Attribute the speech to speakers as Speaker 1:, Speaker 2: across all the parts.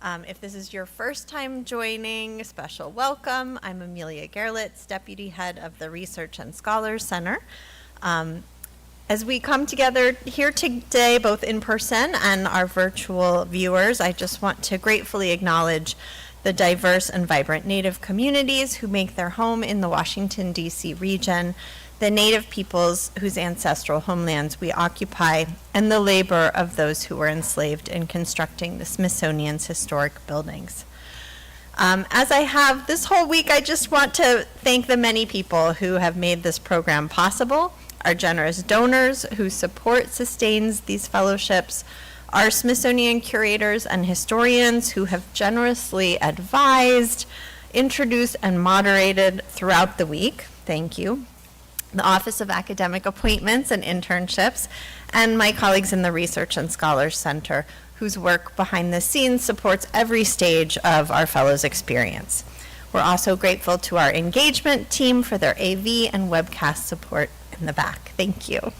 Speaker 1: If this is your first time joining, special welcome. I'm Amelia Gerlitz, Deputy Head of the Research and Scholars Center. As we come together here today, both in person and our virtual viewers, I just want to gratefully acknowledge the diverse and vibrant Native communities who make their home in the Washington, D.C. region, the Native peoples whose ancestral homelands we occupy, and the labor of those who were enslaved in constructing the Smithsonian's historic buildings. As I have this whole week, I just want to thank the many people who have made this program possible, our generous donors whose support sustains these fellowships, our Smithsonian curators and historians who have generously advised, introduced, and moderated throughout the week. Thank you. The Office of Academic Appointments and Internships, and my colleagues in the Research and Scholars Center, whose work behind the scenes supports every stage of our fellows' experience. We're also grateful to our engagement team for their AV and webcast support in the back. Thank you.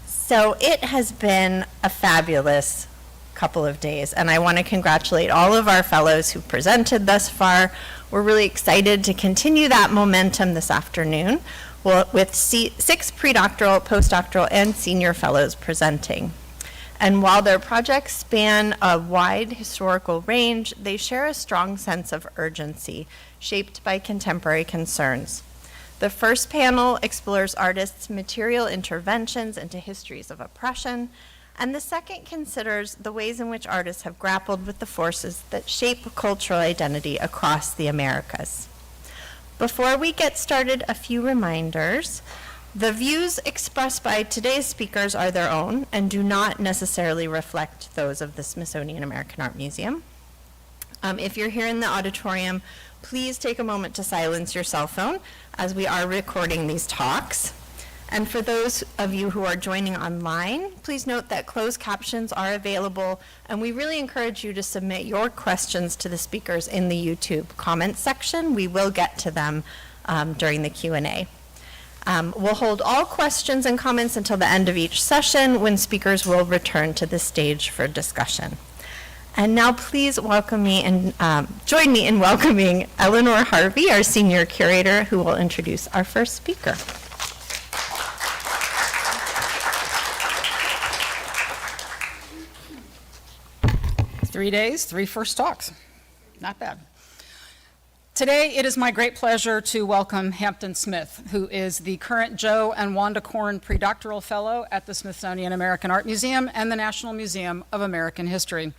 Speaker 1: So it has been a fabulous couple of days, and I want to congratulate all of our fellows who presented thus far. We're really excited to continue that momentum this afternoon with 6 predoctoral, postdoctoral, and senior fellows presenting. And while their projects span a wide historical range, they share a strong sense of urgency shaped by contemporary concerns. The first panel explores artists' material interventions into histories of oppression, and the second considers the ways in which artists have grappled with the forces that shape cultural identity across the Americas. Before we get started, a few reminders. The views expressed by today's speakers are their own and do not necessarily reflect those of the Smithsonian American Art Museum. If you're here in the auditorium, please take a moment to silence your cell phone as we are recording these talks. And for those of you who are joining online, please note that closed captions are available, and we really encourage you to submit your questions to the speakers in the YouTube comments section. We will get to them during the Q&A. We'll hold all questions and comments until the end of each session, when speakers will return to the stage for discussion. And now please welcome me and join me in welcoming Eleanor Harvey, our senior curator, who will introduce our first speaker.
Speaker 2: 3 days, 3 first talks. Not bad. Today, it is my great pleasure to welcome Hampton Smith, who is the current Joe and Wanda Korn Predoctoral Fellow at the Smithsonian American Art Museum and the National Museum of American History.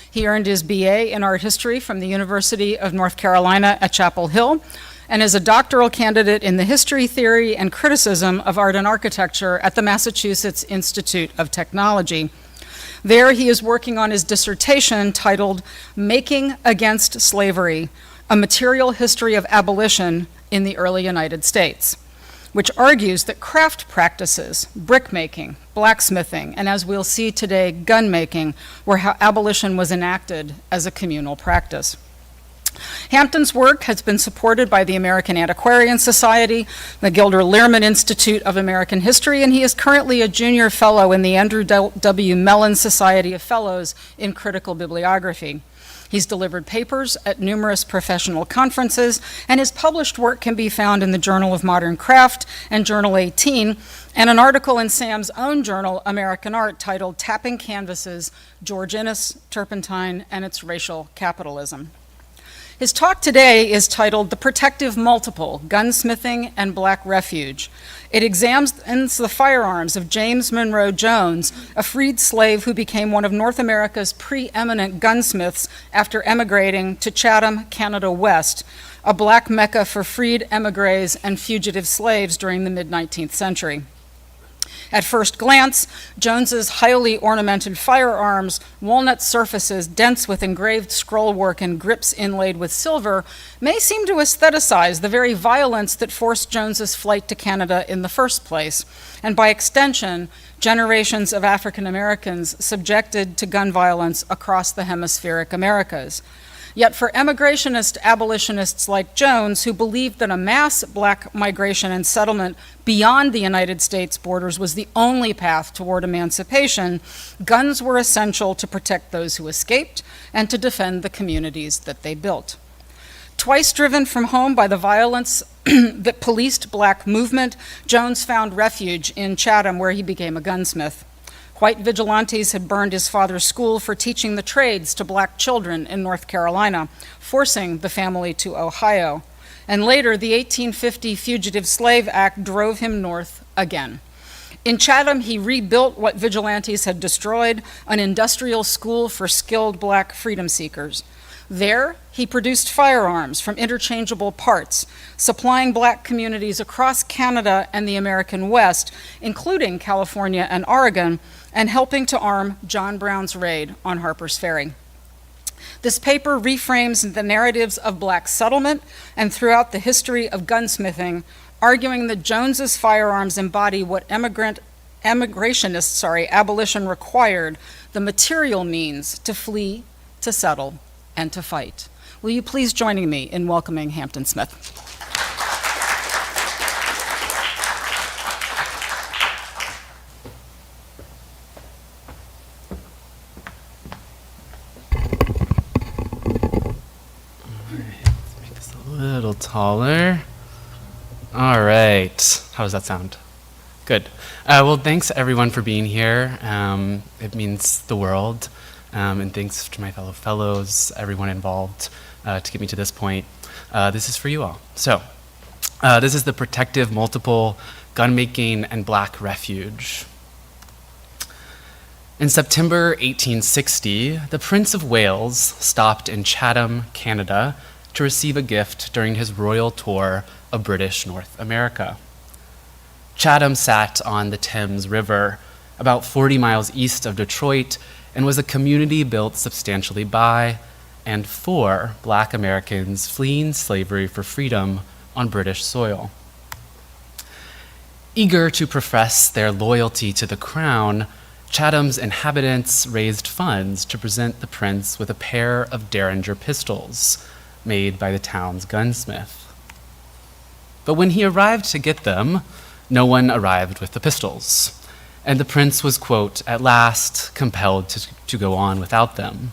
Speaker 2: He earned his BA in Art History from the University of North Carolina at Chapel Hill, and is a doctoral candidate in the history, theory, and criticism of art and architecture at the Massachusetts Institute of Technology. There, he is working on his dissertation titled Making Against Slavery, A Material History of Abolition in the Early United States, which argues that craft practices, brickmaking, blacksmithing, and as we'll see today, gun making, were how abolition was enacted as a communal practice. Hampton's work has been supported by the American Antiquarian Society, the Gilder Lehrman Institute of American History, and he is currently a junior fellow in the Andrew W. Mellon Society of Fellows in Critical Bibliography. He's delivered papers at numerous professional conferences, and his published work can be found in the Journal of Modern Craft and Journal 18, and an article in Sam's own journal, American Art, titled Tapping Canvases, George Inness, Turpentine, and Its Racial Capitalism. His talk today is titled The Protective Multiple, Gunsmithing and Black Refuge. It examines the firearms of James Monroe Jones, a freed slave who became one of North America's preeminent gunsmiths after emigrating to Chatham, Canada West, a black mecca for freed emigres and fugitive slaves during the mid-19th century. At first glance, Jones's highly ornamented firearms, walnut surfaces dense with engraved scrollwork and grips inlaid with silver, may seem to aestheticize the very violence that forced Jones's flight to Canada in the first place, and by extension, generations of African Americans subjected to gun violence across the hemispheric Americas. Yet for emigrationist abolitionists like Jones, who believed that a mass black migration and settlement beyond the United States borders was the only path toward emancipation, guns were essential to protect those who escaped and to defend the communities that they built. Twice driven from home by the violence that policed black movement, Jones found refuge in Chatham, where he became a gunsmith. White vigilantes had burned his father's school for teaching the trades to black children in North Carolina, forcing the family to Ohio. And later, the 1850 Fugitive Slave Act drove him north again. In Chatham, he rebuilt what vigilantes had destroyed, an industrial school for skilled black freedom seekers. There, he produced firearms from interchangeable parts, supplying black communities across Canada and the American West, including California and Oregon, and helping to arm John Brown's raid on Harper's Ferry. This paper reframes the narratives of black settlement and throughout the history of gunsmithing, arguing that Jones's firearms embody what abolition required, the material means to flee, to settle, and to fight. Will you please join me in welcoming Hampton Smith?
Speaker 3: Little taller. All right. How does that sound? Good. Well, thanks everyone for being here. It means the world. And thanks to my fellow fellows, everyone involved to get me to this point. This is for you all. So, this is the Protective Multiple Gunmaking and Black Refuge. In September 1860, the Prince of Wales stopped in Chatham, Canada, to receive a gift during his royal tour of British North America. Chatham sat on the Thames River, about 40 miles east of Detroit, and was a community built substantially by and for black Americans fleeing slavery for freedom on British soil. Eager to profess their loyalty to the crown, Chatham's inhabitants raised funds to present the prince with a pair of Derringer pistols made by the town's gunsmith. But when he arrived to get them, no one arrived with the pistols, and the prince was, quote, at last compelled to go on without them.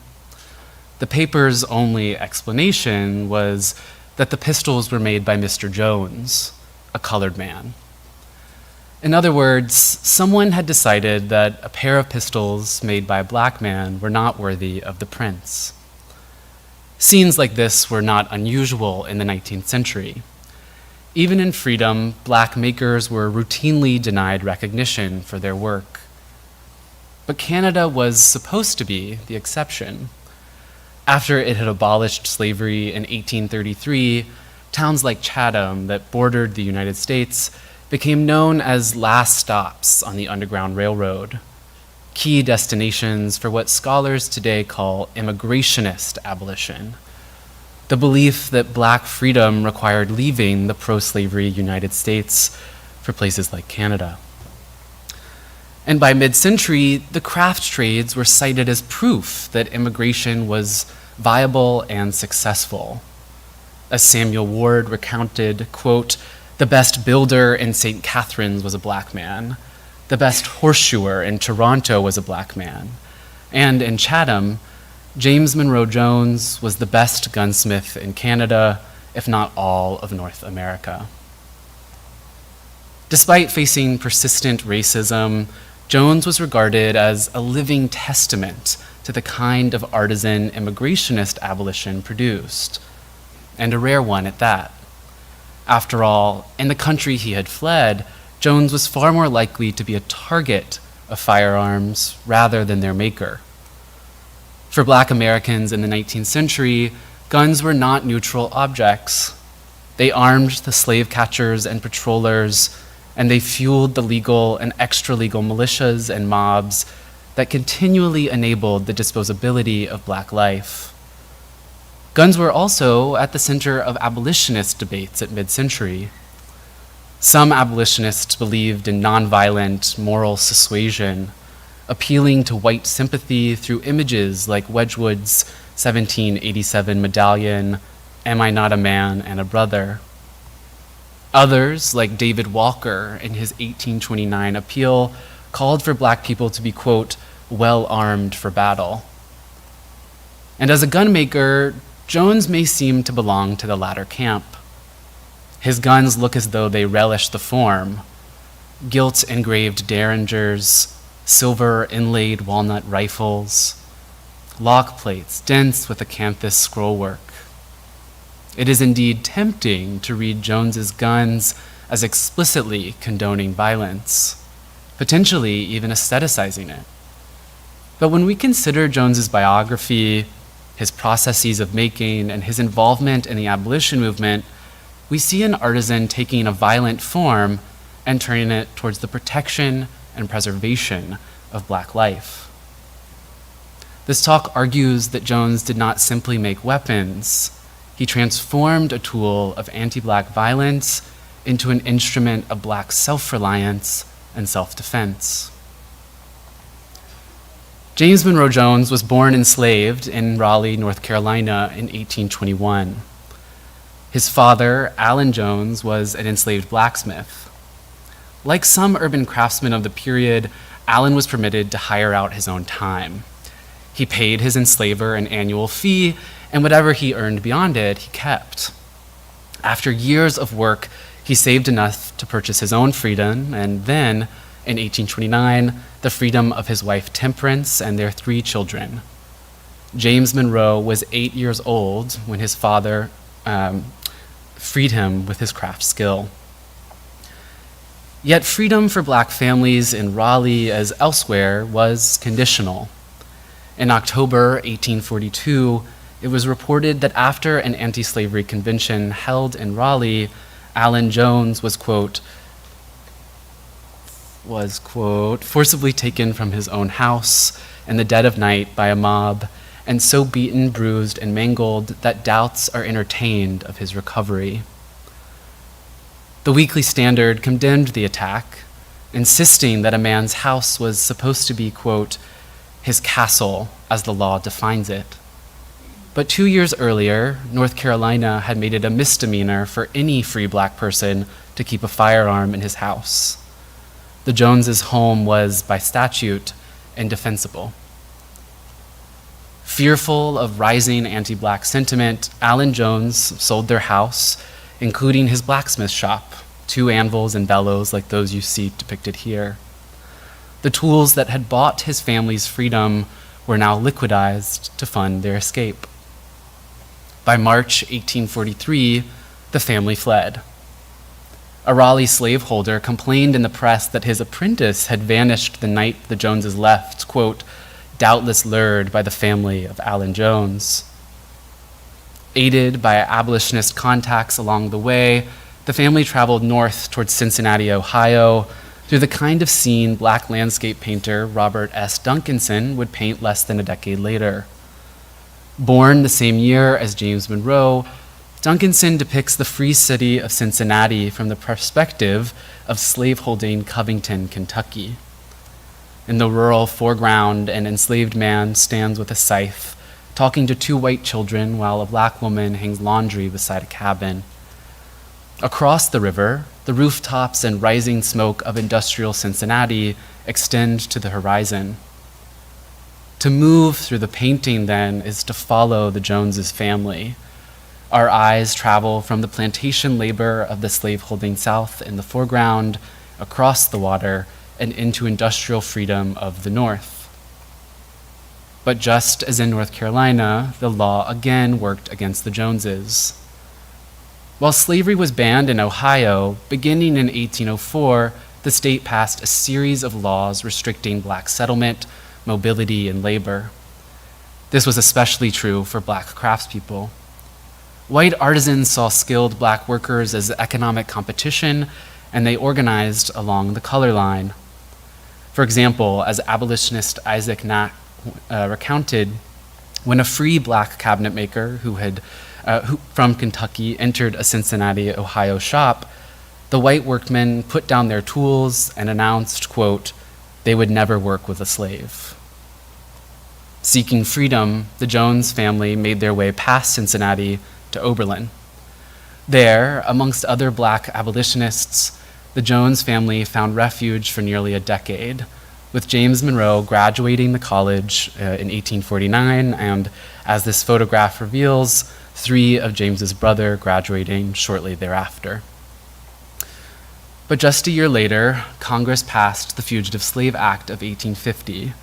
Speaker 3: The paper's only explanation was that the pistols were made by Mr. Jones, a colored man. In other words, someone had decided that a pair of pistols made by a black man were not worthy of the prince. Scenes like this were not unusual in the 19th century. Even in freedom, black makers were routinely denied recognition for their work. But Canada was supposed to be the exception. After it had abolished slavery in 1833, towns like Chatham that bordered the United States became known as last stops on the Underground Railroad, key destinations for what scholars today call immigrationist abolition, the belief that black freedom required leaving the pro-slavery United States for places like Canada. And by mid-century, the craft trades were cited as proof that immigration was viable and successful. As Samuel Ward recounted, quote, the best builder in St. Catharines was a black man. The best horseshoer in Toronto was a black man. And in Chatham, James Monroe Jones was the best gunsmith in Canada, if not all of North America. Despite facing persistent racism, Jones was regarded as a living testament to the kind of artisan immigrationist abolition produced, and a rare one at that. After all, in the country he had fled, Jones was far more likely to be a target of firearms rather than their maker. For black Americans in the 19th century, guns were not neutral objects. They armed the slave catchers and patrollers, and they fueled the legal and extra-legal militias and mobs that continually enabled the disposability of black life. Guns were also at the center of abolitionist debates at mid-century. Some abolitionists believed in nonviolent moral suasion, appealing to white sympathy through images like Wedgwood's 1787 medallion, "Am I Not a Man and a Brother?" Others, like David Walker in his 1829 appeal, called for black people to be, quote, "well armed for battle." And as a gunmaker, Jones may seem to belong to the latter camp. His guns look as though they relish the form: gilt-engraved derringers, silver inlaid walnut rifles, lock plates dense with acanthus scrollwork. It is indeed tempting to read Jones's guns as explicitly condoning violence, potentially even aestheticizing it. But when we consider Jones's biography, his processes of making, and his involvement in the abolition movement, we see an artisan taking a violent form and turning it towards the protection and preservation of black life. This talk argues that Jones did not simply make weapons. He transformed a tool of anti-black violence into an instrument of black self-reliance and self-defense. James Monroe Jones was born enslaved in Raleigh, North Carolina in 1821. His father, Allen Jones, was an enslaved blacksmith. Like some urban craftsmen of the period, Allen was permitted to hire out his own time. He paid his enslaver an annual fee, and whatever he earned beyond it, he kept. After years of work, he saved enough to purchase his own freedom, and then, in 1829, the freedom of his wife Temperance and their 3 children. James Monroe was 8 years old when his father freed him with his craft skill. Yet freedom for black families in Raleigh, as elsewhere, was conditional. In October 1842, it was reported that after an anti-slavery convention held in Raleigh, Allen Jones was, quote, forcibly taken from his own house in the dead of night by a mob, and so beaten, bruised, and mangled that doubts are entertained of his recovery. The Weekly Standard condemned the attack, insisting that a man's house was supposed to be, quote, his castle, as the law defines it. But 2 years earlier, North Carolina had made it a misdemeanor for any free black person to keep a firearm in his house. The Joneses' home was, by statute, indefensible. Fearful of rising anti-black sentiment, Allen Jones sold their house, including his blacksmith shop, 2 anvils and bellows like those you see depicted here. The tools that had bought his family's freedom were now liquidized to fund their escape. By March 1843, the family fled. A Raleigh slaveholder complained in the press that his apprentice had vanished the night the Joneses left, quote, doubtless lured by the family of Allen Jones. Aided by abolitionist contacts along the way, the family traveled north towards Cincinnati, Ohio, through the kind of scene black landscape painter Robert S. Duncanson would paint less than a decade later. Born the same year as James Monroe, Duncanson depicts the free city of Cincinnati from the perspective of slaveholding Covington, Kentucky. In the rural foreground, an enslaved man stands with a scythe, talking to 2 white children while a black woman hangs laundry beside a cabin. Across the river, the rooftops and rising smoke of industrial Cincinnati extend to the horizon. To move through the painting, then, is to follow the Joneses family. Our eyes travel from the plantation labor of the slaveholding South in the foreground, across the water, and into industrial freedom of the North. But just as in North Carolina, the law again worked against the Joneses. While slavery was banned in Ohio, beginning in 1804, the state passed a series of laws restricting black settlement, mobility, and labor. This was especially true for black craftspeople. White artisans saw skilled black workers as economic competition, and they organized along the color line. For example, as abolitionist Isaac Knack recounted, when a free black cabinet maker who from Kentucky entered a Cincinnati, Ohio shop, the white workmen put down their tools and announced, quote, they would never work with a slave. Seeking freedom, the Jones family made their way past Cincinnati to Oberlin. There, amongst other Black abolitionists, the Jones family found refuge for nearly a decade, with James Monroe graduating the college in 1849, and as this photograph reveals, 3 of James's brother graduating shortly thereafter. But just a year later, Congress passed the Fugitive Slave Act of 1850,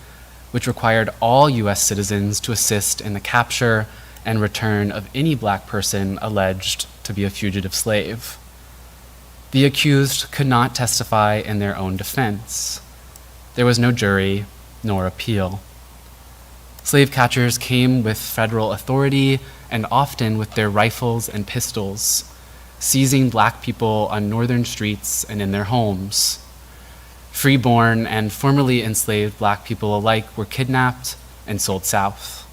Speaker 3: which required all U.S. citizens to assist in the capture and return of any Black person alleged to be a fugitive slave. The accused could not testify in their own defense. There was no jury nor appeal. Slave catchers came with federal authority and often with their rifles and pistols, seizing Black people on northern streets and in their homes. Freeborn and formerly enslaved Black people alike were kidnapped and sold south.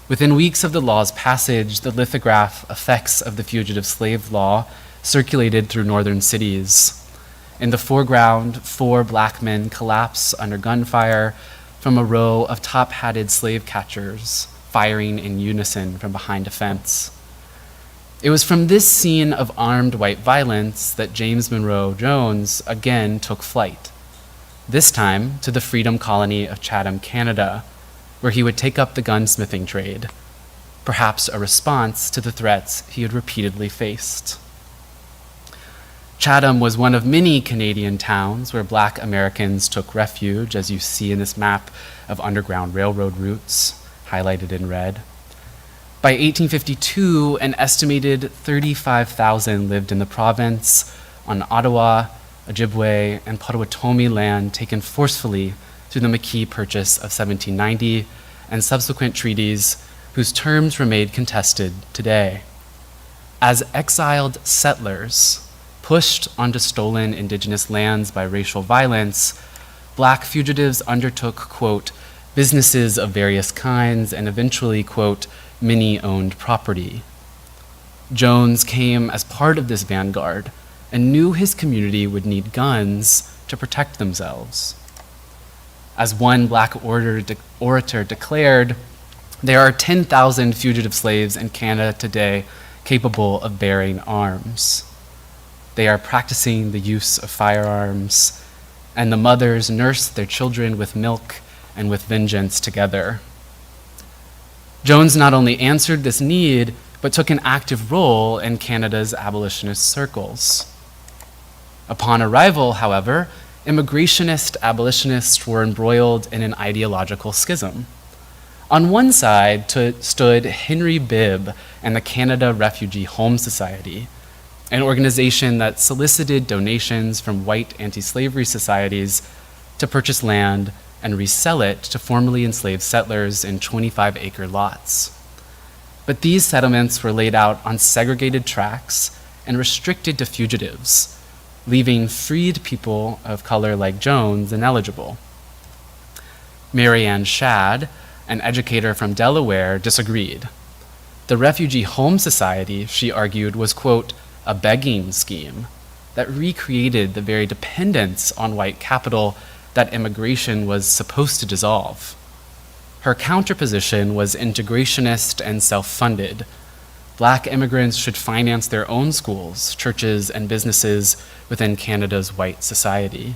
Speaker 3: Within weeks of the law's passage, the lithograph effects of the fugitive slave law circulated through northern cities. In the foreground, 4 Black men collapse under gunfire from a row of top-hatted slave catchers firing in unison from behind a fence. It was from this scene of armed white violence that James Monroe Jones again took flight, this time to the Freedom Colony of Chatham, Canada, where he would take up the gunsmithing trade, perhaps a response to the threats he had repeatedly faced. Chatham was one of many Canadian towns where Black Americans took refuge, as you see in this map of Underground Railroad routes, highlighted in red. By 1852, an estimated 35,000 lived in the province on Ottawa, Ojibwe, and Potawatomi land taken forcefully through the McKee Purchase of 1790 and subsequent treaties whose terms remain contested today. As exiled settlers, pushed onto stolen Indigenous lands by racial violence, Black fugitives undertook, quote, businesses of various kinds and eventually, quote, many-owned property. Jones came as part of this vanguard and knew his community would need guns to protect themselves. As one Black orator declared, there are 10,000 fugitive slaves in Canada today capable of bearing arms. They are practicing the use of firearms, and the mothers nurse their children with milk and with vengeance together. Jones not only answered this need, but took an active role in Canada's abolitionist circles. Upon arrival, however, immigrationist abolitionists were embroiled in an ideological schism. On one side stood Henry Bibb and the Canada Refugee Home Society, an organization that solicited donations from white anti-slavery societies to purchase land and resell it to formerly enslaved settlers in 25-acre lots. But these settlements were laid out on segregated tracts and restricted to fugitives, leaving freed people of color like Jones ineligible. Mary Ann Shadd, an educator from Delaware, disagreed. The Refugee Home Society, she argued, was, quote, a begging scheme that recreated the very dependence on white capital that immigration was supposed to dissolve. Her counterposition was integrationist and self-funded. Black immigrants should finance their own schools, churches, and businesses within Canada's white society.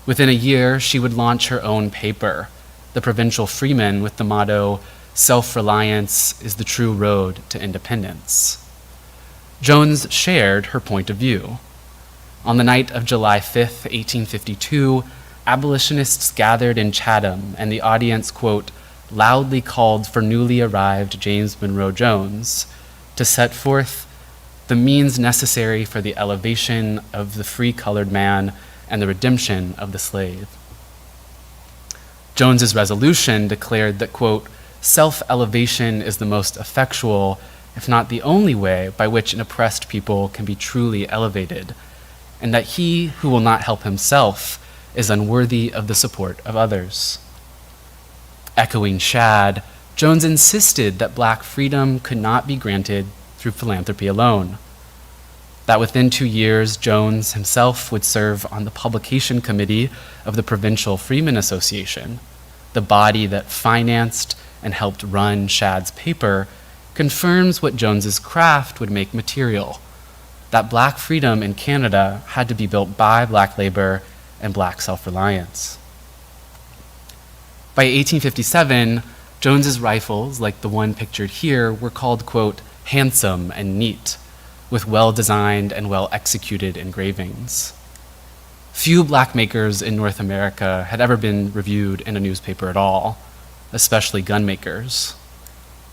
Speaker 3: Within a year, she would launch her own paper, The Provincial Freeman, with the motto, "Self-reliance is the true road to independence." Jones shared her point of view. On the night of July 5th, 1852, abolitionists gathered in Chatham, and the audience, quote, loudly called for newly arrived James Monroe Jones to set forth the means necessary for the elevation of the free colored man and the redemption of the slave. Jones's resolution declared that, quote, self-elevation is the most effectual, if not the only way by which an oppressed people can be truly elevated, and that he who will not help himself is unworthy of the support of others. Echoing Shadd, Jones insisted that Black freedom could not be granted through philanthropy alone. That within 2 years, Jones himself would serve on the publication committee of the Provincial Freemen Association, the the body that financed and helped run Shadd's paper, confirms what Jones's craft would make material, that Black freedom in Canada had to be built by Black labor and Black self-reliance. By 1857, Jones's rifles, like the one pictured here, were called, quote, handsome and neat, with well-designed and well-executed engravings. Few Black makers in North America had ever been reviewed in a newspaper at all, especially gun makers.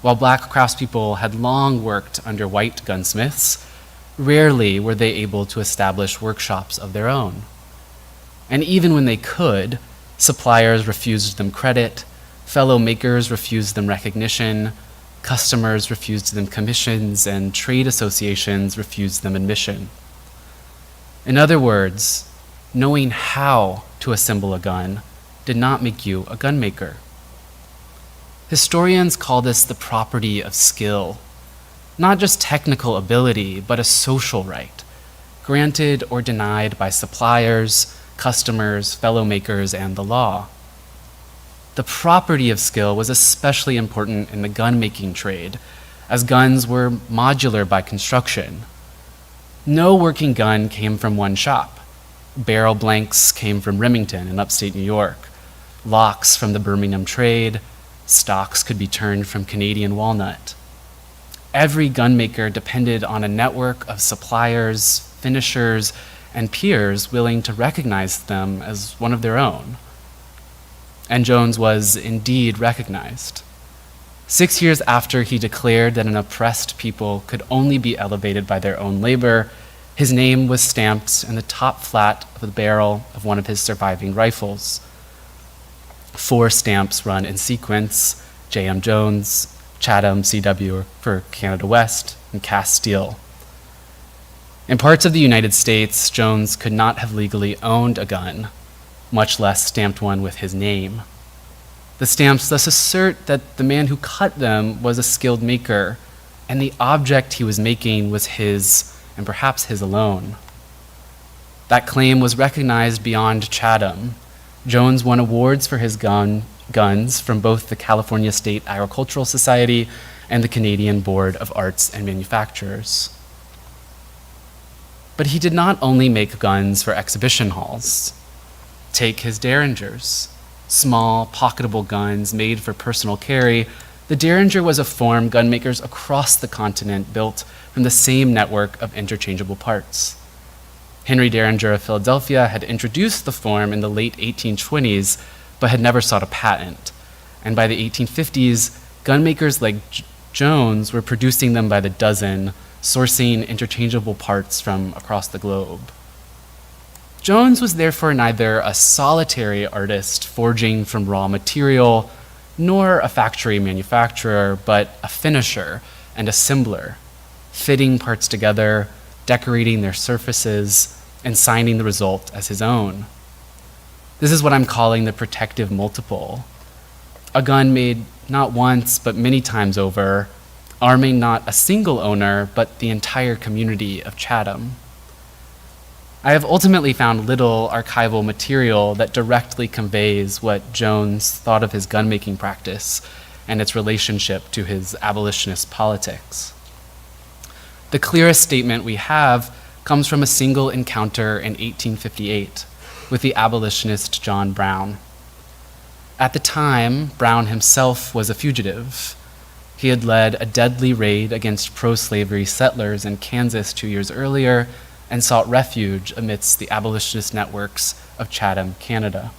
Speaker 3: While Black craftspeople had long worked under white gunsmiths, rarely were they able to establish workshops of their own. And even when they could, suppliers refused them credit, fellow makers refused them recognition, customers refused them commissions, and trade associations refused them admission. In other words, knowing how to assemble a gun did not make you a gun maker. Historians call this the property of skill, not just technical ability, but a social right, granted or denied by suppliers, customers, fellow makers, and the law. The property of skill was especially important in the gun-making trade, as guns were modular by construction. No working gun came from one shop. Barrel blanks came from Remington in upstate New York, locks from the Birmingham trade, stocks could be turned from Canadian walnut. Every gunmaker depended on a network of suppliers, finishers, and peers willing to recognize them as one of their own. And Jones was indeed recognized. 6 years after he declared that an oppressed people could only be elevated by their own labor, his name was stamped in the top flat of the barrel of one of his surviving rifles. 4 stamps run in sequence: J.M. Jones, Chatham, C.W. for Canada West, and cast steel. In parts of the United States, Jones could not have legally owned a gun, much less stamped one with his name. The stamps thus assert that the man who cut them was a skilled maker, and the object he was making was his, and perhaps his alone. That claim was recognized beyond Chatham. Jones won awards for his guns from both the California State Agricultural Society and the Canadian Board of Arts and Manufacturers. But he did not only make guns for exhibition halls. Take his Derringers, small, pocketable guns made for personal carry. The Derringer was a form gunmakers across the continent built from the same network of interchangeable parts. Henry Derringer of Philadelphia had introduced the form in the late 1820s, but had never sought a patent. And by the 1850s, gunmakers like Jones were producing them by the dozen, sourcing interchangeable parts from across the globe. Jones was therefore neither a solitary artist forging from raw material, nor a factory manufacturer, but a finisher and assembler, fitting parts together, decorating their surfaces, and signing the result as his own. This is what I'm calling the protective multiple. A gun made not once, but many times over, arming not a single owner, but the entire community of Chatham. I have ultimately found little archival material that directly conveys what Jones thought of his gun-making practice and its relationship to his abolitionist politics. The clearest statement we have comes from a single encounter in 1858 with the abolitionist John Brown. At the time, Brown himself was a fugitive. He had led a deadly raid against pro-slavery settlers in Kansas 2 years earlier and sought refuge amidst the abolitionist networks of Chatham, Canada.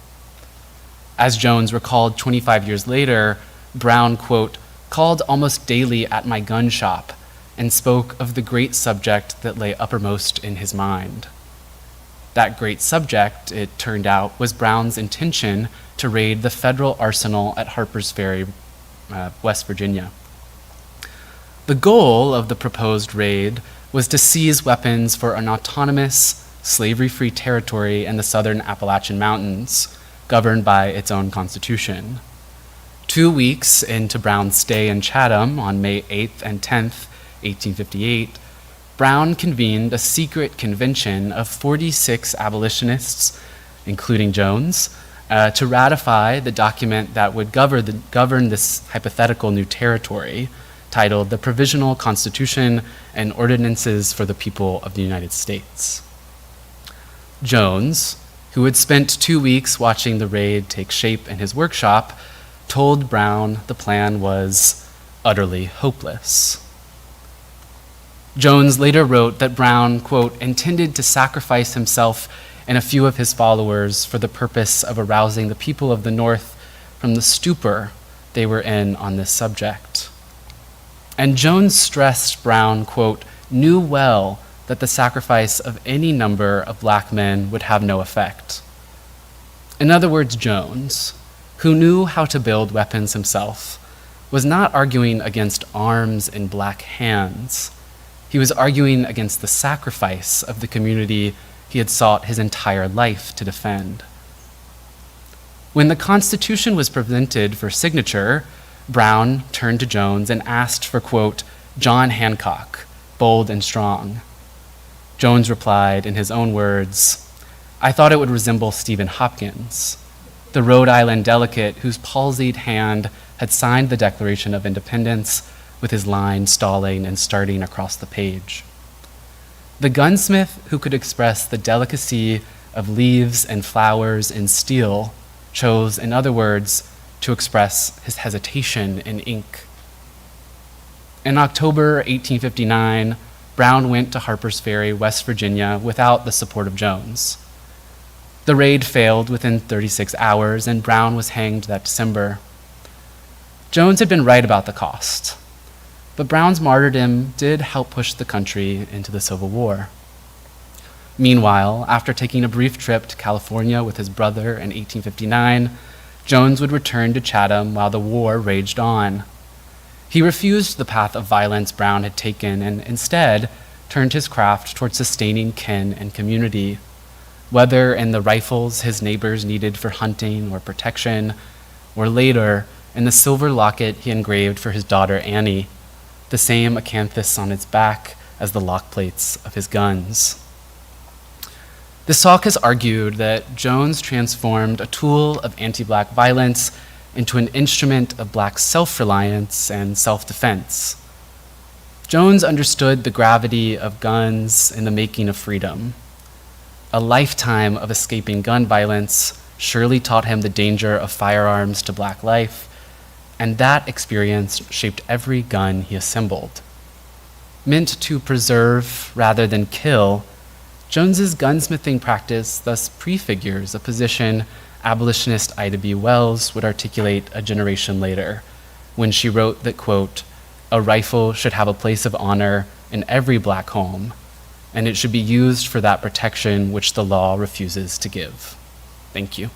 Speaker 3: As Jones recalled 25 years later, Brown, quote, called almost daily at my gun shop and spoke of the great subject that lay uppermost in his mind. That great subject, it turned out, was Brown's intention to raid the federal arsenal at Harper's Ferry, West Virginia. The goal of the proposed raid was to seize weapons for an autonomous, slavery-free territory in the southern Appalachian Mountains, governed by its own constitution. 2 weeks into Brown's stay in Chatham on May 8th and 10th, 1858, Brown convened a secret convention of 46 abolitionists, including Jones, to ratify the document that would govern this hypothetical new territory, titled The Provisional Constitution and Ordinances for the People of the United States. Jones, who had spent 2 weeks watching the raid take shape in his workshop, told Brown the plan was utterly hopeless. Jones later wrote that Brown, quote, intended to sacrifice himself and a few of his followers for the purpose of arousing the people of the North from the stupor they were in on this subject. And Jones stressed Brown, quote, knew well that the sacrifice of any number of black men would have no effect. In other words, Jones, who knew how to build weapons himself, was not arguing against arms in black hands. He was arguing against the sacrifice of the community he had sought his entire life to defend. When the Constitution was presented for signature, Brown turned to Jones and asked for, quote, John Hancock, bold and strong. Jones replied in his own words, I thought it would resemble Stephen Hopkins, the Rhode Island delegate whose palsied hand had signed the Declaration of Independence with his line stalling and starting across the page. The gunsmith who could express the delicacy of leaves and flowers in steel chose, in other words, to express his hesitation in ink. In October 1859, Brown went to Harper's Ferry, West Virginia, without the support of Jones. The raid failed within 36 hours, and Brown was hanged that December. Jones had been right about the cost, but Brown's martyrdom did help push the country into the Civil War. Meanwhile, after taking a brief trip to California with his brother in 1859, Jones would return to Chatham while the war raged on. He refused the path of violence Brown had taken and instead turned his craft toward sustaining kin and community, whether in the rifles his neighbors needed for hunting or protection, or later in the silver locket he engraved for his daughter Annie, the same acanthus on its back as the lock plates of his guns. The Salk has argued that Jones transformed a tool of anti-black violence into an instrument of black self-reliance and self-defense. Jones understood the gravity of guns in the making of freedom. A lifetime of escaping gun violence surely taught him the danger of firearms to black life, and that experience shaped every gun he assembled. Meant to preserve rather than kill, Jones's gunsmithing practice thus prefigures a position abolitionist Ida B. Wells would articulate a generation later, when she wrote that, quote, a rifle should have a place of honor in every black home, and it should be used for that protection which the law refuses to give. Thank you.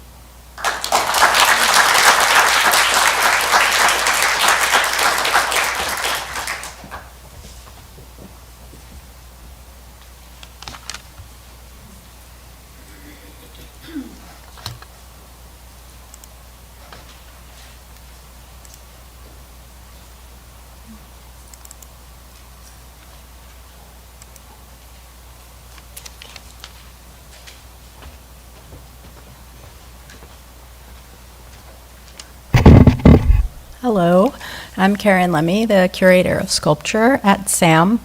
Speaker 4: Hello, I'm Karen Lemmy, the curator of sculpture at SAM,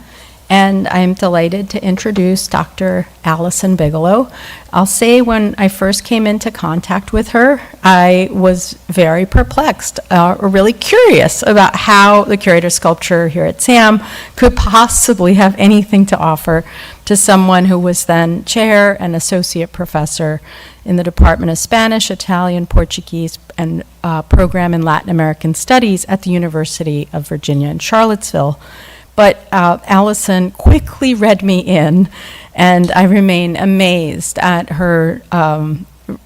Speaker 4: and I'm delighted to introduce Dr. Allison Bigelow. I'll say when I first came into contact with her, I was very perplexed, or really curious about how the curator of sculpture here at SAM could possibly have anything to offer to someone who was then chair and associate professor in the Department of Spanish, Italian, Portuguese, and program in Latin American Studies at the University of Virginia in Charlottesville. But Allison quickly read me in, and I remain amazed at her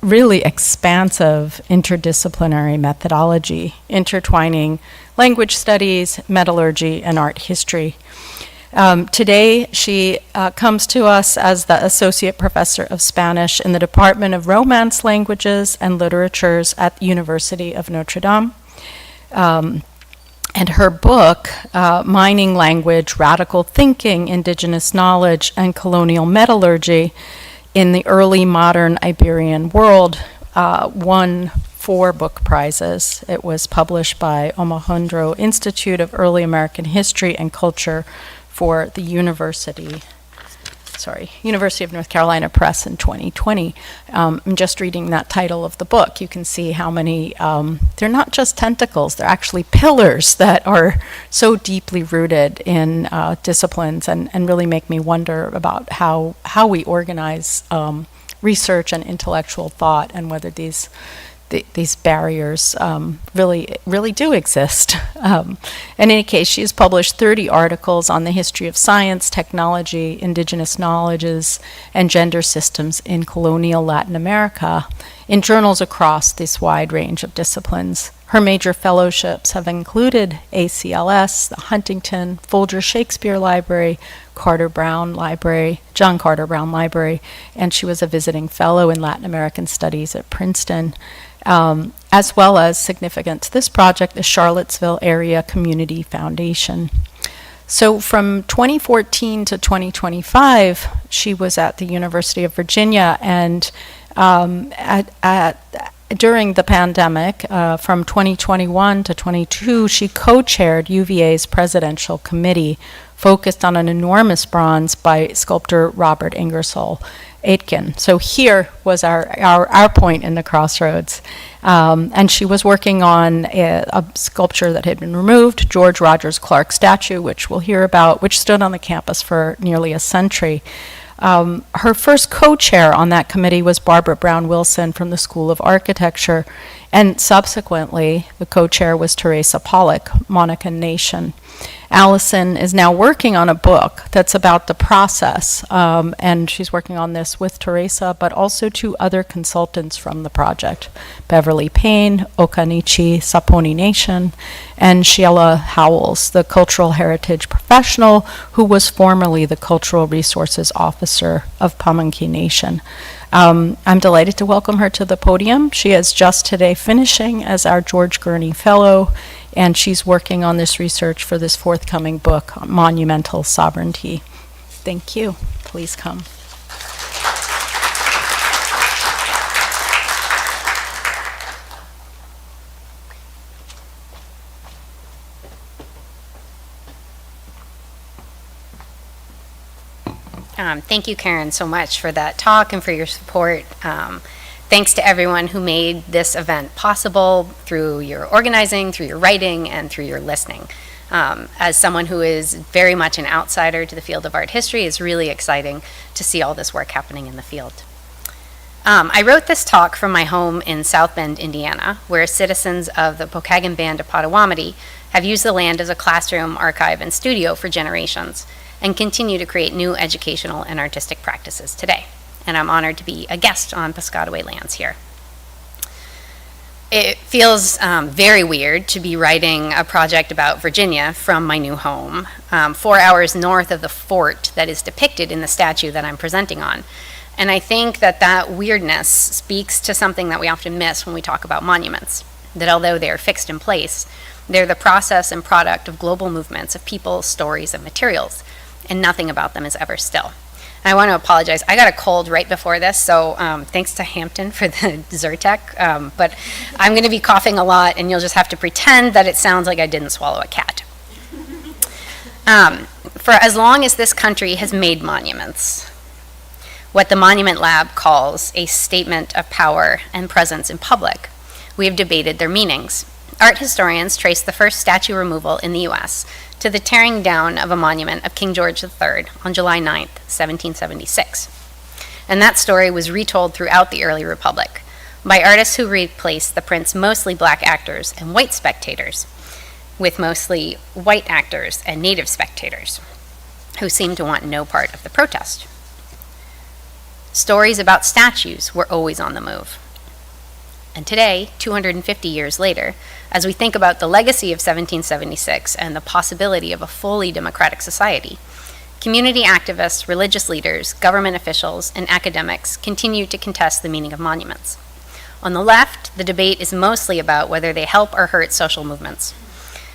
Speaker 4: really expansive interdisciplinary methodology, intertwining language studies, metallurgy, and art history. Today, she comes to us as the Associate Professor of Spanish in the Department of Romance Languages and Literatures at the University of Notre Dame. And her book, Mining Language, Radical Thinking, Indigenous Knowledge, and Colonial Metallurgy in the Early Modern Iberian World, won 4 book prizes. It was published by Omohundro Institute of Early American History and Culture for the University of North Carolina Press in 2020. I'm just reading that title of the book. You can see how many, they're not just tentacles, they're actually pillars that are so deeply rooted in disciplines and really make me wonder about how we organize research and intellectual thought, and whether these barriers really do exist. In any case, she has published 30 articles on the history of science, technology, indigenous knowledges, and gender systems in colonial Latin America in journals across this wide range of disciplines. Her major fellowships have included ACLS, the Huntington, Folger Shakespeare Library, John Carter Brown Library, and she was a visiting fellow in Latin American Studies at Princeton. As well as significant to this project, the Charlottesville Area Community Foundation. So from 2014 to 2025, she was at the University of Virginia, and during the pandemic, from 2021 to 22, she co-chaired UVA's presidential committee, focused on an enormous bronze by sculptor Robert Ingersoll Aitken. So here was our point in the crossroads. And she was working on a sculpture that had been removed, George Rogers Clark statue, which we'll hear about, which stood on the campus for nearly a century. Her first co-chair on that committee was Barbara Brown Wilson from the School of Architecture, and subsequently the co-chair was Teresa Pollock, Monacan Nation. Allison is now working on a book that's about the process, and she's working on this with Teresa, but also 2 other consultants from the project, Beverly Payne, Okanichi Saponi Nation, and Sheila Howells, the cultural heritage professional who was formerly the Cultural Resources Officer of Pamunkey Nation. I'm delighted to welcome her to the podium. She is just today finishing as our George Gurney Fellow, and she's working on this research for this forthcoming book, Monumental Sovereignty. Thank you. Please come.
Speaker 5: Thank you, Karen, so much for that talk and for your support. Thanks to everyone who made this event possible through your organizing, through your writing, and through your listening. As someone who is very much an outsider to the field of art history, it's really exciting to see all this work happening in the field. I wrote this talk from my home in South Bend, Indiana, where citizens of the Pokagon Band of Potawatomi have used the land as a classroom, archive, and studio for generations, and continue to create new educational and artistic practices today. And I'm honored to be a guest on Piscataway lands here. It feels very weird to be writing a project about Virginia from my new home, 4 hours north of the fort that is depicted in the statue that I'm presenting on. And I think that weirdness speaks to something that we often miss when we talk about monuments, that although they are fixed in place, they're the process and product of global movements of people, stories, and materials, and nothing about them is ever still. I want to apologize. I got a cold right before this, so thanks to Hampton for the Zyrtec, but I'm going to be coughing a lot, and you'll just have to pretend that it sounds like I didn't swallow a cat. For as long as this country has made monuments, what the Monument Lab calls a statement of power and presence in public, we have debated their meanings. Art historians trace the first statue removal in the U.S. to the tearing down of a monument of King George III on July 9th, 1776. And that story was retold throughout the early Republic by artists who replaced the print's mostly black actors and white spectators with mostly white actors and native spectators who seemed to want no part of the protest. Stories about statues were always on the move. And today, 250 years later, as we think about the legacy of 1776 and the possibility of a fully democratic society, community activists, religious leaders, government officials, and academics continue to contest the meaning of monuments. On the left, the debate is mostly about whether they help or hurt social movements.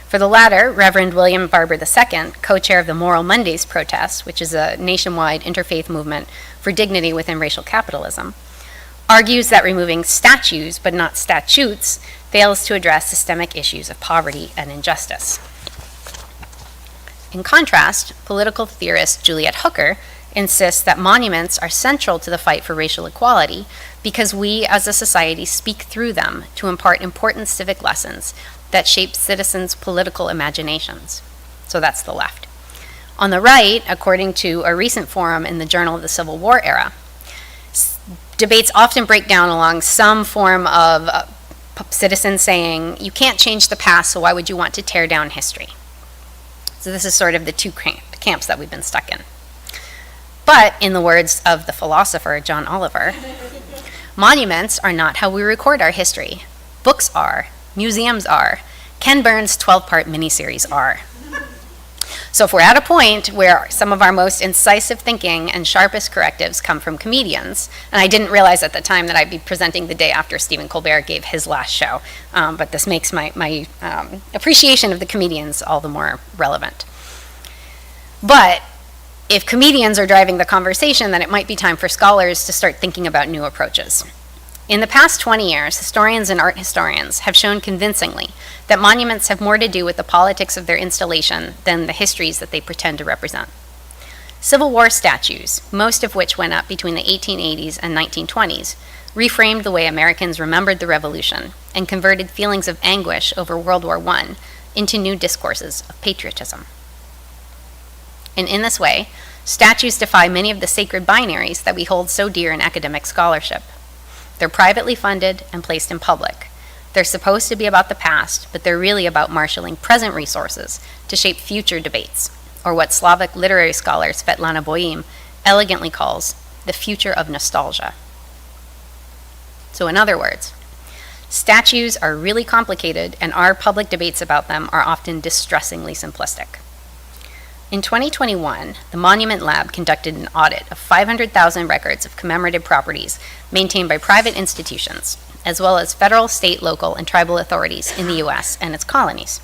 Speaker 5: For the latter, Reverend William Barber II, co-chair of the Moral Mondays protest, which is a nationwide interfaith movement for dignity within racial capitalism, argues that removing statues, but not statutes, fails to address systemic issues of poverty and injustice. In contrast, political theorist Juliet Hooker insists that monuments are central to the fight for racial equality because we as a society speak through them to impart important civic lessons that shape citizens' political imaginations. So that's the left. On the right, according to a recent forum in the Journal of the Civil War era, debates often break down along some form of citizens saying, you can't change the past, so why would you want to tear down history? So this is sort of the two camps that we've been stuck in. But in the words of the philosopher John Oliver, monuments are not how we record our history. Books are, museums are, Ken Burns' 12-part miniseries are. So if we're at a point where some of our most incisive thinking and sharpest correctives come from comedians, and I didn't realize at the time that I'd be presenting the day after Stephen Colbert gave his last show, but this makes my appreciation of the comedians all the more relevant. But if comedians are driving the conversation, then it might be time for scholars to start thinking about new approaches. In the past 20 years, historians and art historians have shown convincingly that monuments have more to do with the politics of their installation than the histories that they pretend to represent. Civil War statues, most of which went up between the 1880s and 1920s, reframed the way Americans remembered the Revolution and converted feelings of anguish over World War I into new discourses of patriotism. And in this way, statues defy many of the sacred binaries that we hold so dear in academic scholarship. They're privately funded and placed in public. They're supposed to be about the past, but they're really about marshaling present resources to shape future debates, or what Slavic literary scholar Svetlana Boim elegantly calls the future of nostalgia. So in other words, statues are really complicated, and our public debates about them are often distressingly simplistic. In 2021, the Monument Lab conducted an audit of 500,000 records of commemorative properties maintained by private institutions, as well as federal, state, local, and tribal authorities in the U.S. and its colonies.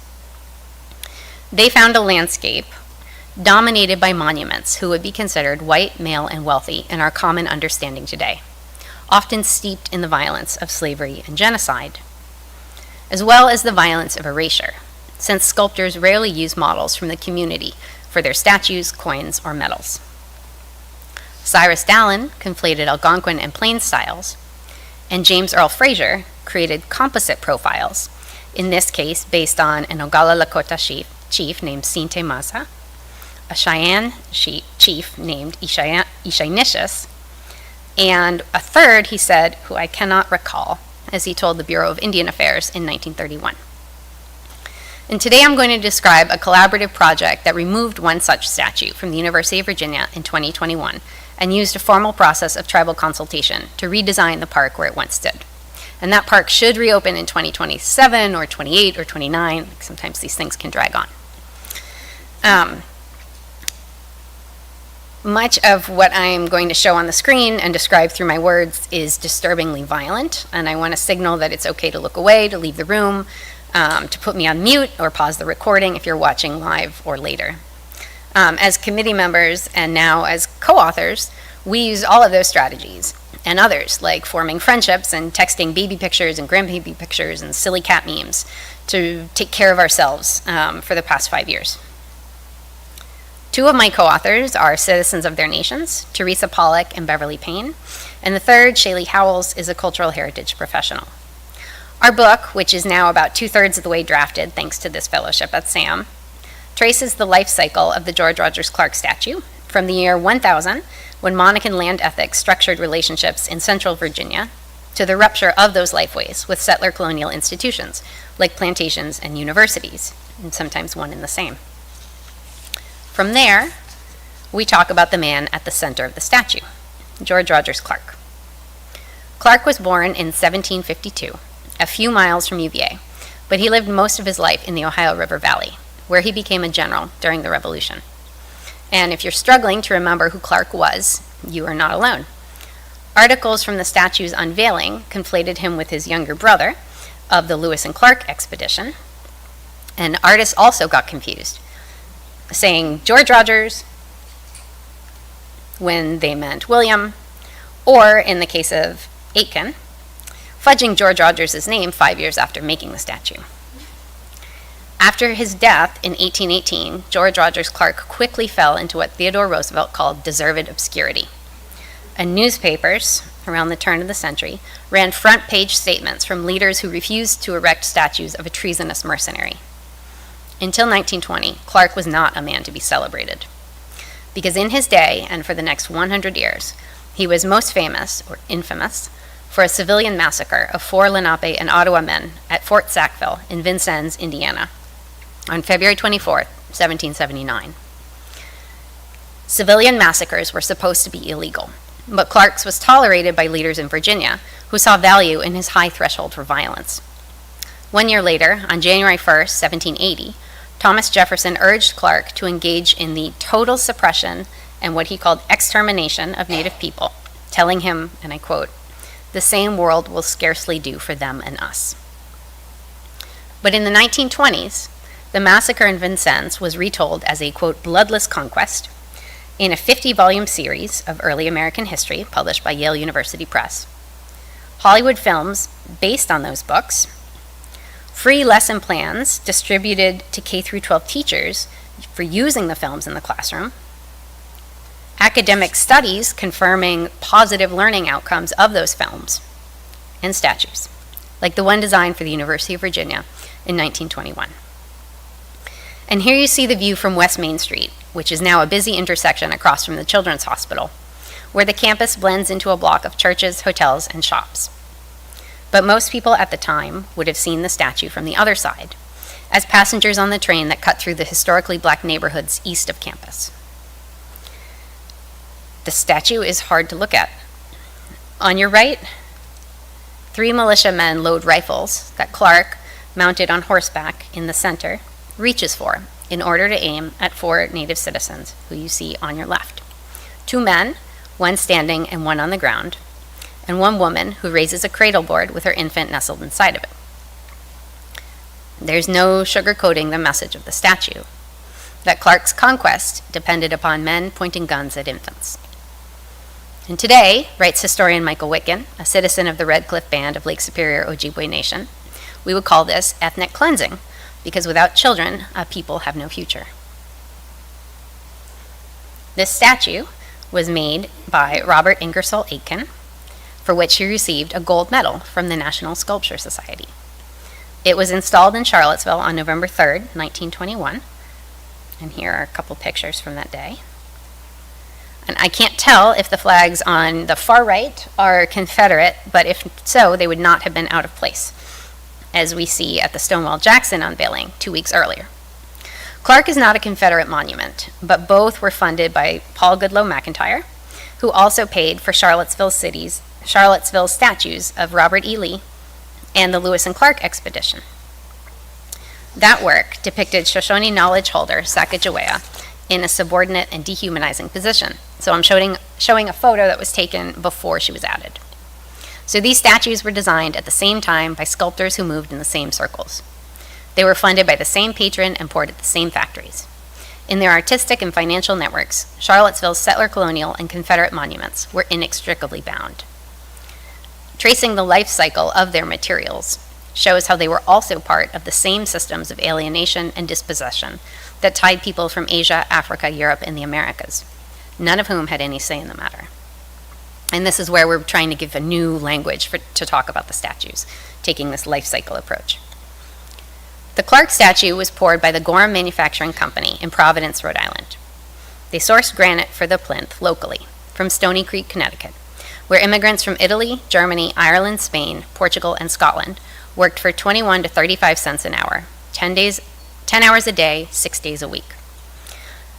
Speaker 5: They found a landscape dominated by monuments who would be considered white, male, and wealthy in our common understanding today, often steeped in the violence of slavery and genocide, as well as the violence of erasure, since sculptors rarely use models from the community for their statues, coins, or medals. Cyrus Dallin conflated Algonquin and Plains styles, and James Earl Fraser created composite profiles, in this case based on an Oglala Lakota chief named Sinte Maza, a Cheyenne chief named Ishainishus, and a third, he said, who I cannot recall, as he told the Bureau of Indian Affairs in 1931. And today I'm going to describe a collaborative project that removed one such statue from the University of Virginia in 2021 and used a formal process of tribal consultation to redesign the park where it once stood. And that park should reopen in 2027 or 28 or 29. Sometimes these things can drag on. Much of what I'm going to show on the screen and describe through my words is disturbingly violent, and I want to signal that it's okay to look away, to leave the room, to put me on mute or pause the recording if you're watching live or later. As committee members and now as co-authors, we use all of those strategies and others like forming friendships and texting baby pictures and grandbaby pictures and silly cat memes to take care of ourselves for the past 5 years. Two of my co-authors are citizens of their nations, Teresa Pollock and Beverly Payne, and the third, Shaylee Howells, is a cultural heritage professional. Our book, which is now about 2/3 of the way drafted thanks to this fellowship at SAM, traces the life cycle of the George Rogers Clark statue from the year 1000, when Monacan land ethics structured relationships in central Virginia, to the rupture of those lifeways with settler colonial institutions like plantations and universities, and sometimes one and the same. From there, we talk about the man at the center of the statue, George Rogers Clark. Clark was born in 1752, a few miles from UVA, but he lived most of his life in the Ohio River Valley, where he became a general during the Revolution. And if you're struggling to remember who Clark was, you are not alone. Articles from the statue's unveiling conflated him with his younger brother of the Lewis and Clark expedition, and artists also got confused, saying George Rogers when they meant William, or in the case of Aitken, fudging George Rogers' name 5 years after making the statue. After his death in 1818, George Rogers Clark quickly fell into what Theodore Roosevelt called deserved obscurity. And newspapers, around the turn of the century, ran front-page statements from leaders who refused to erect statues of a treasonous mercenary. Until 1920, Clark was not a man to be celebrated. Because in his day, and for the next 100 years, he was most famous, or infamous, for a civilian massacre of 4 Lenape and Ottawa men at Fort Sackville in Vincennes, Indiana, on February 24, 1779. Civilian massacres were supposed to be illegal, but Clark's was tolerated by leaders in Virginia who saw value in his high threshold for violence. 1 year later, on January 1st, 1780, Thomas Jefferson urged Clark to engage in the total suppression and what he called extermination of Native people, telling him, and I quote, "The same world will scarcely do for them and us." But in the 1920s, the massacre in Vincennes was retold as a, quote, bloodless conquest in a 50-volume series of early American history published by Yale University Press. Hollywood films based on those books, free lesson plans distributed to K-12 teachers for using the films in the classroom, academic studies confirming positive learning outcomes of those films, and statues, like the one designed for the University of Virginia in 1921. And here you see the view from West Main Street, which is now a busy intersection across from the Children's Hospital, where the campus blends into a block of churches, hotels, and shops. But most people at the time would have seen the statue from the other side, as passengers on the train that cut through the historically black neighborhoods east of campus. The statue is hard to look at. On your right, 3 militiamen load rifles that Clark, mounted on horseback in the center, reaches for in order to aim at 4 Native citizens who you see on your left. 2 men, one standing and one on the ground, and 1 woman who raises a cradle board with her infant nestled inside of it. There's no sugarcoating the message of the statue, that Clark's conquest depended upon men pointing guns at infants. And today, writes historian Michael Witkin, a citizen of the Red Cliff Band of Lake Superior Ojibwe Nation, we would call this ethnic cleansing, because without children, a people have no future. This statue was made by Robert Ingersoll Aitken, for which he received a gold medal from the National Sculpture Society. It was installed in Charlottesville on November 3rd, 1921, and here are a couple pictures from that day. And I can't tell if the flags on the far right are Confederate, but if so, they would not have been out of place, as we see at the Stonewall Jackson unveiling 2 weeks earlier. Clark is not a Confederate monument, but both were funded by Paul Goodloe McIntyre, who also paid for Charlottesville statues of Robert E. Lee and the Lewis and Clark expedition. That work depicted Shoshone knowledge holder Sacagawea in a subordinate and dehumanizing position. So I'm showing a photo that was taken before she was added. So these statues were designed at the same time by sculptors who moved in the same circles. They were funded by the same patron and poured at the same factories. In their artistic and financial networks, Charlottesville's settler colonial and Confederate monuments were inextricably bound. Tracing the life cycle of their materials shows how they were also part of the same systems of alienation and dispossession that tied people from Asia, Africa, Europe, and the Americas, none of whom had any say in the matter. And this is where we're trying to give a new language to talk about the statues, taking this life cycle approach. The Clark statue was poured by the Gorham Manufacturing Company in Providence, Rhode Island. They sourced granite for the plinth locally from Stony Creek, Connecticut, where immigrants from Italy, Germany, Ireland, Spain, Portugal, and Scotland worked for 21 to 35 cents an hour, 10 hours a day, 6 days a week.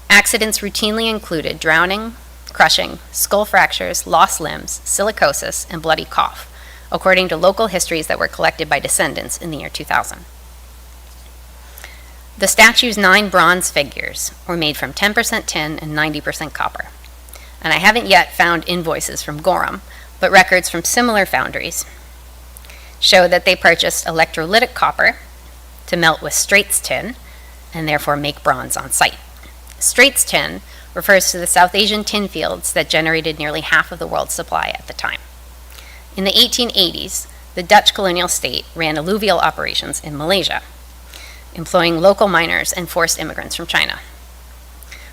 Speaker 5: Accidents routinely included drowning, crushing, skull fractures, lost limbs, silicosis, and bloody cough, according to local histories that were collected by descendants in the year 2000. The statue's 9 bronze figures were made from 10% tin and 90% copper. And I haven't yet found invoices from Gorham, but records from similar foundries show that they purchased electrolytic copper to melt with Straits tin and therefore make bronze on site. Straits tin refers to the South Asian tin fields that generated nearly half of the world's supply at the time. In the 1880s, the Dutch colonial state ran alluvial operations in Malaysia, employing local miners and forced immigrants from China.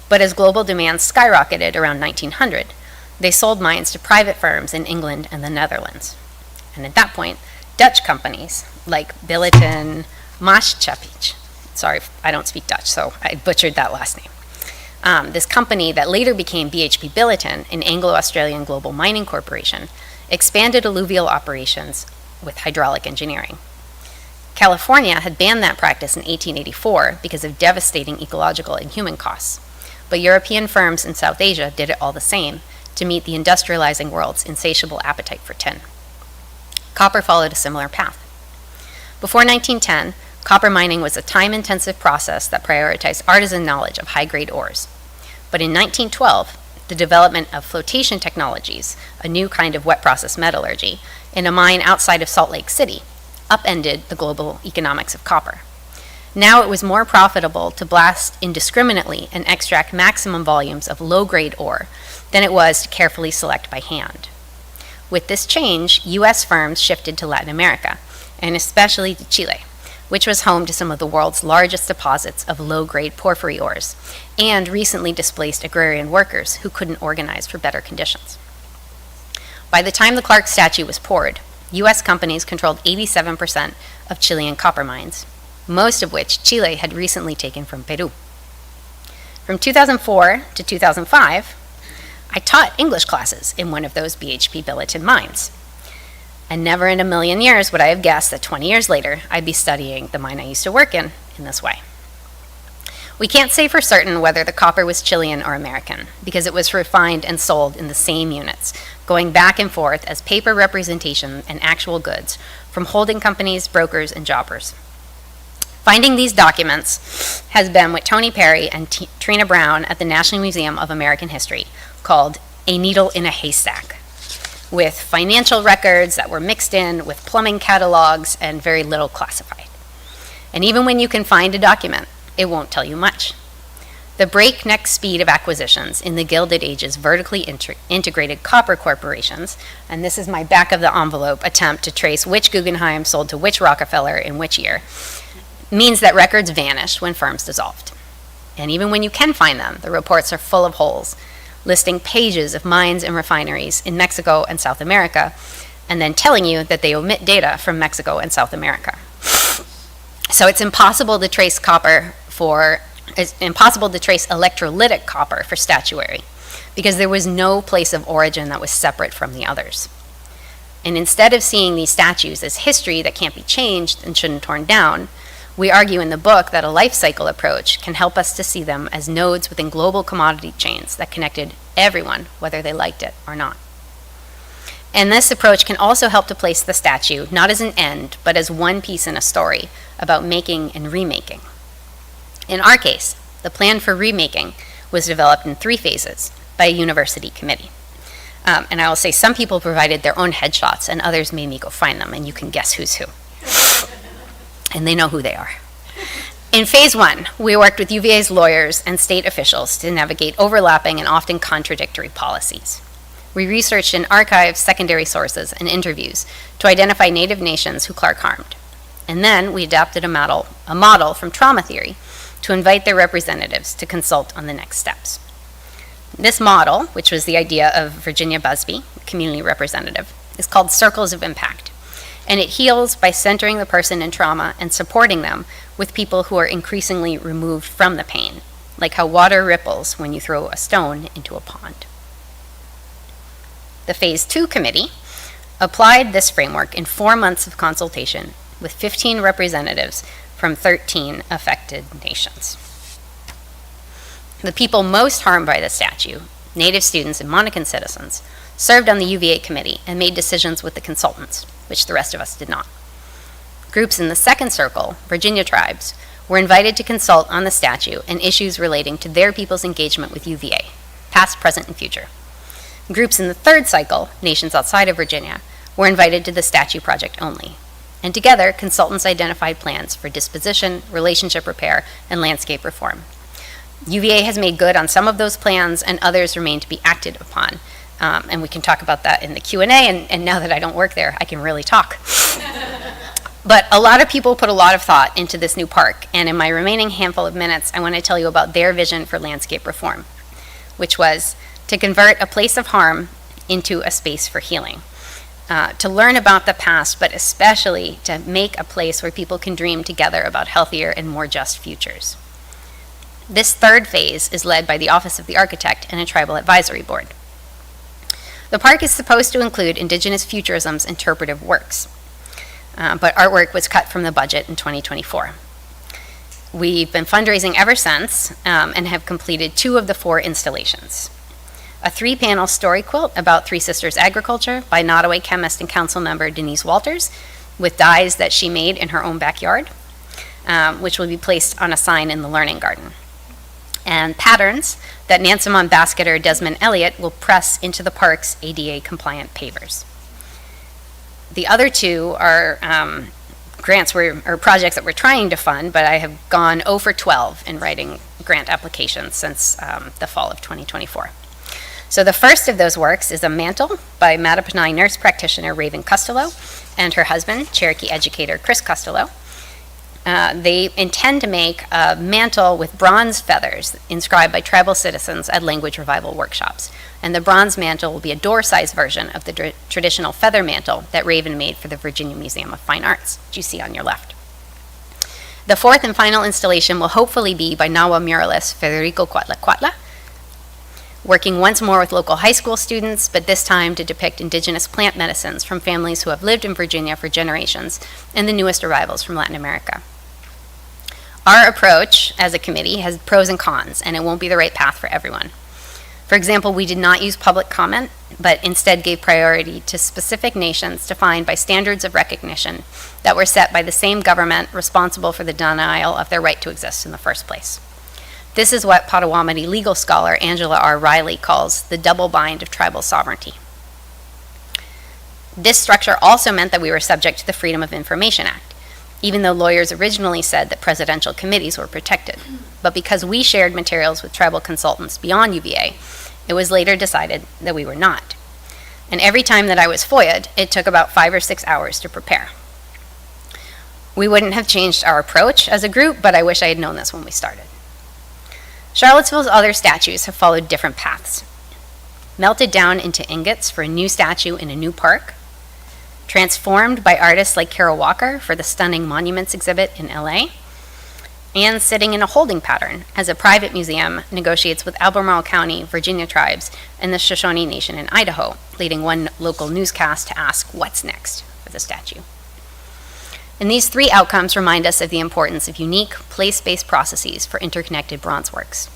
Speaker 5: But as global demand skyrocketed around 1900, they sold mines to private firms in England and the Netherlands. And at that point, Dutch companies like Billiton Maatschappij, sorry, I don't speak Dutch, so I butchered that last name. This company that later became BHP Billiton, an Anglo-Australian global mining corporation, expanded alluvial operations with hydraulic engineering. California had banned that practice in 1884 because of devastating ecological and human costs, but European firms in South Asia did it all the same to meet the industrializing world's insatiable appetite for tin. Copper followed a similar path. Before 1910, copper mining was a time-intensive process that prioritized artisan knowledge of high-grade ores. But in 1912, the development of flotation technologies, a new kind of wet process metallurgy, in a mine outside of Salt Lake City, upended the global economics of copper. Now it was more profitable to blast indiscriminately and extract maximum volumes of low-grade ore than it was to carefully select by hand. With this change, U.S. firms shifted to Latin America, and especially to Chile, which was home to some of the world's largest deposits of low-grade porphyry ores, and recently displaced agrarian workers who couldn't organize for better conditions. By the time the Clark statute was poured, U.S. companies controlled 87% of Chilean copper mines, most of which Chile had recently taken from Peru. From 2004 to 2005, I taught English classes in one of those BHP Billiton mines. And never in a million years would I have guessed that 20 years later, I'd be studying the mine I used to work in this way. We can't say for certain whether the copper was Chilean or American, because it was refined and sold in the same units, going back and forth as paper representation and actual goods from holding companies, brokers, and jobbers. Finding these documents has been what Tony Perry and Trina Brown at the National Museum of American History called a needle in a haystack, with financial records that were mixed in with plumbing catalogs and very little classified. And even when you can find a document, it won't tell you much. The breakneck speed of acquisitions in the Gilded Age's vertically integrated copper corporations, and this is my back of the envelope attempt to trace which Guggenheim sold to which Rockefeller in which year, means that records vanished when firms dissolved. And even when you can find them, the reports are full of holes, listing pages of mines and refineries in Mexico and South America, and then telling you that they omit data from Mexico and South America. So it's impossible to trace electrolytic copper for statuary, because there was no place of origin that was separate from the others. And instead of seeing these statues as history that can't be changed and shouldn't be torn down, we argue in the book that a life cycle approach can help us to see them as nodes within global commodity chains that connected everyone, whether they liked it or not. And this approach can also help to place the statue not as an end, but as one piece in a story about making and remaking. In our case, the plan for remaking was developed in 3 phases by a university committee. And I will say some people provided their own headshots and others made me go find them, and you can guess who's who. And they know who they are. In phase 1, we worked with UVA's lawyers and state officials to navigate overlapping and often contradictory policies. We researched and archived secondary sources and interviews to identify Native nations who Clark harmed. And then we adapted a model from trauma theory to invite their representatives to consult on the next steps. This model, which was the idea of Virginia Busby, community representative, is called Circles of Impact. And it heals by centering the person in trauma and supporting them with people who are increasingly removed from the pain, like how water ripples when you throw a stone into a pond. The Phase 2 committee applied this framework in 4 months of consultation with 15 representatives from 13 affected nations. The people most harmed by the statue, Native students and Monacan citizens, served on the UVA committee and made decisions with the consultants, which the rest of us did not. Groups in the second circle, Virginia tribes, were invited to consult on the statute and issues relating to their people's engagement with UVA, past, present, and future. Groups in the third cycle, nations outside of Virginia, were invited to the statue project only. And together, consultants identified plans for disposition, relationship repair, and landscape reform. UVA has made good on some of those plans, and others remain to be acted upon, And we can talk about that in the Q&A, and now that I don't work there, I can really talk. But a lot of people put a lot of thought into this new park, and in my remaining handful of minutes, I want to tell you about their vision for landscape reform, which was to convert a place of harm into a space for healing, to learn about the past, but especially to make a place where people can dream together about healthier and more just futures. This third phase is led by the Office of the Architect and a Tribal Advisory Board. The park is supposed to include Indigenous Futurism's interpretive works, but artwork was cut from the budget in 2024. We've been fundraising ever since and have completed 2 of the 4 installations. A 3-panel story quilt about Three Sisters Agriculture by Nottoway chemist and council member Denise Walters, with dyes that she made in her own backyard, which will be placed on a sign in the Learning Garden. And patterns that Nansemond basketer Desmond Elliott will press into the park's ADA-compliant pavers. The other 2 are projects that we're trying to fund, but I have gone 0 for 12 in writing grant applications since the fall of 2024. So the first of those works is a mantle by Mattaponi nurse practitioner Raven Costello and her husband, Cherokee educator Chris Costello. They intend to make a mantle with bronze feathers inscribed by tribal citizens at language revival workshops. And the bronze mantle will be a door-sized version of the traditional feather mantle that Raven made for the Virginia Museum of Fine Arts, which you see on your left. The 4th and final installation will hopefully be by Nahua muralist Federico Cuatla, working once more with local high school students, but this time to depict indigenous plant medicines from families who have lived in Virginia for generations and the newest arrivals from Latin America. Our approach as a committee has pros and cons, and it won't be the right path for everyone. For example, we did not use public comment, but instead gave priority to specific nations defined by standards of recognition that were set by the same government responsible for the denial of their right to exist in the first place. This is what Potawatomi legal scholar Angela R. Riley calls the double bind of tribal sovereignty. This structure also meant that we were subject to the Freedom of Information Act, even though lawyers originally said that presidential committees were protected. But because we shared materials with tribal consultants beyond UVA, it was later decided that we were not. And every time that I was FOIA'd, it took about 5 or 6 hours to prepare. We wouldn't have changed our approach as a group, but I wish I had known this when we started. Charlottesville's other statues have followed different paths. Melted down into ingots for a new statue in a new park, transformed by artists like Carol Walker for the stunning monuments exhibit in LA, and sitting in a holding pattern as a private museum negotiates with Albemarle County, Virginia tribes, and the Shoshone Nation in Idaho, leading one local newscast to ask what's next for the statue. And these 3 outcomes remind us of the importance of unique, place-based processes for interconnected bronze works.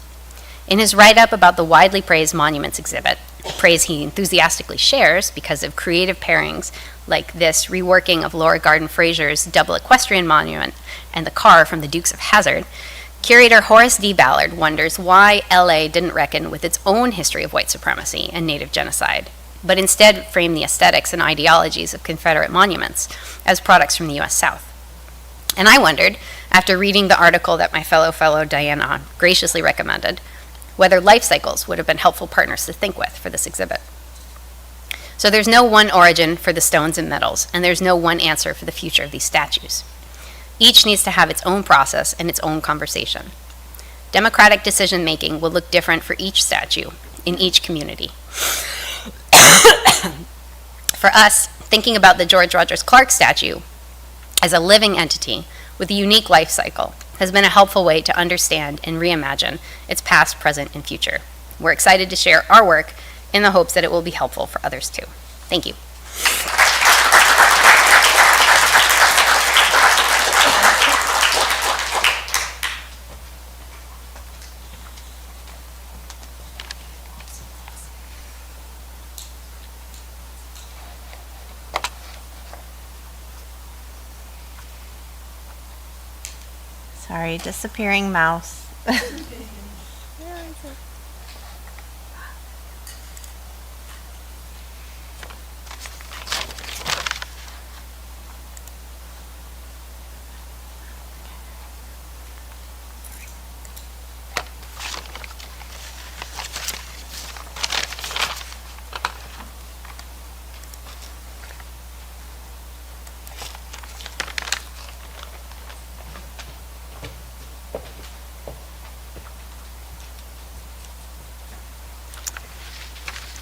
Speaker 5: In his write-up about the widely praised monuments exhibit, praise he enthusiastically shares because of creative pairings like this reworking of Laura Garden Frazier's double equestrian monument and the car from the Dukes of Hazzard, curator Horace D. Ballard wonders why LA didn't reckon with its own history of white supremacy and native genocide, but instead framed the aesthetics and ideologies of Confederate monuments as products from the U.S. South. And I wondered, after reading the article that my fellow Diana graciously recommended, whether Lifecycles would have been helpful partners to think with for this exhibit. So there's no one origin for the stones and metals, and there's no one answer for the future of these statues. Each needs to have its own process and its own conversation. Democratic decision-making will look different for each statue in each community. For us, thinking about the George Rogers Clark statue as a living entity with a unique life cycle has been a helpful way to understand and reimagine its past, present, and future. We're excited to share our work in the hopes that it will be helpful for others too. Thank you.
Speaker 1: Sorry, disappearing mouse.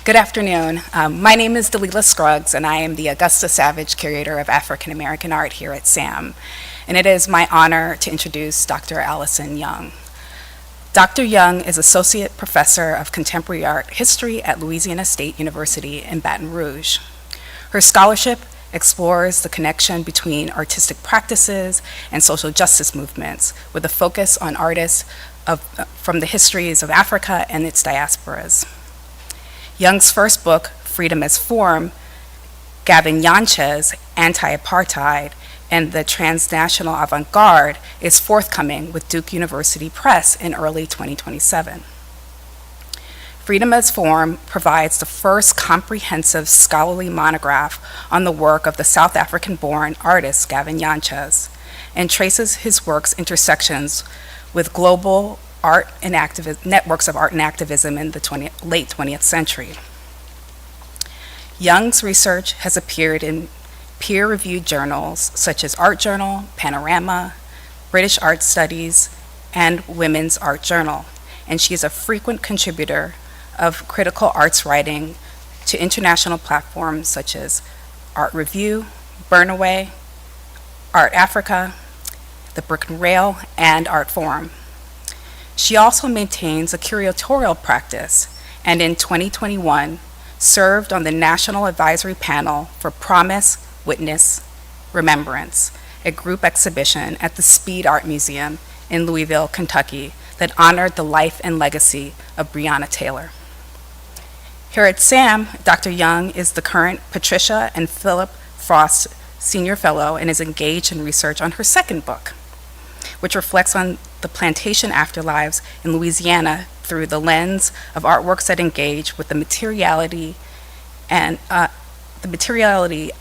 Speaker 6: Good afternoon. My name is Dalila Scruggs, and I am the Augusta Savage Curator of African American Art here at SAM. And it is my honor to introduce Dr. Allison Young. Dr. Young is Associate Professor of Contemporary Art History at Louisiana State University in Baton Rouge. Her scholarship explores the connection between artistic practices and social justice movements, with a focus on artists from the histories of Africa and its diasporas. Young's first book, Freedom as Form, Gavin Yancha's Anti-Apartheid and the Transnational Avant-Garde, is forthcoming with Duke University Press in early 2027. Freedom as Form provides the first comprehensive scholarly monograph on the work of the South African-born artist Gavin Yanchas, and traces his work's intersections with global art and networks of art and activism in the late 20th century. Young's research has appeared in peer-reviewed journals such as Art Journal, Panorama, British Art Studies, and Women's Art Journal, and she is a frequent contributor of critical arts writing to international platforms such as Art Review, Burnaway, Art Africa, the Brick and Rail, and Art Forum. She also maintains a curatorial practice, and in 2021 served on the National Advisory Panel for Promise, Witness, Remembrance, a group exhibition at the Speed Art Museum in Louisville, Kentucky, that honored the life and legacy of Breonna Taylor. Here at SAM, Dr. Young is the current Patricia and Phillip Frost Senior Fellow and is engaged in research on her second book, which reflects on the plantation afterlives in Louisiana through the lens of artworks that engage with the materiality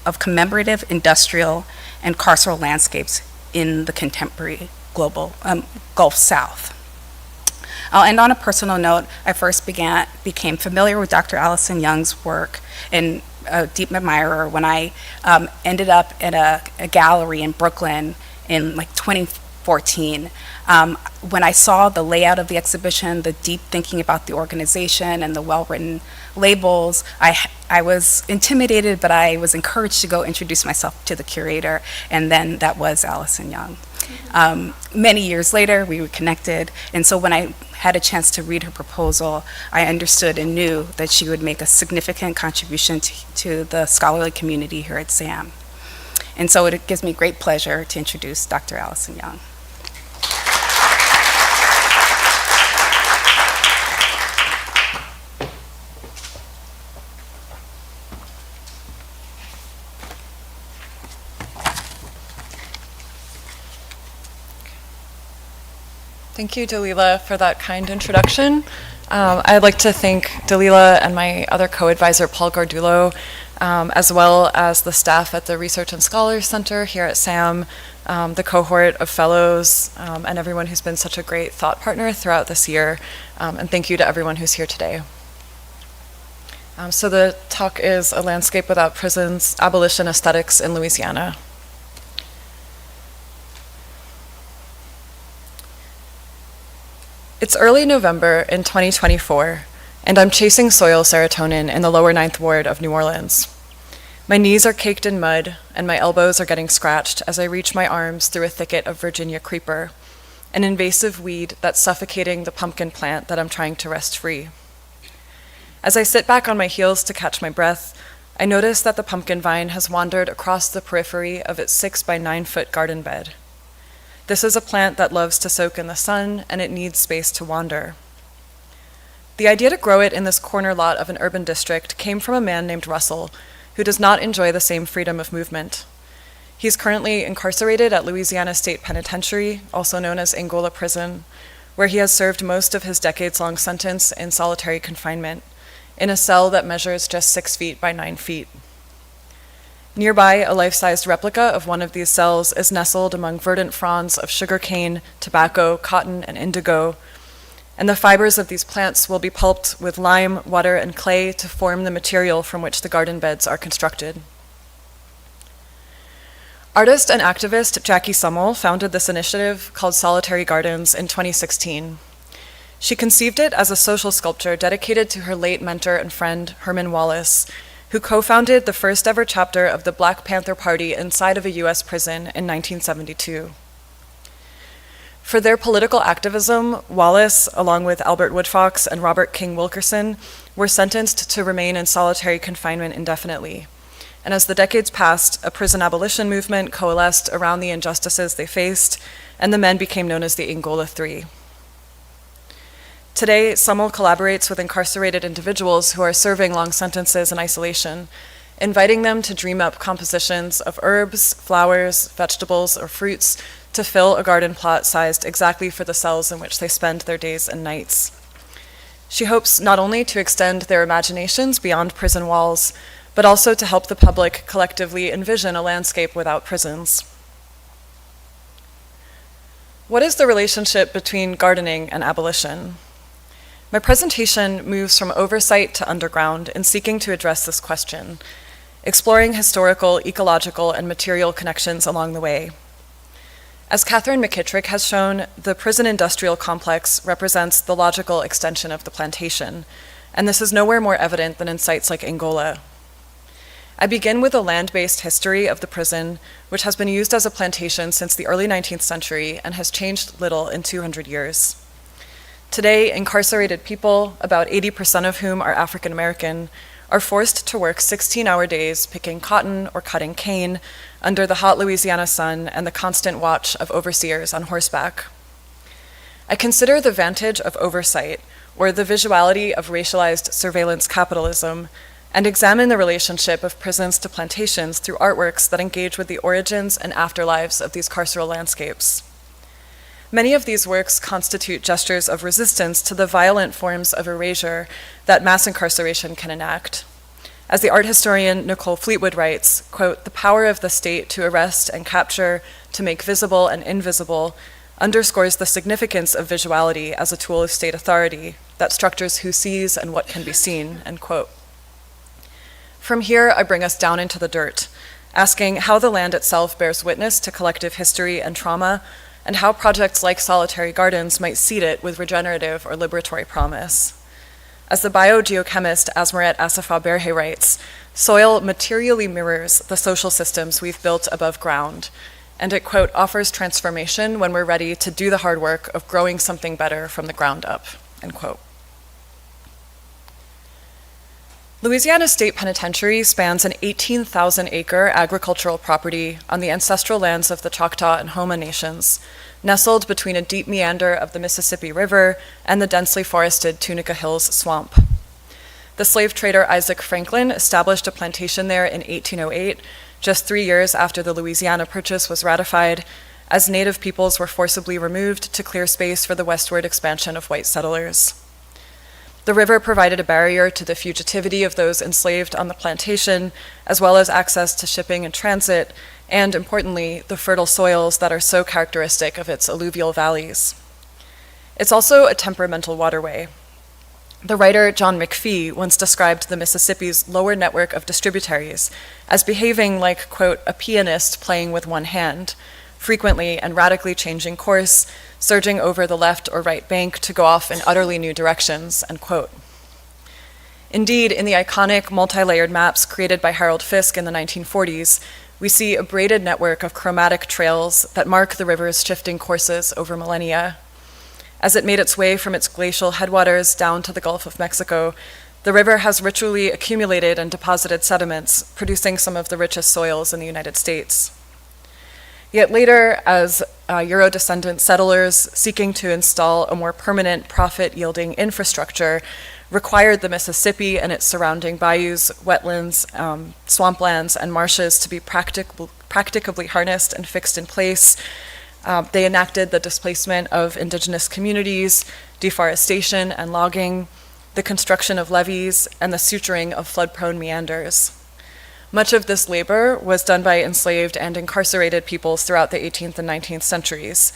Speaker 6: of commemorative, industrial, and carceral landscapes in the contemporary global Gulf South. I'll end on a personal note. I first became familiar with Dr. Allison Young's work and a deep admirer when I ended up at a gallery in Brooklyn in like 2014. When I saw the layout of the exhibition, the deep thinking about the organization and the well-written labels, I was intimidated, but I was encouraged to go introduce myself to the curator, and then that was Allison Young. Many years later, we were connected, and so when I had a chance to read her proposal, I understood and knew that she would make a significant contribution to the scholarly community here at SAM. And so it gives me great pleasure to introduce Dr. Allison Young.
Speaker 7: Thank you, Dalila, for that kind introduction. I'd like to thank Dalila and my other co-advisor, Paul Gardulo, as well as the staff at the Research and Scholars Center here at SAM, the cohort of fellows, and everyone who's been such a great thought partner throughout this year. And thank you to everyone who's here today. So the talk is A Landscape Without Prisons, Abolition Aesthetics in Louisiana. It's early November in 2024, and I'm chasing soil serotonin in the lower 9th Ward of New Orleans. My knees are caked in mud, and my elbows are getting scratched as I reach my arms through a thicket of Virginia creeper, an invasive weed that's suffocating the pumpkin plant that I'm trying to wrest free. As I sit back on my heels to catch my breath, I notice that the pumpkin vine has wandered across the periphery of its 6 by 9 foot garden bed. This is a plant that loves to soak in the sun, and it needs space to wander. The idea to grow it in this corner lot of an urban district came from a man named Russell, who does not enjoy the same freedom of movement. He's currently incarcerated at Louisiana State Penitentiary, also known as Angola Prison, where he has served most of his decades-long sentence in solitary confinement, in a cell that measures just 6 feet by 9 feet. Nearby, a life-sized replica of one of these cells is nestled among verdant fronds of sugarcane, tobacco, cotton, and indigo, and the fibers of these plants will be pulped with lime, water, and clay to form the material from which the garden beds are constructed. Artist and activist Jackie Summel founded this initiative called Solitary Gardens in 2016. She conceived it as a social sculpture dedicated to her late mentor and friend, Herman Wallace, who co-founded the first ever chapter of the Black Panther Party inside of a US prison in 1972. For their political activism, Wallace, along with Albert Woodfox and Robert King Wilkerson, were sentenced to remain in solitary confinement indefinitely. And as the decades passed, a prison abolition movement coalesced around the injustices they faced, and the men became known as the Angola Three. Today, Summel collaborates with incarcerated individuals who are serving long sentences in isolation, inviting them to dream up compositions of herbs, flowers, vegetables, or fruits to fill a garden plot sized exactly for the cells in which they spend their days and nights. She hopes not only to extend their imaginations beyond prison walls, but also to help the public collectively envision a landscape without prisons. What is the relationship between gardening and abolition? My presentation moves from oversight to underground in seeking to address this question, exploring historical, ecological, and material connections along the way. As Catherine McKittrick has shown, the prison industrial complex represents the logical extension of the plantation, and this is nowhere more evident than in sites like Angola. I begin with a land-based history of the prison, which has been used as a plantation since the early 19th century and has changed little in 200 years. Today, incarcerated people, about 80% of whom are African American, are forced to work 16-hour days picking cotton or cutting cane under the hot Louisiana sun and the constant watch of overseers on horseback. I consider the vantage of oversight, or the visuality of racialized surveillance capitalism, and examine the relationship of prisons to plantations through artworks that engage with the origins and afterlives of these carceral landscapes. Many of these works constitute gestures of resistance to the violent forms of erasure that mass incarceration can enact. As the art historian Nicole Fleetwood writes, quote, "The power of the state to arrest and capture, to make visible and invisible, underscores the significance of visuality as a tool of state authority that structures who sees and what can be seen," end quote. From here, I bring us down into the dirt, asking how the land itself bears witness to collective history and trauma, and how projects like Solitary Gardens might seed it with regenerative or liberatory promise. As the biogeochemist Asmaret Assefa-Berhe writes, soil materially mirrors the social systems we've built above ground, and it, quote, offers transformation when we're ready to do the hard work of growing something better from the ground up, end quote. Louisiana State Penitentiary spans an 18,000-acre agricultural property on the ancestral lands of the Choctaw and Houma nations, nestled between a deep meander of the Mississippi River and the densely forested Tunica Hills swamp. The slave trader Isaac Franklin established a plantation there in 1808, just 3 years after the Louisiana Purchase was ratified, as native peoples were forcibly removed to clear space for the westward expansion of white settlers. The river provided a barrier to the fugitivity of those enslaved on the plantation, as well as access to shipping and transit, and importantly, the fertile soils that are so characteristic of its alluvial valleys. It's also a temperamental waterway. The writer John McPhee once described the Mississippi's lower network of distributaries as behaving like, quote, a pianist playing with one hand, frequently and radically changing course, surging over the left or right bank to go off in utterly new directions, end quote. Indeed, in the iconic multi-layered maps created by Harold Fisk in the 1940s, we see a braided network of chromatic trails that mark the river's shifting courses over millennia. As it made its way from its glacial headwaters down to the Gulf of Mexico, the river has ritually accumulated and deposited sediments, producing some of the richest soils in the United States. Yet later, as Euro-descendant settlers seeking to install a more permanent profit-yielding infrastructure required the Mississippi and its surrounding bayous, wetlands, swamplands, and marshes to be practicably harnessed and fixed in place, they enacted the displacement of indigenous communities, deforestation and logging, the construction of levees, and the suturing of flood-prone meanders. Much of this labor was done by enslaved and incarcerated peoples throughout the 18th and 19th centuries,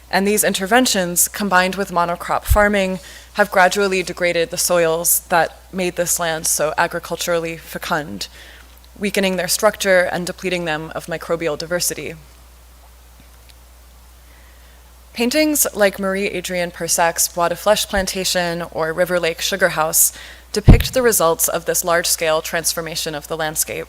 Speaker 7: and these interventions, combined with monocrop farming, have gradually degraded the soils that made this land so agriculturally fecund, weakening their structure and depleting them of microbial diversity. Paintings like Marie Adrienne Persac's Bois de Flèche Plantation or River Lake Sugar House depict the results of this large-scale transformation of the landscape.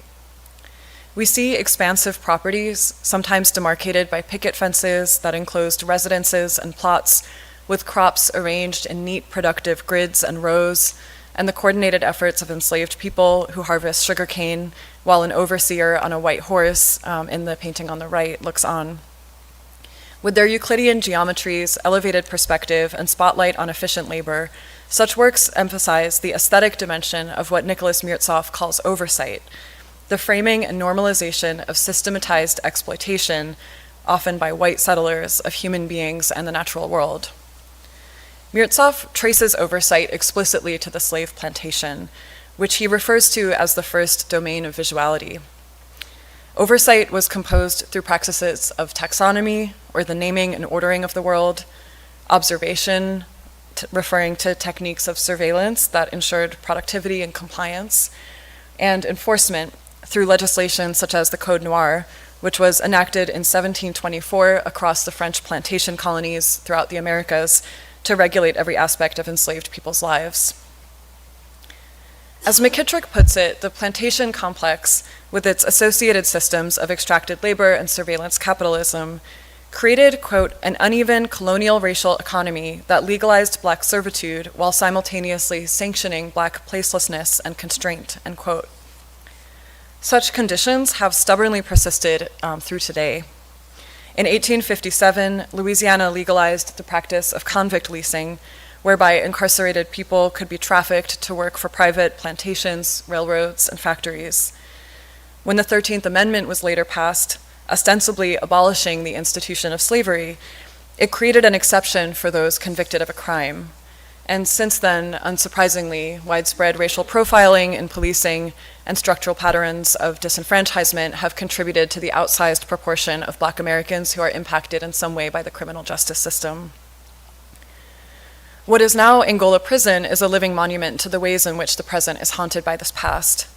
Speaker 7: We see expansive properties, sometimes demarcated by picket fences that enclosed residences and plots, with crops arranged in neat, productive grids and rows, and the coordinated efforts of enslaved people who harvest sugarcane, while an overseer on a white horse, in the painting on the right, looks on. With their Euclidean geometries, elevated perspective, and spotlight on efficient labor, such works emphasize the aesthetic dimension of what Nicholas Murtzoff calls oversight, the framing and normalization of systematized exploitation, often by white settlers, of human beings and the natural world. Murtzoff traces oversight explicitly to the slave plantation, which he refers to as the first domain of visuality. Oversight was composed through practices of taxonomy, or the naming and ordering of the world, observation, referring to techniques of surveillance that ensured productivity and compliance, and enforcement through legislation such as the Code Noir, which was enacted in 1724 across the French plantation colonies throughout the Americas to regulate every aspect of enslaved people's lives. As McKittrick puts it, the plantation complex, with its associated systems of extracted labor and surveillance capitalism, created, quote, an uneven colonial racial economy that legalized Black servitude while simultaneously sanctioning Black placelessness and constraint, end quote. Such conditions have stubbornly persisted through today. In 1857, Louisiana legalized the practice of convict leasing, whereby incarcerated people could be trafficked to work for private plantations, railroads, and factories. When the 13th Amendment was later passed, ostensibly abolishing the institution of slavery, it created an exception for those convicted of a crime. And since then, unsurprisingly, widespread racial profiling in policing and structural patterns of disenfranchisement have contributed to the outsized proportion of Black Americans who are impacted in some way by the criminal justice system. What is now Angola Prison is a living monument to the ways in which the present is haunted by this past.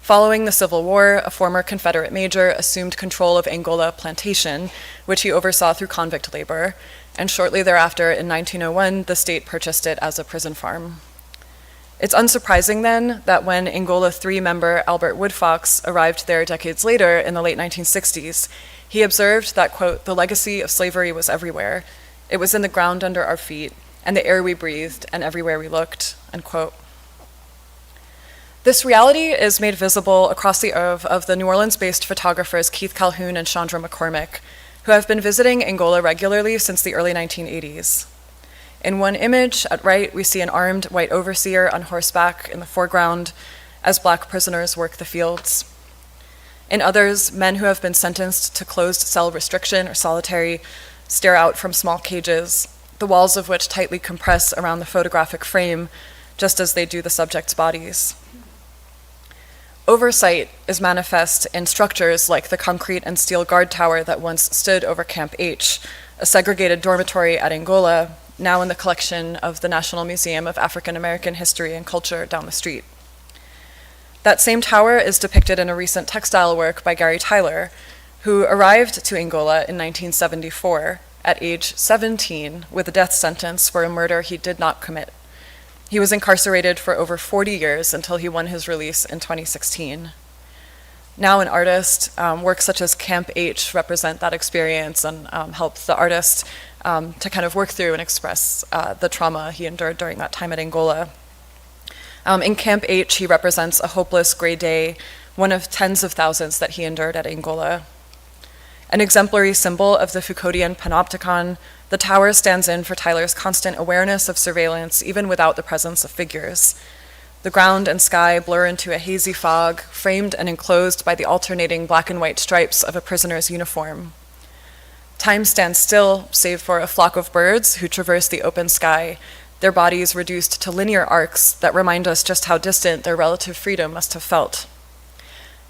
Speaker 7: Following the Civil War, a former Confederate major assumed control of Angola Plantation, which he oversaw through convict labor, and shortly thereafter, in 1901, the state purchased it as a prison farm. It's unsurprising then that when Angola III member Albert Woodfox arrived there decades later in the late 1960s, he observed that, quote, the legacy of slavery was everywhere. It was in the ground under our feet, and the air we breathed, and everywhere we looked, end quote. This reality is made visible across the oeuvre of the New Orleans-based photographers Keith Calhoun and Chandra McCormick, who have been visiting Angola regularly since the early 1980s. In one image, at right, we see an armed white overseer on horseback in the foreground as Black prisoners work the fields. In others, men who have been sentenced to closed cell restriction or solitary stare out from small cages, the walls of which tightly compress around the photographic frame, just as they do the subjects' bodies. Oversight is manifest in structures like the concrete and steel guard tower that once stood over Camp H, a segregated dormitory at Angola, now in the collection of the National Museum of African American History and Culture down the street. That same tower is depicted in a recent textile work by Gary Tyler, who arrived to Angola in 1974 at age 17 with a death sentence for a murder he did not commit. He was incarcerated for over 40 years until he won his release in 2016. Now an artist, works such as Camp H represent that experience and help the artist to kind of work through and express the trauma he endured during that time at Angola. In Camp H, he represents a hopeless gray day, one of tens of thousands that he endured at Angola. An exemplary symbol of the Foucauldian panopticon, the tower stands in for Tyler's constant awareness of surveillance, even without the presence of figures. The ground and sky blur into a hazy fog, framed and enclosed by the alternating black and white stripes of a prisoner's uniform. Time stands still, save for a flock of birds who traverse the open sky, their bodies reduced to linear arcs that remind us just how distant their relative freedom must have felt.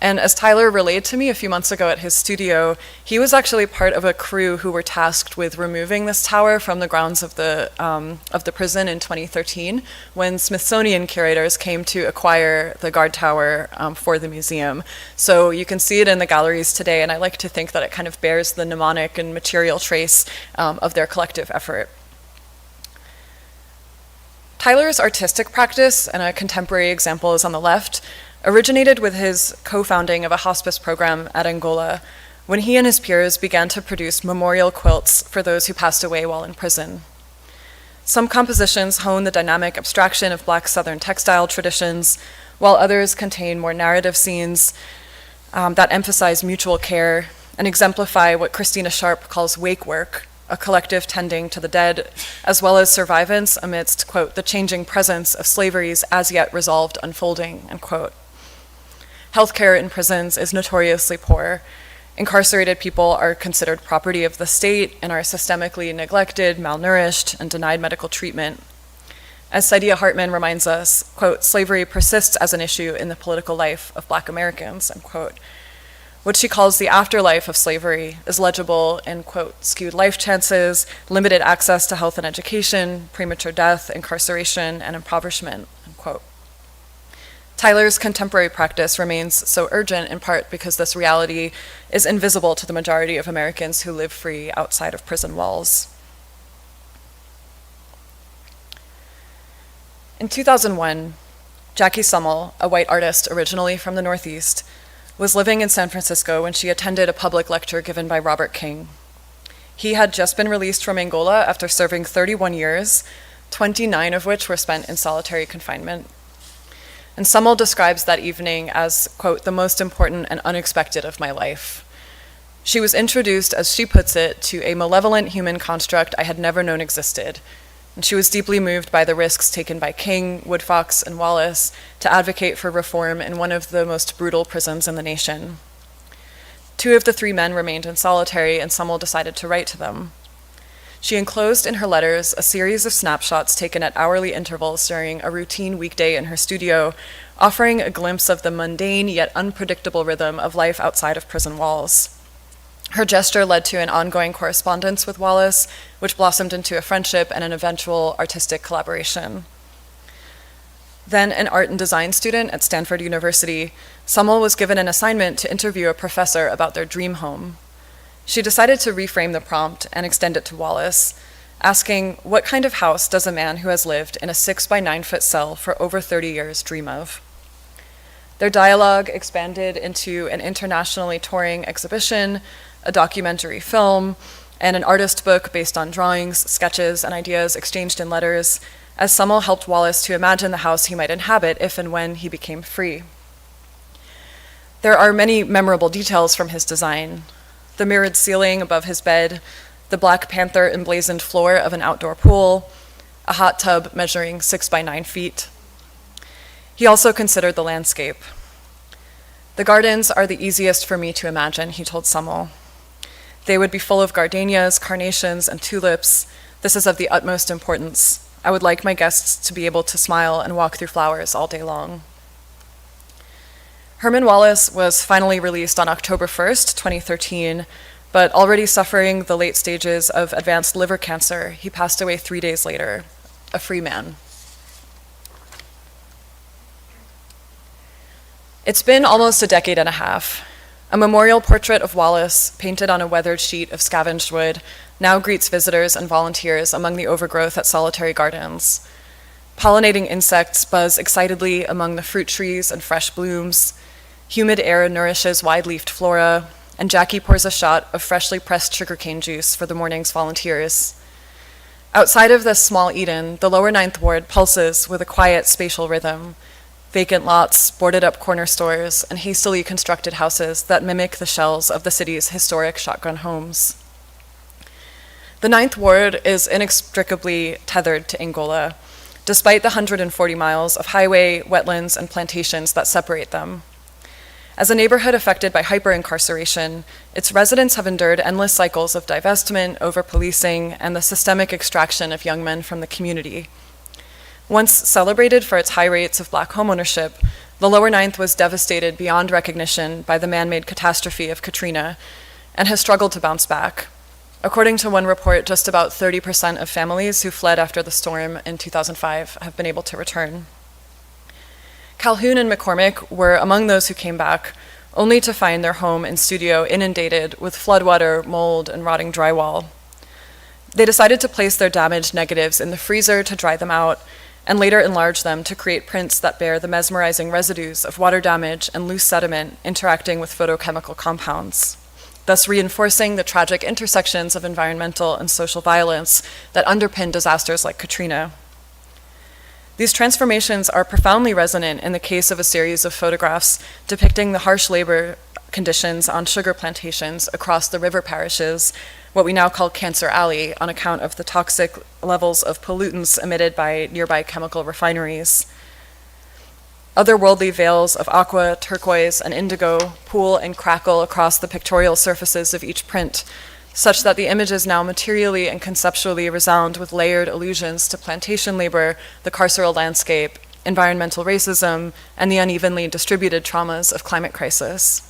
Speaker 7: And as Tyler relayed to me a few months ago at his studio, he was actually part of a crew who were tasked with removing this tower from the grounds of the prison in 2013, when Smithsonian curators came to acquire the guard tower for the museum. So you can see it in the galleries today, and I like to think that it kind of bears the mnemonic and material trace of their collective effort. Tyler's artistic practice, and a contemporary example is on the left, originated with his co-founding of a hospice program at Angola, when he and his peers began to produce memorial quilts for those who passed away while in prison. Some compositions hone the dynamic abstraction of Black Southern textile traditions, while others contain more narrative scenes that emphasize mutual care and exemplify what Christina Sharp calls wake work, a collective tending to the dead, as well as survivance amidst, quote, the changing presence of slavery's as yet resolved unfolding, end quote. Healthcare in prisons is notoriously poor. Incarcerated people are considered property of the state and are systemically neglected, malnourished, and denied medical treatment. As Saidiya Hartman reminds us, quote, slavery persists as an issue in the political life of Black Americans, end quote. What she calls the afterlife of slavery is legible in, quote, skewed life chances, limited access to health and education, premature death, incarceration, and impoverishment, end quote. Tyler's contemporary practice remains so urgent in part because this reality is invisible to the majority of Americans who live free outside of prison walls. In 2001, Jackie Summel, a white artist originally from the Northeast, was living in San Francisco when she attended a public lecture given by Robert King. He had just been released from Angola after serving 31 years, 29 of which were spent in solitary confinement. And Summel describes that evening as, quote, the most important and unexpected of my life. She was introduced, as she puts it, to a malevolent human construct I had never known existed. And she was deeply moved by the risks taken by King, Woodfox, and Wallace to advocate for reform in one of the most brutal prisons in the nation. 2 of the 3 men remained in solitary, and Summel decided to write to them. She enclosed in her letters a series of snapshots taken at hourly intervals during a routine weekday in her studio, offering a glimpse of the mundane yet unpredictable rhythm of life outside of prison walls. Her gesture led to an ongoing correspondence with Wallace, which blossomed into a friendship and an eventual artistic collaboration. Then an art and design student at Stanford University, Summel was given an assignment to interview a professor about their dream home. She decided to reframe the prompt and extend it to Wallace, asking, what kind of house does a man who has lived in a 6 by 9 foot cell for over 30 years dream of? Their dialogue expanded into an internationally touring exhibition, a documentary film, and an artist book based on drawings, sketches, and ideas exchanged in letters, as Summel helped Wallace to imagine the house he might inhabit if and when he became free. There are many memorable details from his design. The mirrored ceiling above his bed, the Black Panther emblazoned floor of an outdoor pool, a hot tub measuring 6 by 9 feet. He also considered the landscape. The gardens are the easiest for me to imagine, he told Summel. They would be full of gardenias, carnations, and tulips. This is of the utmost importance. I would like my guests to be able to smile and walk through flowers all day long. Herman Wallace was finally released on October 1st, 2013, but already suffering the late stages of advanced liver cancer, he passed away 3 days later, a free man. It's been almost a decade and a half. A memorial portrait of Wallace, painted on a weathered sheet of scavenged wood, now greets visitors and volunteers among the overgrowth at Solitary Gardens. Pollinating insects buzz excitedly among the fruit trees and fresh blooms. Humid air nourishes wide-leafed flora, and Jackie pours a shot of freshly pressed sugarcane juice for the morning's volunteers. Outside of this small Eden, the lower Ninth Ward pulses with a quiet spatial rhythm. Vacant lots, boarded-up corner stores, and hastily constructed houses that mimic the shells of the city's historic shotgun homes. The Ninth Ward is inextricably tethered to Angola, despite the 140 miles of highway, wetlands, and plantations that separate them. As a neighborhood affected by hyper-incarceration, its residents have endured endless cycles of divestment, over-policing, and the systemic extraction of young men from the community. Once celebrated for its high rates of Black homeownership, the lower ninth was devastated beyond recognition by the man-made catastrophe of Katrina and has struggled to bounce back. According to one report, just about 30% of families who fled after the storm in 2005 have been able to return. Calhoun and McCormick were among those who came back, only to find their home and studio inundated with floodwater, mold, and rotting drywall. They decided to place their damaged negatives in the freezer to dry them out, and later enlarge them to create prints that bear the mesmerizing residues of water damage and loose sediment interacting with photochemical compounds, thus reinforcing the tragic intersections of environmental and social violence that underpin disasters like Katrina. These transformations are profoundly resonant in the case of a series of photographs depicting the harsh labor conditions on sugar plantations across the river parishes, what we now call Cancer Alley, on account of the toxic levels of pollutants emitted by nearby chemical refineries. Otherworldly veils of aqua, turquoise, and indigo pool and crackle across the pictorial surfaces of each print, such that the images now materially and conceptually resound with layered allusions to plantation labor, the carceral landscape, environmental racism, and the unevenly distributed traumas of climate crisis.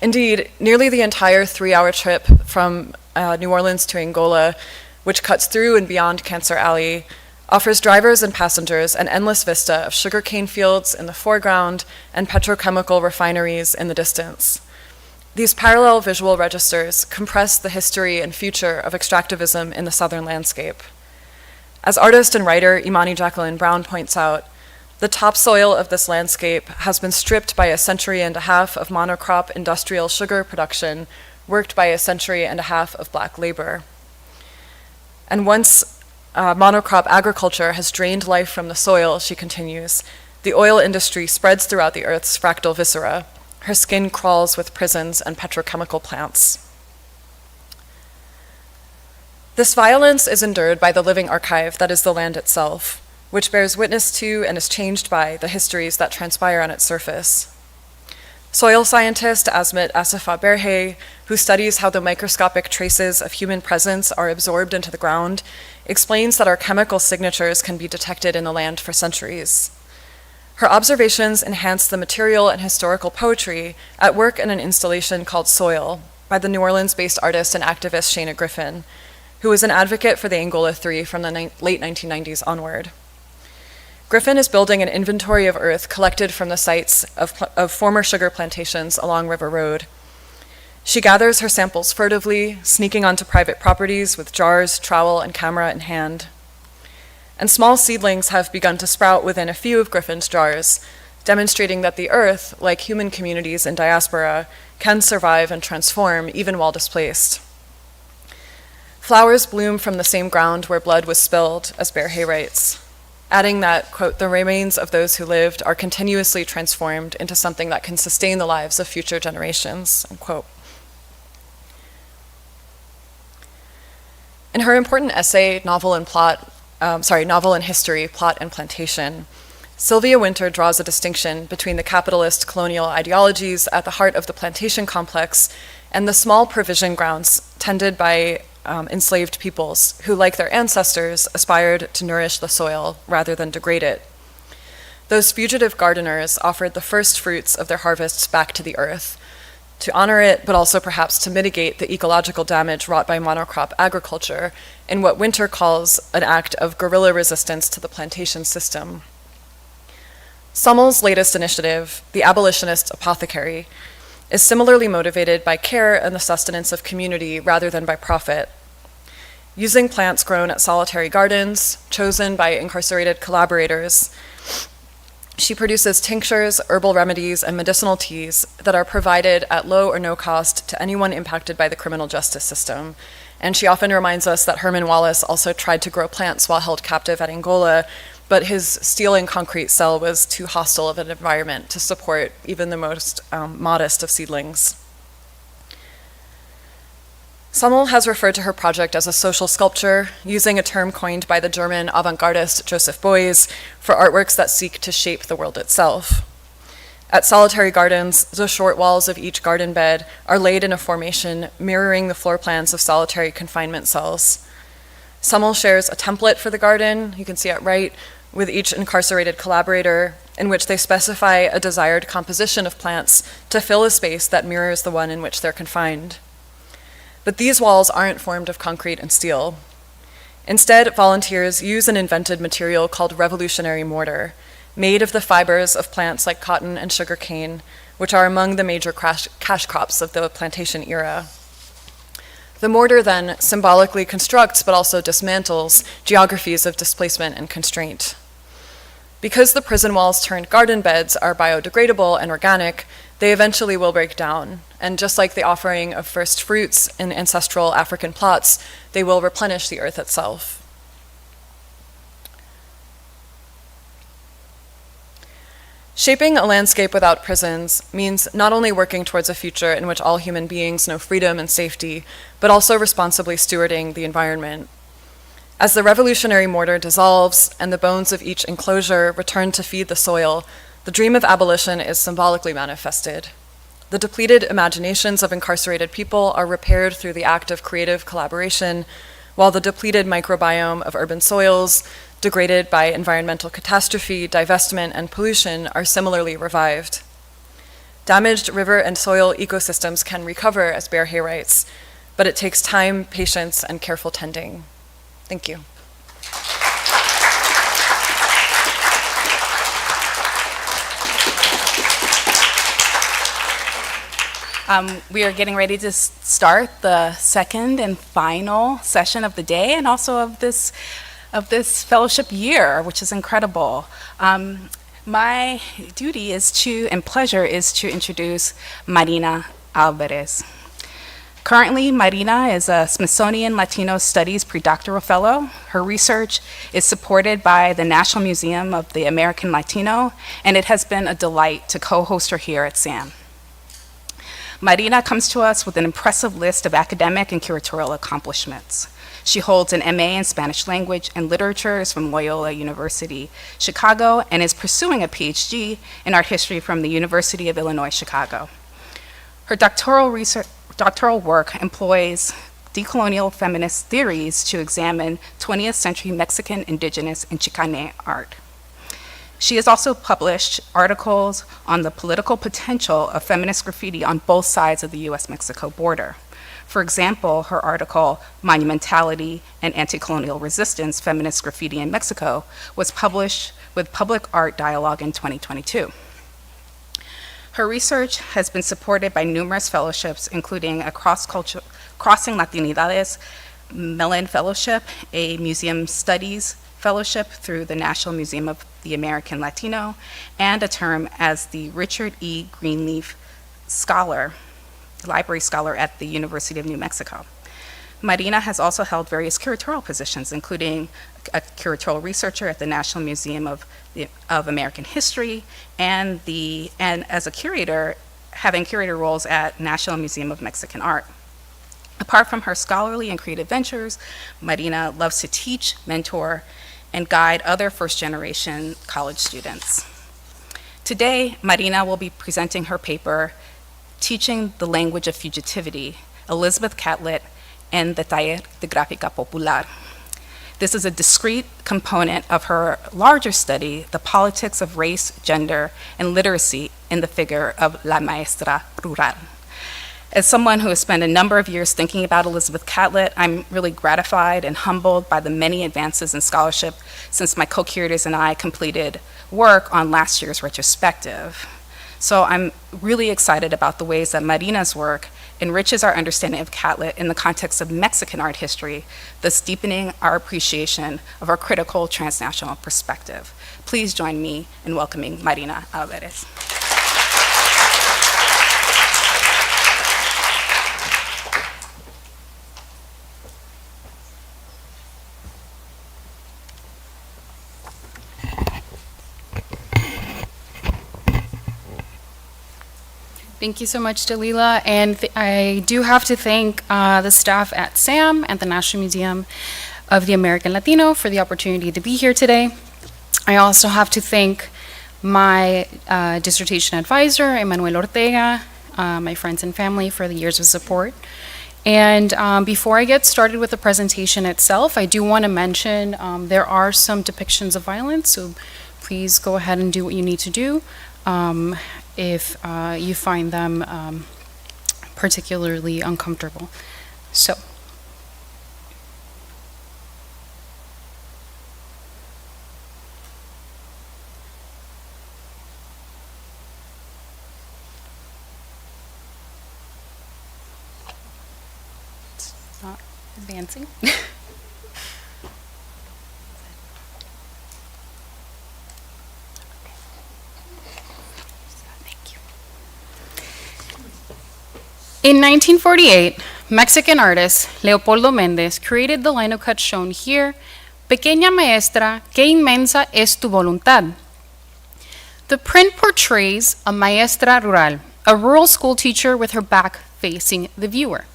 Speaker 7: Indeed, nearly the entire 3-hour trip from New Orleans to Angola, which cuts through and beyond Cancer Alley, offers drivers and passengers an endless vista of sugarcane fields in the foreground and petrochemical refineries in the distance. These parallel visual registers compress the history and future of extractivism in the southern landscape. As artist and writer Imani Jacqueline Brown points out, the topsoil of this landscape has been stripped by a century and a half of monocrop industrial sugar production, worked by a century and a half of black labor. And once monocrop agriculture has drained life from the soil, she continues, the oil industry spreads throughout the earth's fractal viscera. Her skin crawls with prisons and petrochemical plants. This violence is endured by the living archive that is the land itself, which bears witness to and is changed by the histories that transpire on its surface. Soil scientist Asmit Asifa Berhe, who studies how the microscopic traces of human presence are absorbed into the ground, explains that our chemical signatures can be detected in the land for centuries. Her observations enhance the material and historical poetry at work in an installation called Soil by the New Orleans-based artist and activist Shana Griffin, who was an advocate for the Angola Three from the late 1990s onward. Griffin is building an inventory of earth collected from the sites of former sugar plantations along River Road. She gathers her samples furtively, sneaking onto private properties with jars, trowel, and camera in hand. And small seedlings have begun to sprout within a few of Griffin's jars, demonstrating that the earth, like human communities in diaspora, can survive and transform even while displaced. Flowers bloom from the same ground where blood was spilled, as Berhe writes, adding that, quote, the remains of those who lived are continuously transformed into something that can sustain the lives of future generations, unquote. In her important essay, Novel and History, Plot and Plantation, Sylvia Wynter draws a distinction between the capitalist colonial ideologies at the heart of the plantation complex and the small provision grounds tended by enslaved peoples who, like their ancestors, aspired to nourish the soil rather than degrade it. Those fugitive gardeners offered the first fruits of their harvests back to the earth, to honor it, but also perhaps to mitigate the ecological damage wrought by monocrop agriculture in what Wynter calls an act of guerrilla resistance to the plantation system. Summel's latest initiative, the Abolitionist Apothecary, is similarly motivated by care and the sustenance of community rather than by profit. Using plants grown at solitary gardens, chosen by incarcerated collaborators, she produces tinctures, herbal remedies, and medicinal teas that are provided at low or no cost to anyone impacted by the criminal justice system. And she often reminds us that Herman Wallace also tried to grow plants while held captive at Angola, but his steel and concrete cell was too hostile of an environment to support even the most modest of seedlings. Summel has referred to her project as a social sculpture, using a term coined by the German avant-gardist Joseph Beuys for artworks that seek to shape the world itself. At Solitary Gardens, the short walls of each garden bed are laid in a formation mirroring the floor plans of solitary confinement cells. Summel shares a template for the garden, you can see at right, with each incarcerated collaborator, in which they specify a desired composition of plants to fill a space that mirrors the one in which they're confined. But these walls aren't formed of concrete and steel. Instead, volunteers use an invented material called revolutionary mortar, made of the fibers of plants like cotton and sugarcane, which are among the major cash crops of the plantation era. The mortar then symbolically constructs, but also dismantles, geographies of displacement and constraint. Because the prison walls turned garden beds are biodegradable and organic, they eventually will break down. And just like the offering of first fruits in ancestral African plots, they will replenish the earth itself. Shaping a landscape without prisons means not only working towards a future in which all human beings know freedom and safety, but also responsibly stewarding the environment. As the revolutionary mortar dissolves and the bones of each enclosure return to feed the soil, the dream of abolition is symbolically manifested. The depleted imaginations of incarcerated people are repaired through the act of creative collaboration, while the depleted microbiome of urban soils, degraded by environmental catastrophe, divestment, and pollution, are similarly revived. Damaged river and soil ecosystems can recover, as Bear Hay writes, but it takes time, patience, and careful tending. Thank you.
Speaker 6: We are getting ready to start the second and final session of the day, and also of this fellowship year, which is incredible. My duty and pleasure is to introduce Marina Alvarez. Currently, Marina is a Smithsonian Latino Studies Predoctoral Fellow. Her research is supported by the National Museum of the American Latino, and it has been a delight to co-host her here at SAM. Marina comes to us with an impressive list of academic and curatorial accomplishments. She holds an MA in Spanish language and literatures from Loyola University, Chicago, and is pursuing a PhD in art history from the University of Illinois, Chicago. Her doctoral work employs decolonial feminist theories to examine 20th century Mexican, indigenous, and Chicane art. She has also published articles on the political potential of feminist graffiti on both sides of the US-Mexico border. For example, her article, Monumentality and Anti-Colonial Resistance, Feminist Graffiti in Mexico, was published with Public Art Dialogue in 2022. Her research has been supported by numerous fellowships, including a Crossing Latinidades Mellon Fellowship, a Museum Studies Fellowship through the National Museum of the American Latino, and a term as the Richard E. Greenleaf Library Scholar at the University of New Mexico. Marina has also held various curatorial positions, including a curatorial researcher at the National Museum of American History, and as a curator, having curator roles at National Museum of Mexican Art. Apart from her scholarly and creative ventures, Marina loves to teach, mentor, and guide other first-generation college students. Today, Marina will be presenting her paper, Teaching the Language of Fugitivity, Elizabeth Catlett and the Taller de Gráfica Popular. This is a discrete component of her larger study, The Politics of Race, Gender, and Literacy in the Figure of La Maestra Rural. As someone who has spent a number of years thinking about Elizabeth Catlett, I'm really gratified and humbled by the many advances in scholarship since my co-curators and I completed work on last year's retrospective. So I'm really excited about the ways that Marina's work enriches our understanding of Catlett in the context of Mexican art history, thus deepening our appreciation of our critical transnational perspective. Please join me in welcoming Marina Alvarez.
Speaker 8: Thank you so much, Dalila. And I do have to thank the staff at SAM and the National Museum of the American Latino for the opportunity to be here today. I also have to thank my dissertation advisor, Emmanuel Ortega, my friends and family for the years of support. And before I get started with the presentation itself, I do want to mention there are some depictions of violence, so please go ahead and do what you need to do if you find them particularly uncomfortable. So. Not advancing. In 1948, Mexican artist Leopoldo Méndez created the lino cut shown here, Pequeña Maestra, qué inmensa es tu voluntad. The print portrays a maestra rural, a rural school teacher with her back facing the viewer.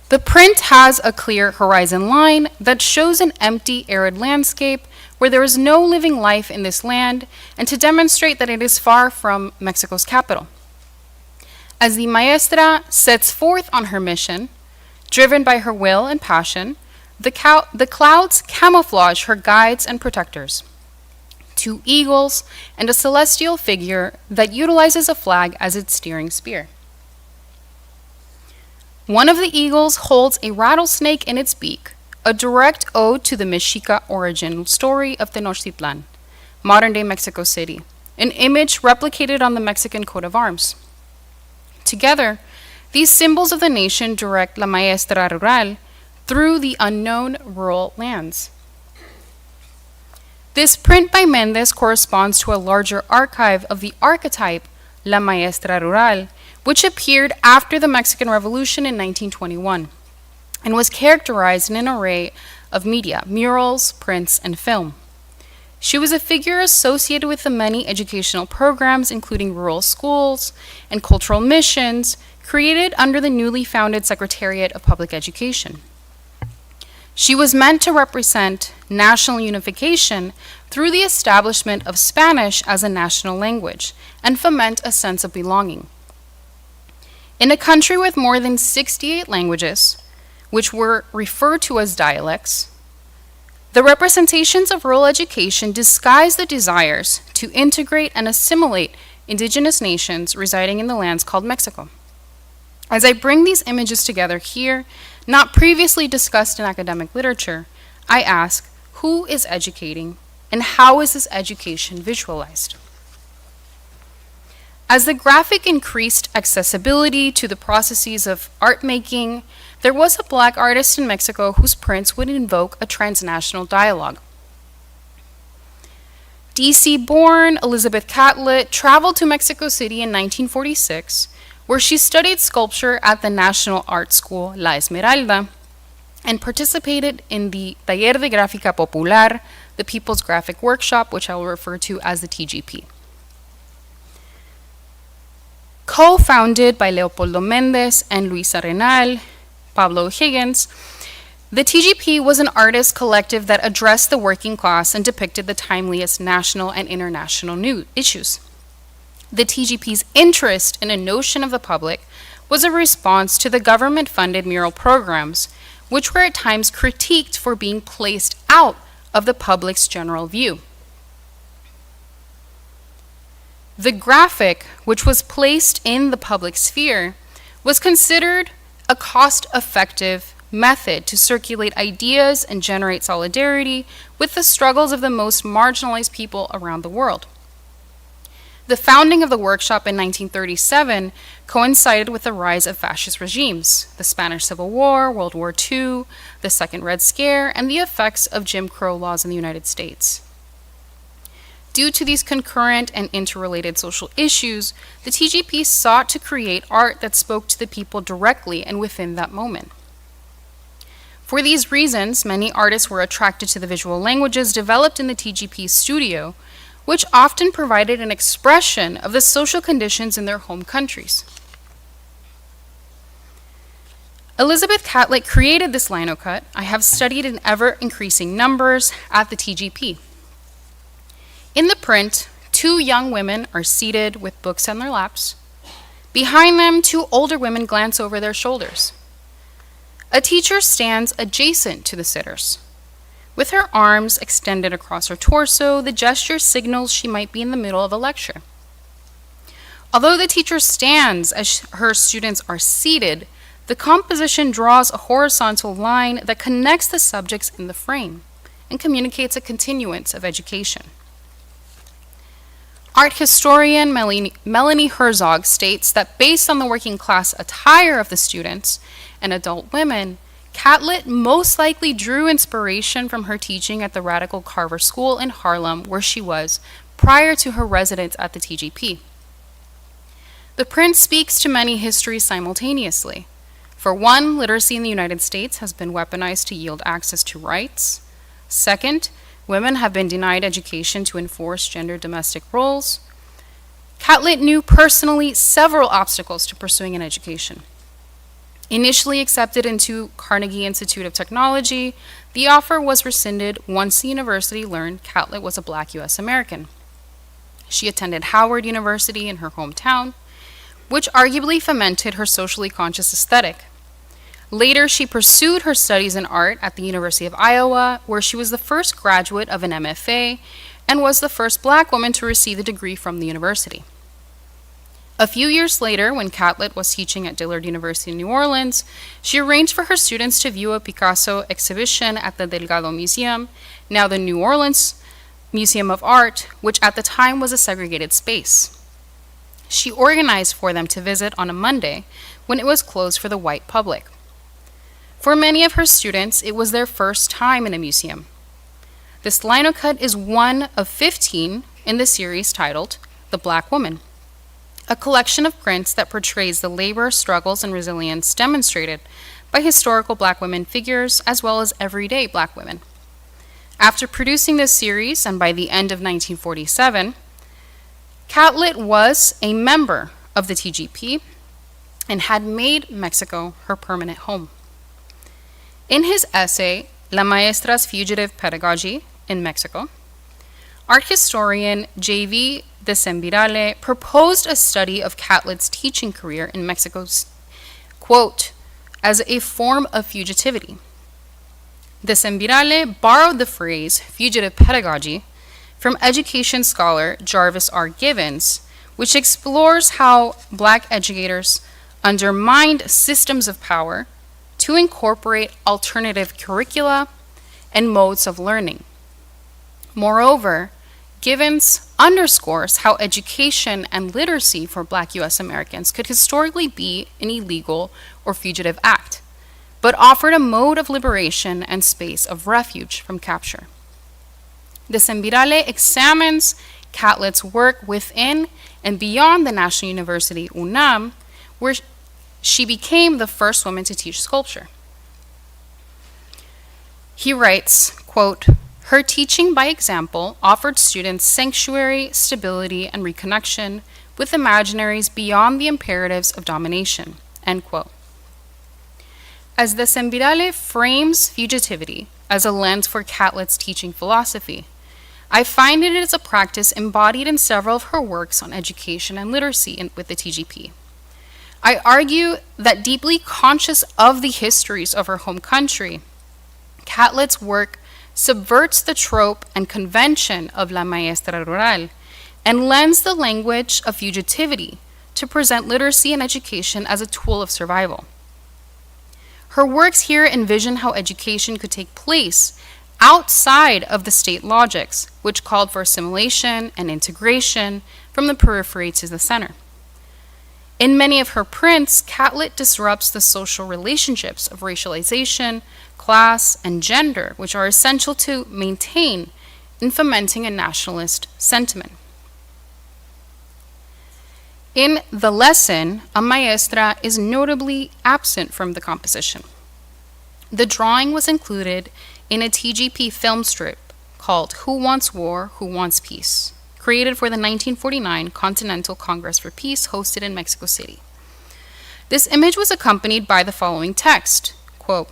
Speaker 8: The print has a clear horizon line that shows an empty, arid landscape where there is no living life in this land, and to demonstrate that it is far from Mexico's capital. As the maestra sets forth on her mission, driven by her will and passion, the clouds camouflage her guides and protectors. 2 eagles and a celestial figure that utilizes a flag as its steering spear. One of the eagles holds a rattlesnake in its beak, a direct ode to the Mexica origin story of Tenochtitlan, modern-day Mexico City, an image replicated on the Mexican coat of arms. Together, these symbols of the nation direct La Maestra Rural through the unknown rural lands. This print by Méndez corresponds to a larger archive of the archetype La Maestra Rural, which appeared after the Mexican Revolution in 1921 and was characterized in an array of media, murals, prints, and film. She was a figure associated with the many educational programs, including rural schools and cultural missions, created under the newly founded Secretariat of Public Education. She was meant to represent national unification through the establishment of Spanish as a national language and foment a sense of belonging. In a country with more than 68 languages, which were referred to as dialects, the representations of rural education disguise the desires to integrate and assimilate indigenous nations residing in the lands called Mexico. As I bring these images together here, not previously discussed in academic literature, I ask, who is educating and how is this education visualized? As the graphic increased accessibility to the processes of art making, there was a Black artist in Mexico whose prints would invoke a transnational dialogue. DC-born Elizabeth Catlett traveled to Mexico City in 1946, where she studied sculpture at the National Art School La Esmeralda and participated in the Taller de Gráfica Popular, the People's Graphic Workshop, which I will refer to as the TGP. Co-founded by Leopoldo Méndez and Luisa Renal, Pablo Higgins, the TGP was an artist collective that addressed the working class and depicted the timeliest national and international news issues. The TGP's interest in a notion of the public was a response to the government-funded mural programs, which were at times critiqued for being placed out of the public's general view. The graphic, which was placed in the public sphere, was considered a cost-effective method to circulate ideas and generate solidarity with the struggles of the most marginalized people around the world. The founding of the workshop in 1937 coincided with the rise of fascist regimes, the Spanish Civil War, World War II, the Second Red Scare, and the effects of Jim Crow laws in the United States. Due to these concurrent and interrelated social issues, the TGP sought to create art that spoke to the people directly and within that moment. For these reasons, many artists were attracted to the visual languages developed in the TGP studio, which often provided an expression of the social conditions in their home countries. Elizabeth Catlett created this lino cut I have studied in ever-increasing numbers at the TGP. In the print, 2 young women are seated with books on their laps. Behind them, two older women glance over their shoulders. A teacher stands adjacent to the sitters. With her arms extended across her torso, the gesture signals she might be in the middle of a lecture. Although the teacher stands as her students are seated, the composition draws a horizontal line that connects the subjects in the frame and communicates a continuance of education. Art historian Melanie Herzog states that based on the working class attire of the students and adult women, Catlett most likely drew inspiration from her teaching at the Radical Carver School in Harlem, where she was prior to her residence at the TGP. The print speaks to many histories simultaneously. For one, literacy in the United States has been weaponized to yield access to rights. Second, women have been denied education to enforce gender domestic roles. Catlett knew personally several obstacles to pursuing an education. Initially accepted into Carnegie Institute of Technology, the offer was rescinded once the university learned Catlett was a Black U.S. American. She attended Howard University in her hometown, which arguably fomented her socially conscious aesthetic. Later, she pursued her studies in art at the University of Iowa, where she was the first graduate of an MFA and was the first Black woman to receive the degree from the university. A few years later, when Catlett was teaching at Dillard University in New Orleans, she arranged for her students to view a Picasso exhibition at the Delgado Museum, now the New Orleans Museum of Art, which at the time was a segregated space. She organized for them to visit on a Monday when it was closed for the white public. For many of her students, it was their first time in a museum. This linocut is one of 15 in the series titled The Black Woman, a collection of prints that portrays the labor, struggles, and resilience demonstrated by historical Black women figures as well as everyday Black women. After producing this series, and by the end of 1947, Catlett was a member of the TGP and had made Mexico her permanent home. In his essay, La Maestra's Fugitive Pedagogy in Mexico, art historian J.V. Desemvirale proposed a study of Catlett's teaching career in Mexico's, quote, as a form of fugitivity. Desemvirale borrowed the phrase fugitive pedagogy from education scholar Jarvis R. Givens, which explores how Black educators undermined systems of power to incorporate alternative curricula and modes of learning. Moreover, Givens underscores how education and literacy for Black U.S. Americans could historically be an illegal or fugitive act, but offered a mode of liberation and space of refuge from capture. Desemvirale examines Catlett's work within and beyond the National University, UNAM, where she became the first woman to teach sculpture. He writes, quote, her teaching by example offered students sanctuary, stability, and reconnection with imaginaries beyond the imperatives of domination, end quote. As Desemvirale frames fugitivity as a lens for Catlett's teaching philosophy, I find it is a practice embodied in several of her works on education and literacy with the TGP. I argue that deeply conscious of the histories of her home country, Catlett's work subverts the trope and convention of la maestra rural and lends the language of fugitivity to present literacy and education as a tool of survival. Her works here envision how education could take place outside of the state logics, which called for assimilation and integration from the periphery to the center. In many of her prints, Catlett disrupts the social relationships of racialization, class, and gender, which are essential to maintain in fomenting a nationalist sentiment. In the lesson, a maestra is notably absent from the composition. The drawing was included in a TGP film strip called Who Wants War, Who Wants Peace, created for the 1949 Continental Congress for Peace hosted in Mexico City. This image was accompanied by the following text, quote,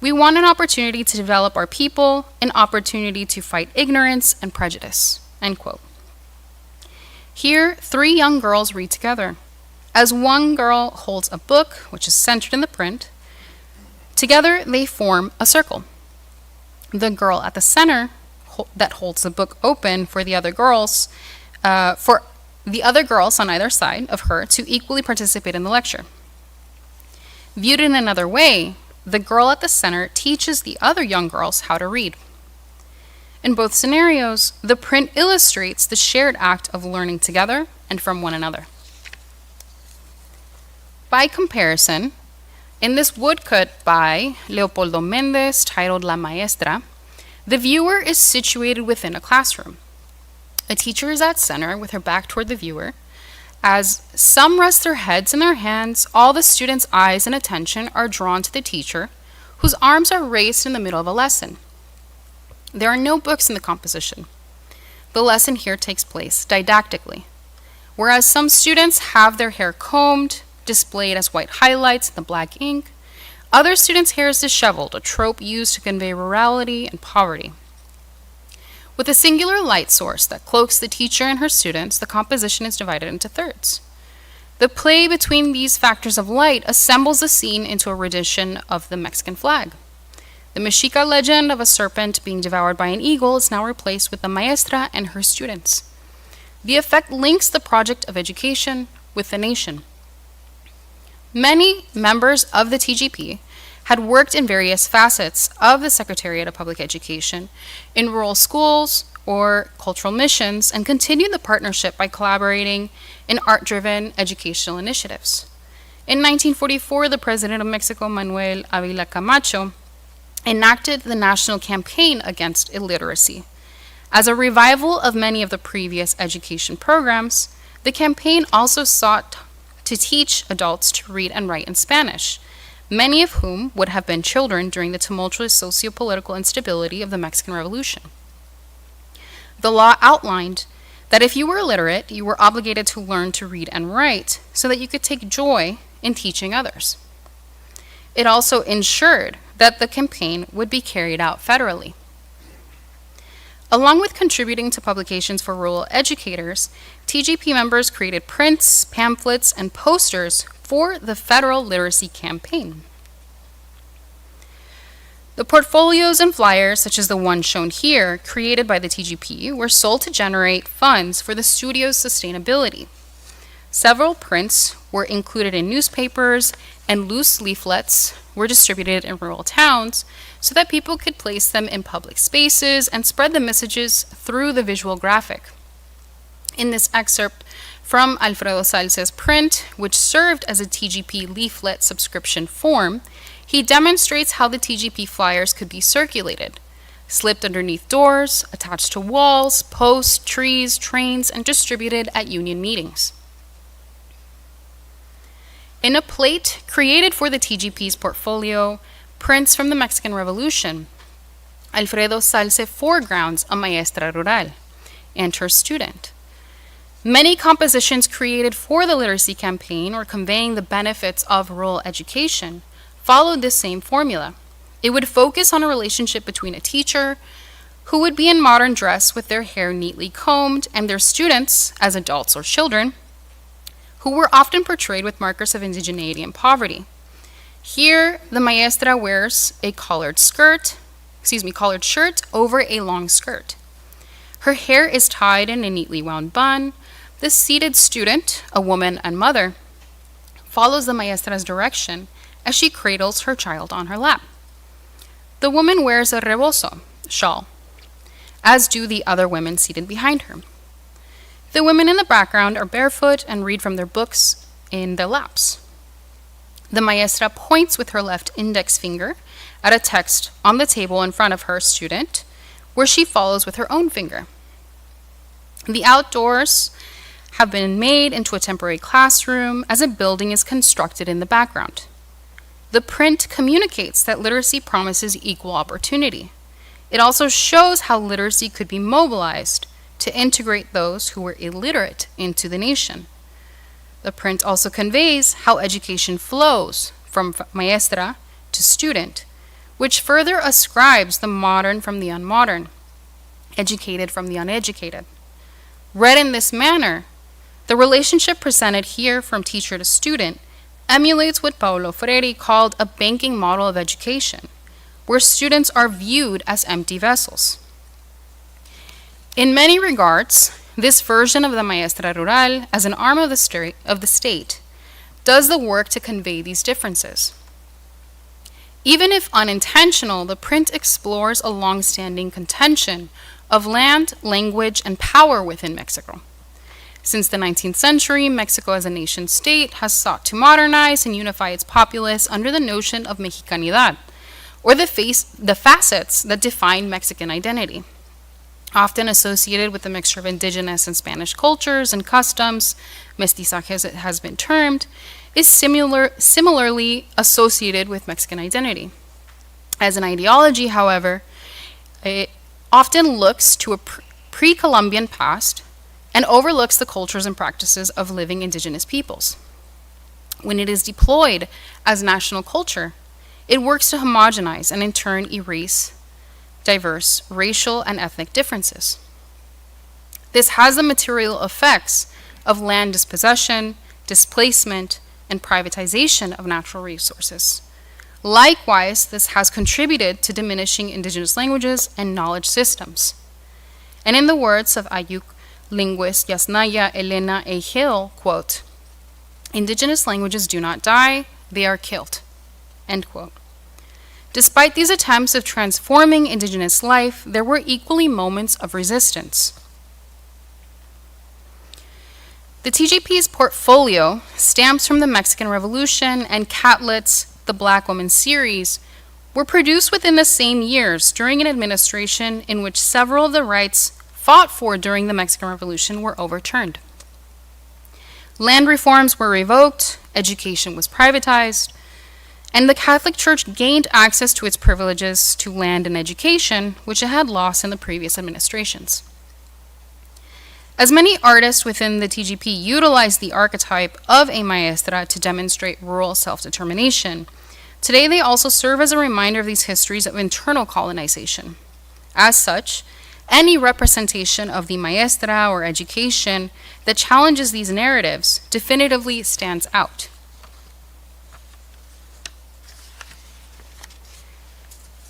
Speaker 8: we want an opportunity to develop our people, an opportunity to fight ignorance and prejudice, end quote. Here, three young girls read together. As one girl holds a book, which is centered in the print, together they form a circle. The girl at the center that holds the book open for the other girls, on either side of her to equally participate in the lecture. Viewed in another way, the girl at the center teaches the other young girls how to read. In both scenarios, the print illustrates the shared act of learning together and from one another. By comparison, in this woodcut by Leopoldo Méndez titled La Maestra, the viewer is situated within a classroom. A teacher is at center with her back toward the viewer. As some rest their heads in their hands, all the students' eyes and attention are drawn to the teacher, whose arms are raised in the middle of a lesson. There are no books in the composition. The lesson here takes place didactically. Whereas some students have their hair combed, displayed as white highlights in the black ink, other students' hair is disheveled, a trope used to convey rurality and poverty. With a singular light source that cloaks the teacher and her students, the composition is divided into thirds. The play between these factors of light assembles the scene into a rendition of the Mexican flag. The Mexica legend of a serpent being devoured by an eagle is now replaced with the maestra and her students. The effect links the project of education with the nation. Many members of the TGP had worked in various facets of the Secretariat of Public Education in rural schools or cultural missions and continued the partnership by collaborating in art-driven educational initiatives. In 1944, the President of Mexico, Manuel Ávila Camacho, enacted the national campaign against illiteracy. As a revival of many of the previous education programs, the campaign also sought to teach adults to read and write in Spanish, many of whom would have been children during the tumultuous socio-political instability of the Mexican Revolution. The law outlined that if you were illiterate, you were obligated to learn to read and write so that you could take joy in teaching others. It also ensured that the campaign would be carried out federally. Along with contributing to publications for rural educators, TGP members created prints, pamphlets, and posters for the federal literacy campaign. The portfolios and flyers, such as the one shown here, created by the TGP, were sold to generate funds for the studio's sustainability. Several prints were included in newspapers, and loose leaflets were distributed in rural towns so that people could place them in public spaces and spread the messages through the visual graphic. In this excerpt from Alfredo Salce's print, which served as a TGP leaflet subscription form, he demonstrates how the TGP flyers could be circulated, slipped underneath doors, attached to walls, posts, trees, trains, and distributed at union meetings. In a plate created for the TGP's portfolio, Prints from the Mexican Revolution, Alfredo Salce foregrounds a maestra rural and her student. Many compositions created for the literacy campaign or conveying the benefits of rural education followed this same formula. It would focus on a relationship between a teacher who would be in modern dress with their hair neatly combed and their students, as adults or children, who were often portrayed with markers of indigeneity and poverty. Here, the maestra wears a collared shirt over a long skirt. Her hair is tied in a neatly wound bun. The seated student, a woman and mother, follows the maestra's direction as she cradles her child on her lap. The woman wears a rebozo, shawl, as do the other women seated behind her. The women in the background are barefoot and read from their books in their laps. The maestra points with her left index finger at a text on the table in front of her student, where she follows with her own finger. The outdoors have been made into a temporary classroom as a building is constructed in the background. The print communicates that literacy promises equal opportunity. It also shows how literacy could be mobilized to integrate those who were illiterate into the nation. The print also conveys how education flows from maestra to student, which further ascribes the modern from the unmodern, educated from the uneducated. Read in this manner, The relationship presented here from teacher to student emulates what Paulo Freire called a banking model of education, where students are viewed as empty vessels. In many regards, this version of the maestra rural, as an arm of the state, does the work to convey these differences. Even if unintentional, the print explores a long-standing contention of land, language, and power within Mexico. Since the 19th century, Mexico as a nation-state has sought to modernize and unify its populace under the notion of Mexicanidad, or the facets that define Mexican identity. Often associated with a mixture of indigenous and Spanish cultures and customs, mestizaje as it has been termed, is similarly associated with Mexican identity. As an ideology, however, it often looks to a pre-Columbian past and overlooks the cultures and practices of living indigenous peoples. When it is deployed as national culture, it works to homogenize and in turn erase diverse racial and ethnic differences. This has the material effects of land dispossession, displacement, and privatization of natural resources. Likewise, this has contributed to diminishing indigenous languages and knowledge systems. And in the words of Ayuk linguist Yasnaya Elena A. Hill, quote, "Indigenous languages do not die, they are killed," end quote. Despite these attempts of transforming indigenous life, there were equally moments of resistance. The TGP's portfolio, stamps from the Mexican Revolution and Catlett's The Black Woman series, were produced within the same years during an administration in which several of the rights fought for during the Mexican Revolution were overturned. Land reforms were revoked, education was privatized, and the Catholic Church gained access to its privileges to land and education, which it had lost in the previous administrations. As many artists within the TGP utilized the archetype of a maestra to demonstrate rural self-determination, today they also serve as a reminder of these histories of internal colonization. As such, any representation of the maestra or education that challenges these narratives definitively stands out.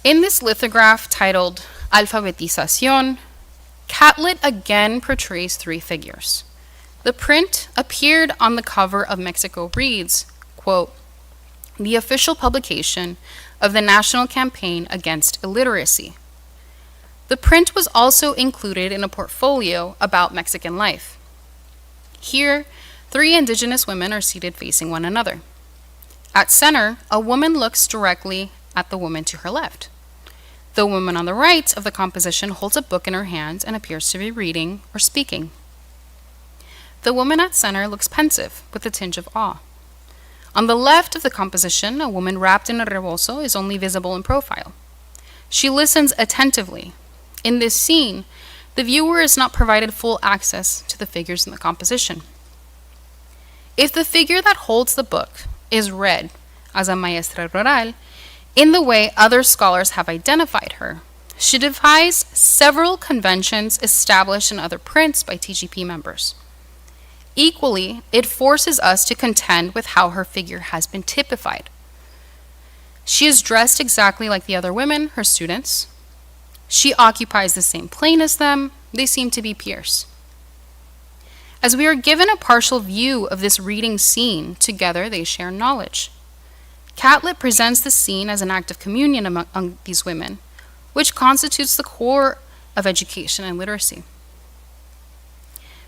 Speaker 8: In this lithograph titled Alfabetización, Catlett again portrays three figures. The print appeared on the cover of Mexico Reads, quote, "the official publication of the National Campaign Against Illiteracy." The print was also included in a portfolio about Mexican life. Here, three indigenous women are seated facing one another. At center, a woman looks directly at the woman to her left. The woman on the right of the composition holds a book in her hand and appears to be reading or speaking. The woman at center looks pensive with a tinge of awe. On the left of the composition, a woman wrapped in a rebozo is only visible in profile. She listens attentively. In this scene, the viewer is not provided full access to the figures in the composition. If the figure that holds the book is read as a maestra rural, in the way other scholars have identified her, she defies several conventions established in other prints by TGP members. Equally, it forces us to contend with how her figure has been typified. She is dressed exactly like the other women, her students. She occupies the same plane as them. They seem to be peers. As we are given a partial view of this reading scene, together they share knowledge. Catlett presents the scene as an act of communion among these women, which constitutes the core of education and literacy.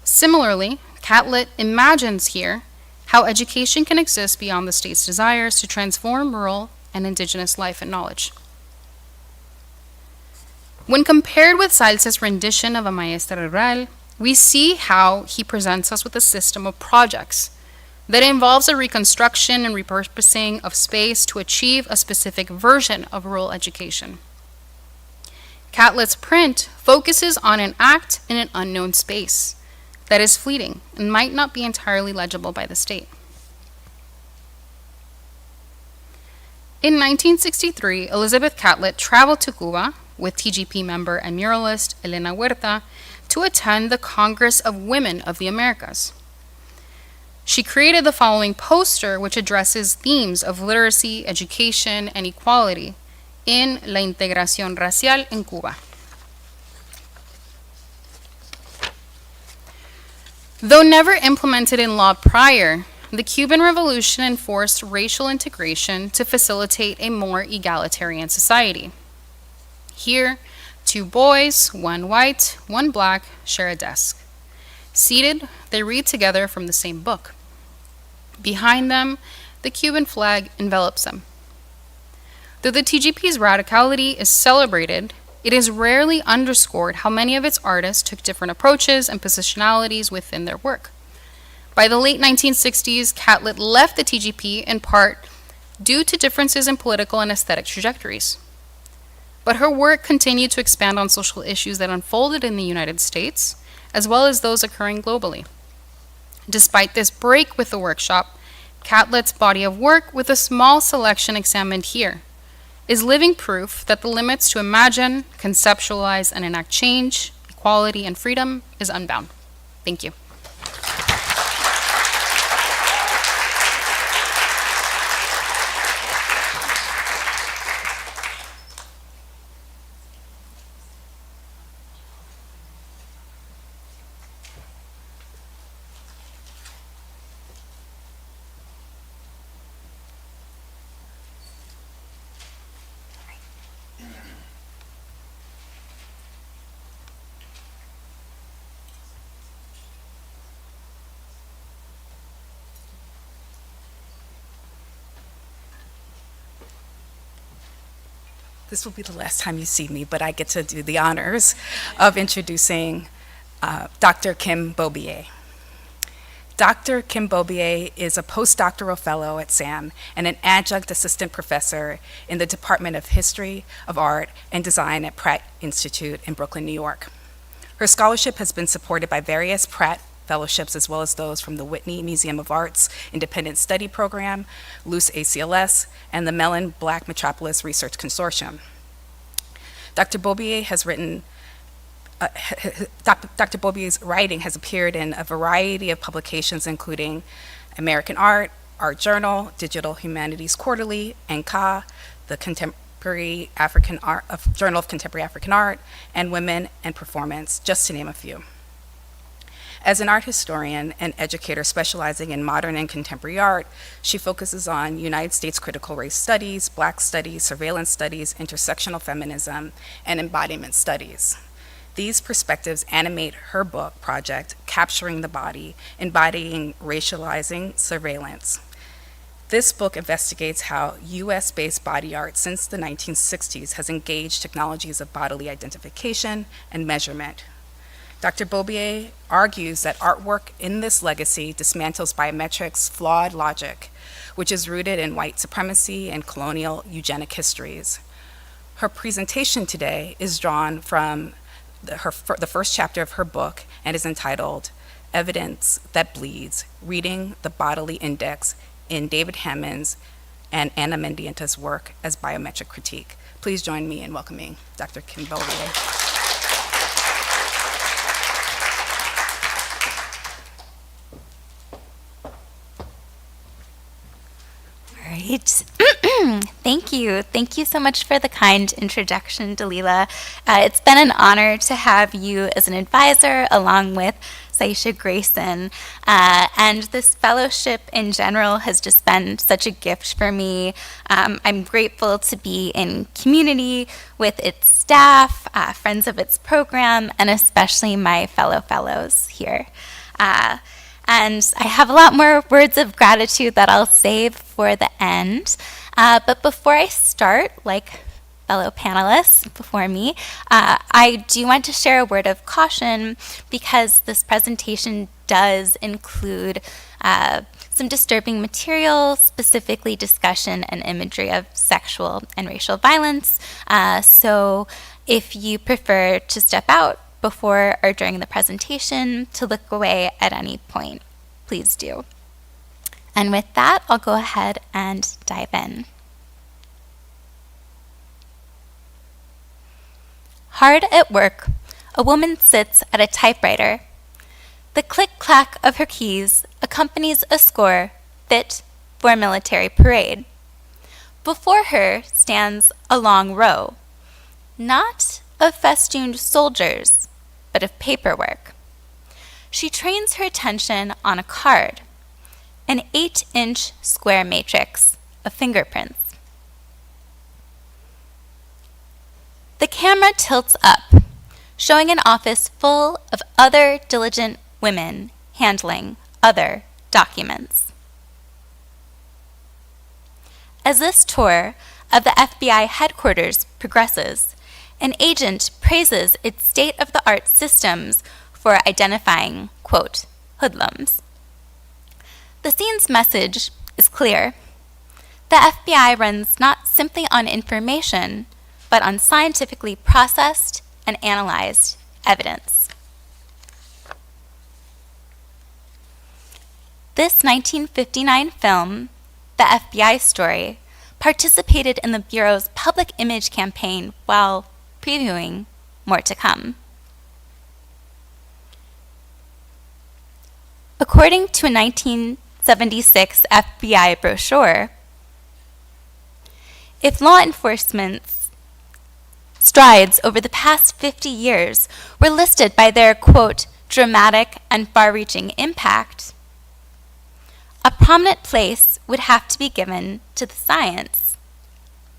Speaker 8: Similarly, Catlett imagines here how education can exist beyond the state's desires to transform rural and indigenous life and knowledge. When compared with Salce's rendition of a maestra rural, we see how he presents us with a system of projects that involves a reconstruction and repurposing of space to achieve a specific version of rural education. Catlett's print focuses on an act in an unknown space that is fleeting and might not be entirely legible by the state. In 1963, Elizabeth Catlett traveled to Cuba with TGP member and muralist Elena Huerta to attend the Congress of Women of the Americas. She created the following poster, which addresses themes of literacy, education, and equality in la integración racial en Cuba. Though never implemented in law prior, the Cuban Revolution enforced racial integration to facilitate a more egalitarian society. Here, 2 boys, 1 white, 1 black, share a desk. Seated, they read together from the same book. Behind them, the Cuban flag envelops them. Though the TGP's radicality is celebrated, it is rarely underscored how many of its artists took different approaches and positionalities within their work. By the late 1960s, Catlett left the TGP in part due to differences in political and aesthetic trajectories. But her work continued to expand on social issues that unfolded in the United States, as well as those occurring globally. Despite this break with the workshop, Catlett's body of work, with a small selection examined here, is living proof that the limits to imagine, conceptualize, and enact change, equality, and freedom is unbound. Thank you.
Speaker 6: This will be the last time you see me, but I get to do the honors of introducing Dr. Kim Bobier. Dr. Kim Bobier is a postdoctoral fellow at SAM and an adjunct assistant professor in the Department of History of Art and Design at Pratt Institute in Brooklyn, New York. Her scholarship has been supported by various Pratt fellowships as well as those from the Whitney Museum of Art's Independent Study Program, Luce ACLS, and the Mellon Black Metropolis Research Consortium. Dr. Bobier has written Dr. Bobier's writing has appeared in a variety of publications, including American Art, Art Journal, Digital Humanities Quarterly, ANCA, the Contemporary African Art, Journal of Contemporary African Art, and Women and Performance, just to name a few. As an art historian and educator specializing in modern and contemporary art, she focuses on United States critical race studies, Black studies, surveillance studies, intersectional feminism, and embodiment studies. These perspectives animate her book project, Capturing the Body, Embodying Racializing Surveillance. This book investigates how US-based body art since the 1960s has engaged technologies of bodily identification and measurement. Dr. Bobier argues that artwork in this legacy dismantles biometric's flawed logic, which is rooted in white supremacy and colonial eugenic histories. Her presentation today is drawn from the first chapter of her book and is entitled Evidence That Bleeds, Reading the Bodily Index in David Hammons and Anna Mendieta's work as Biometric Critique. Please join me in welcoming Dr. Kim Bobier.
Speaker 9: Great. Thank you. Thank you so much for the kind introduction, Dalila. It's been an honor to have you as an advisor along with Saisha Grayson. And this fellowship in general has just been such a gift for me. I'm grateful to be in community with its staff, friends of its program, and especially my fellow fellows here. And I have a lot more words of gratitude that I'll save for the end. But before I start, like fellow panelists before me, I do want to share a word of caution because this presentation does include some disturbing material, specifically discussion and imagery of sexual and racial violence. So if you prefer to step out before or during the presentation, to look away at any point, please do. And with that, I'll go ahead and dive in. Hard at work, a woman sits at a typewriter. The click-clack of her keys accompanies a score fit for a military parade. Before her stands a long row, not of festooned soldiers, but of paperwork. She trains her attention on a card, an 8-inch square matrix of fingerprints. The camera tilts up, showing an office full of other diligent women handling other documents. As this tour of the FBI headquarters progresses, an agent praises its state-of-the-art systems for identifying, quote, hoodlums. The scene's message is clear. The FBI runs not simply on information, but on scientifically processed and analyzed evidence. This 1959 film, The FBI Story, participated in the Bureau's public image campaign while previewing more to come. According to a 1976 FBI brochure, if law enforcement's strides over the past 50 years were listed by their, quote, dramatic and far-reaching impact, a prominent place would have to be given to the science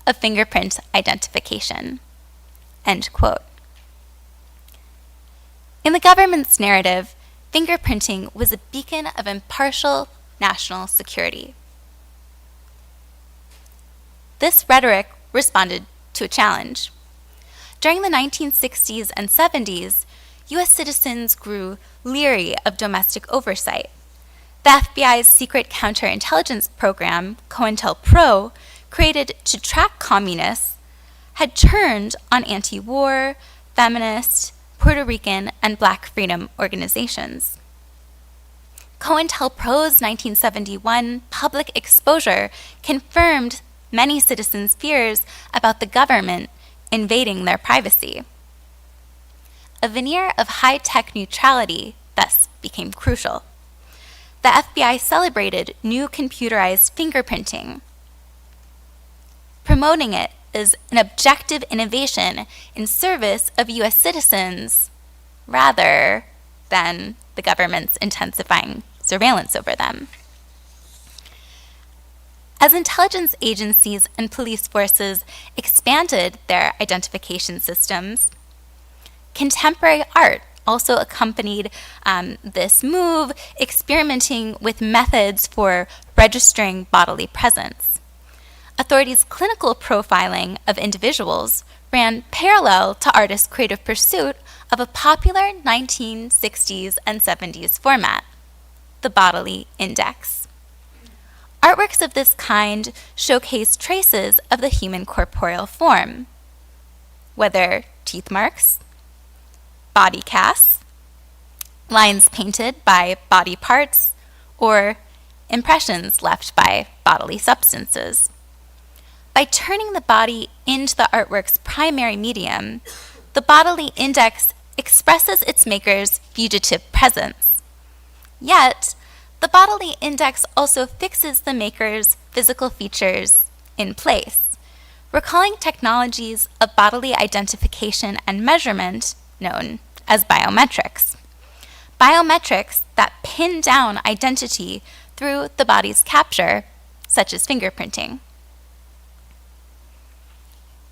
Speaker 9: of fingerprint identification, end quote. In the government's narrative, fingerprinting was a beacon of impartial national security. This rhetoric responded to a challenge. During the 1960s and 70s, U.S. citizens grew leery of domestic oversight. The FBI's secret counterintelligence program, COINTELPRO, created to track communists, had turned on anti-war, feminist, Puerto Rican, and Black freedom organizations. COINTELPRO's 1971 public exposure confirmed many citizens' fears about the government invading their privacy. A veneer of high-tech neutrality thus became crucial. The FBI celebrated new computerized fingerprinting, promoting it as an objective innovation in service of U.S. citizens rather than the government's intensifying surveillance over them. As intelligence agencies and police forces expanded their identification systems, contemporary art also accompanied this move, experimenting with methods for registering bodily presence. Authorities' clinical profiling of individuals ran parallel to artists' creative pursuit of a popular 1960s and 70s format, the Bodily Index. Artworks of this kind showcase traces of the human corporeal form, whether teeth marks, body casts, lines painted by body parts, or impressions left by bodily substances. By turning the body into the artwork's primary medium, the Bodily Index expresses its maker's fugitive presence. Yet, the Bodily Index also fixes the maker's physical features in place, recalling technologies of bodily identification and measurement known as biometrics. Biometrics that pin down identity through the body's capture, such as fingerprinting.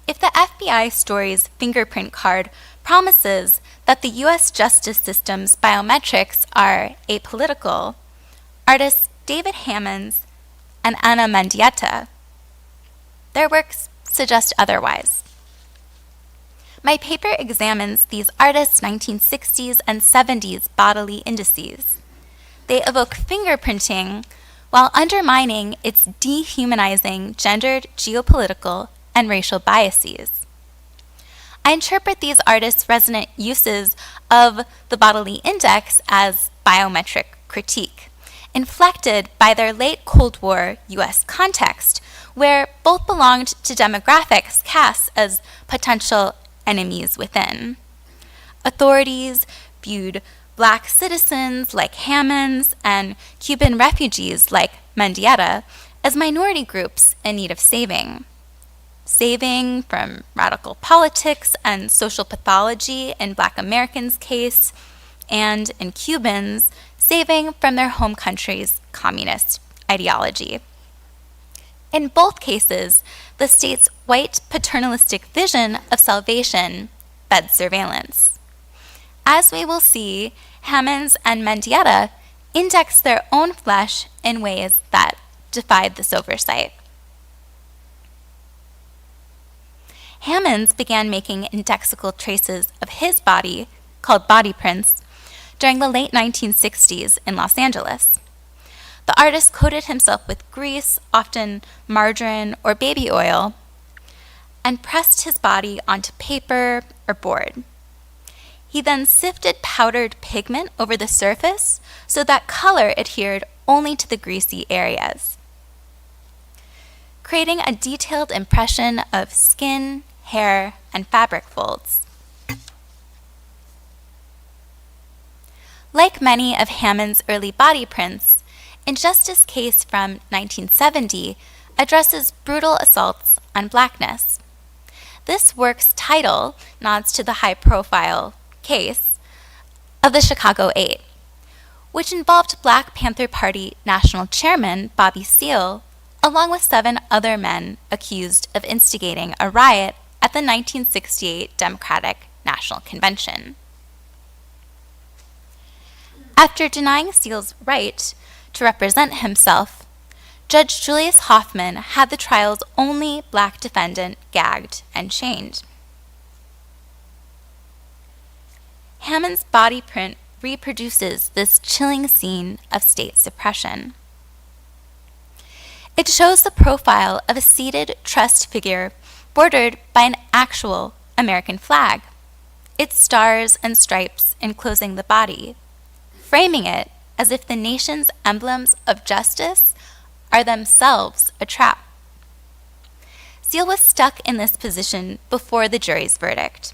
Speaker 9: If the FBI Story's fingerprint card promises that the U.S. justice system's biometrics are apolitical, artists David Hammons and Ana Mendieta, their works suggest otherwise. My paper examines these artists' 1960s and 70s bodily indices. They evoke fingerprinting while undermining its dehumanizing gendered, geopolitical, and racial biases. I interpret these artists' resonant uses of the Bodily Index as biometric critique, inflected by their late Cold War U.S. context, where both belonged to demographics cast as potential enemies within. Authorities viewed Black citizens like Hammons and Cuban refugees like Mendieta as minority groups in need of saving. Saving from radical politics and social pathology in Black Americans' case, and in Cubans, saving from their home country's communist ideology. In both cases, the state's white paternalistic vision of salvation fed surveillance. As we will see, Hammons and Mendieta indexed their own flesh in ways that defied this oversight. Hammons began making indexical traces of his body, called body prints, during the late 1960s in Los Angeles. The artist coated himself with grease, often margarine or baby oil, and pressed his body onto paper or board. He then sifted powdered pigment over the surface so that color adhered only to the greasy areas, creating a detailed impression of skin, hair, and fabric folds. Like many of Hammond's early body prints, Injustice Case from 1970 addresses brutal assaults on Blackness. This work's title nods to the high-profile case of the Chicago 8, which involved Black Panther Party National Chairman Bobby Seale, along with 7 other men accused of instigating a riot at the 1968 Democratic National Convention. After denying Seale's right to represent himself, Judge Julius Hoffman had the trial's only Black defendant gagged and chained. Hammond's body print reproduces this chilling scene of state suppression. It shows the profile of a seated trussed figure bordered by an actual American flag, its stars and stripes enclosing the body, framing it as if the nation's emblems of justice are themselves a trap. Seale was stuck in this position before the jury's verdict.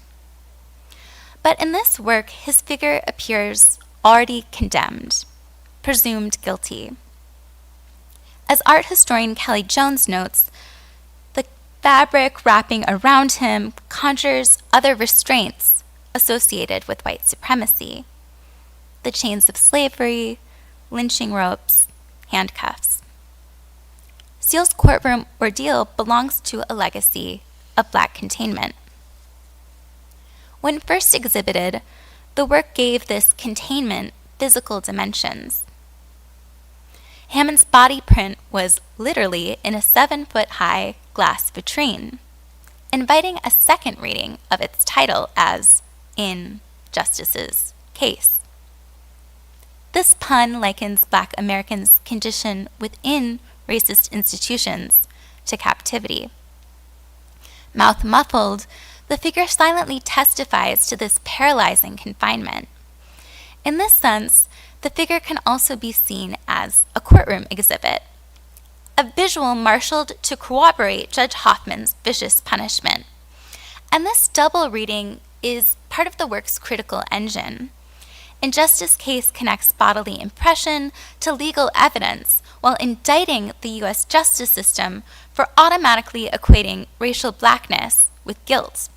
Speaker 9: But in this work, his figure appears already condemned, presumed guilty. As art historian Kelly Jones notes, the fabric wrapping around him conjures other restraints associated with white supremacy: the chains of slavery, lynching ropes, handcuffs. Seale's courtroom ordeal belongs to a legacy of Black containment. When first exhibited, the work gave this containment physical dimensions. Hammond's body print was literally in a 7-foot-high glass vitrine, inviting a second reading of its title as In Justice's Case. This pun likens Black Americans' condition within racist institutions to captivity. Mouth muffled, the figure silently testifies to this paralyzing confinement. In this sense, the figure can also be seen as a courtroom exhibit, a visual marshaled to corroborate Judge Hoffman's vicious punishment. And this double reading is part of the work's critical engine. Injustice Case connects bodily impression to legal evidence while indicting the U.S. justice system for automatically equating racial Blackness with guilt.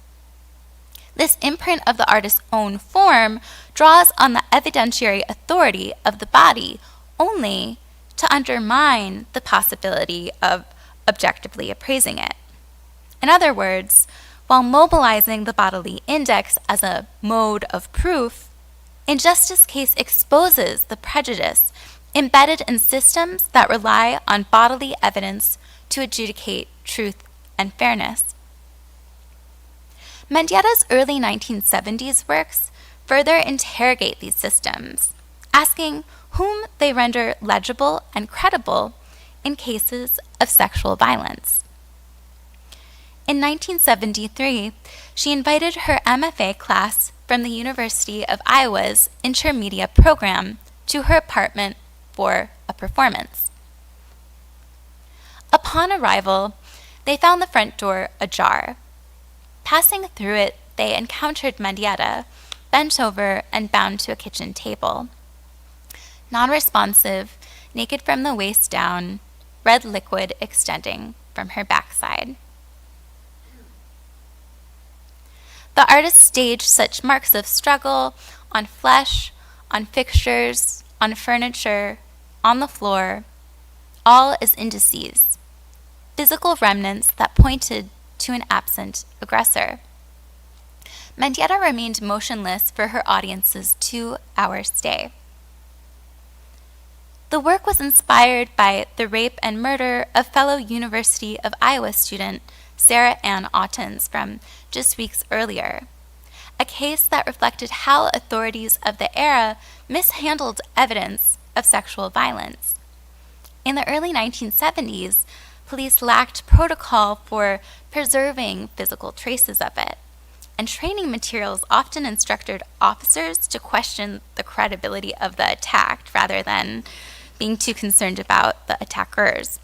Speaker 9: This imprint of the artist's own form draws on the evidentiary authority of the body only to undermine the possibility of objectively appraising it. In other words, while mobilizing the bodily index as a mode of proof, Injustice Case exposes the prejudice embedded in systems that rely on bodily evidence to adjudicate truth and fairness. Mendieta's early 1970s works further interrogate these systems, asking whom they render legible and credible in cases of sexual violence. In 1973, she invited her MFA class from the University of Iowa's Intermedia program to her apartment for a performance. Upon arrival, they found the front door ajar. Passing through it, they encountered Mendieta, bent over and bound to a kitchen table. Non-responsive, naked from the waist down, red liquid extending from her backside. The artist staged such marks of struggle on flesh, on fixtures, on furniture, on the floor, all as indices, physical remnants that pointed to an absent aggressor. Mendieta remained motionless for her audience's 2-hour stay. The work was inspired by the rape and murder of fellow University of Iowa student Sarah Ann Ottens from just weeks earlier, a case that reflected how authorities of the era mishandled evidence of sexual violence. In the early 1970s, police lacked protocol for preserving physical traces of it, and training materials often instructed officers to question the credibility of the attacked rather than being too concerned about the attackers.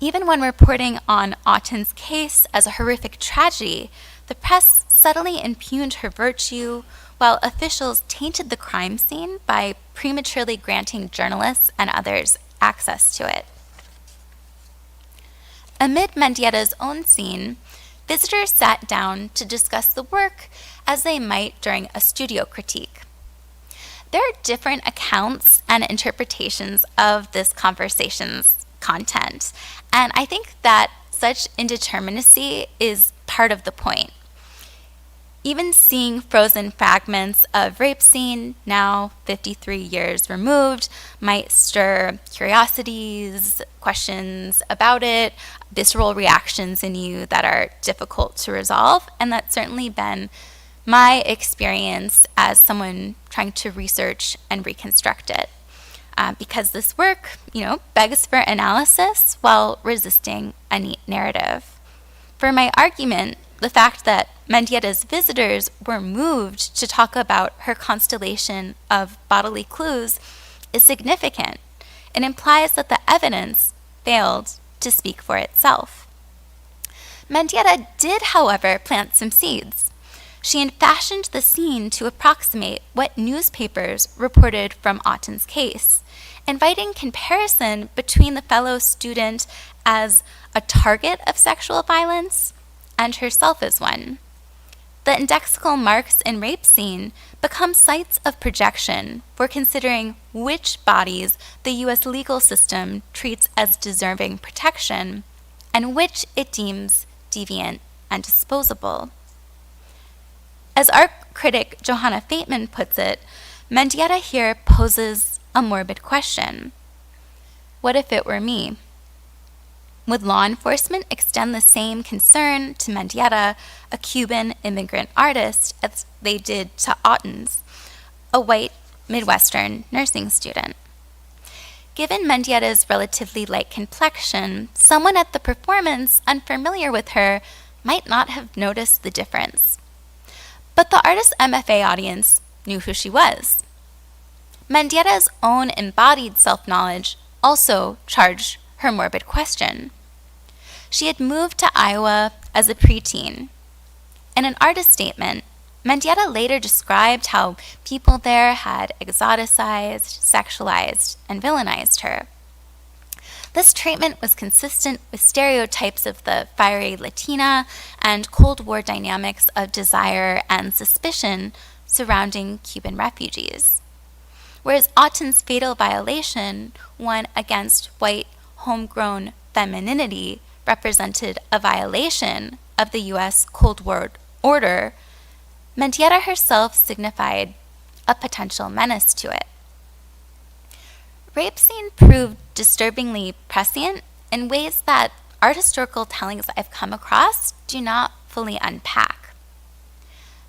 Speaker 9: Even when reporting on Otten's case as a horrific tragedy, the press subtly impugned her virtue, while officials tainted the crime scene by prematurely granting journalists and others access to it. Amid Mendieta's own scene, visitors sat down to discuss the work as they might during a studio critique. There are different accounts and interpretations of this conversation's content, and I think that such indeterminacy is part of the point. Even seeing frozen fragments of rape scene, now 53 years removed, might stir curiosities, questions about it, visceral reactions in you that are difficult to resolve, and that's certainly been my experience as someone trying to research and reconstruct it. Because this work, begs for analysis while resisting a neat narrative. For my argument, the fact that Mendieta's visitors were moved to talk about her constellation of bodily clues is significant. It implies that the evidence failed to speak for itself. Mendieta did, however, plant some seeds. She had fashioned the scene to approximate what newspapers reported from Otten's case, inviting comparison between the fellow student as a target of sexual violence and herself as one. The indexical marks in rape scene become sites of projection for considering which bodies the U.S. legal system treats as deserving protection and which it deems deviant and disposable. As art critic Johanna Fateman puts it, Mendieta here poses a morbid question. What if it were me? Would law enforcement extend the same concern to Mendieta, a Cuban immigrant artist, as they did to Ottens, a white Midwestern nursing student? Given Mendieta's relatively light complexion, someone at the performance unfamiliar with her might not have noticed the difference. But the artist's MFA audience knew who she was. Mendieta's own embodied self-knowledge also charged her morbid question. She had moved to Iowa as a preteen. In an artist statement, Mendieta later described how people there had exoticized, sexualized, and villainized her. This treatment was consistent with stereotypes of the fiery Latina and Cold War dynamics of desire and suspicion surrounding Cuban refugees. Whereas Otten's fatal violation, one against white, homegrown femininity, represented a violation of the U.S. Cold War order, Mendieta herself signified a potential menace to it. Rape scene proved disturbingly prescient in ways that art historical tellings I've come across do not fully unpack.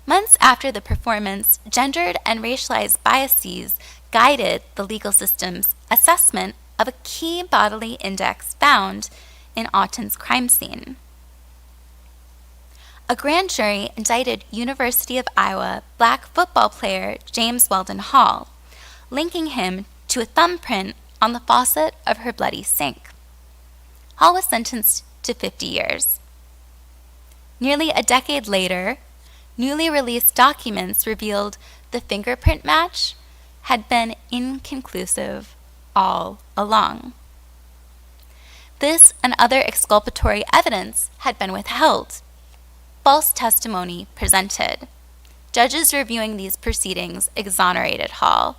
Speaker 9: Months after the performance, gendered and racialized biases guided the legal system's assessment of a key bodily index found in Otten's crime scene. A grand jury indicted University of Iowa black football player James Weldon Hall, linking him to a thumbprint on the faucet of her bloody sink. Hall was sentenced to 50 years. Nearly a decade later, newly released documents revealed the fingerprint match had been inconclusive all along. This and other exculpatory evidence had been withheld. False testimony presented. Judges reviewing these proceedings exonerated Hall.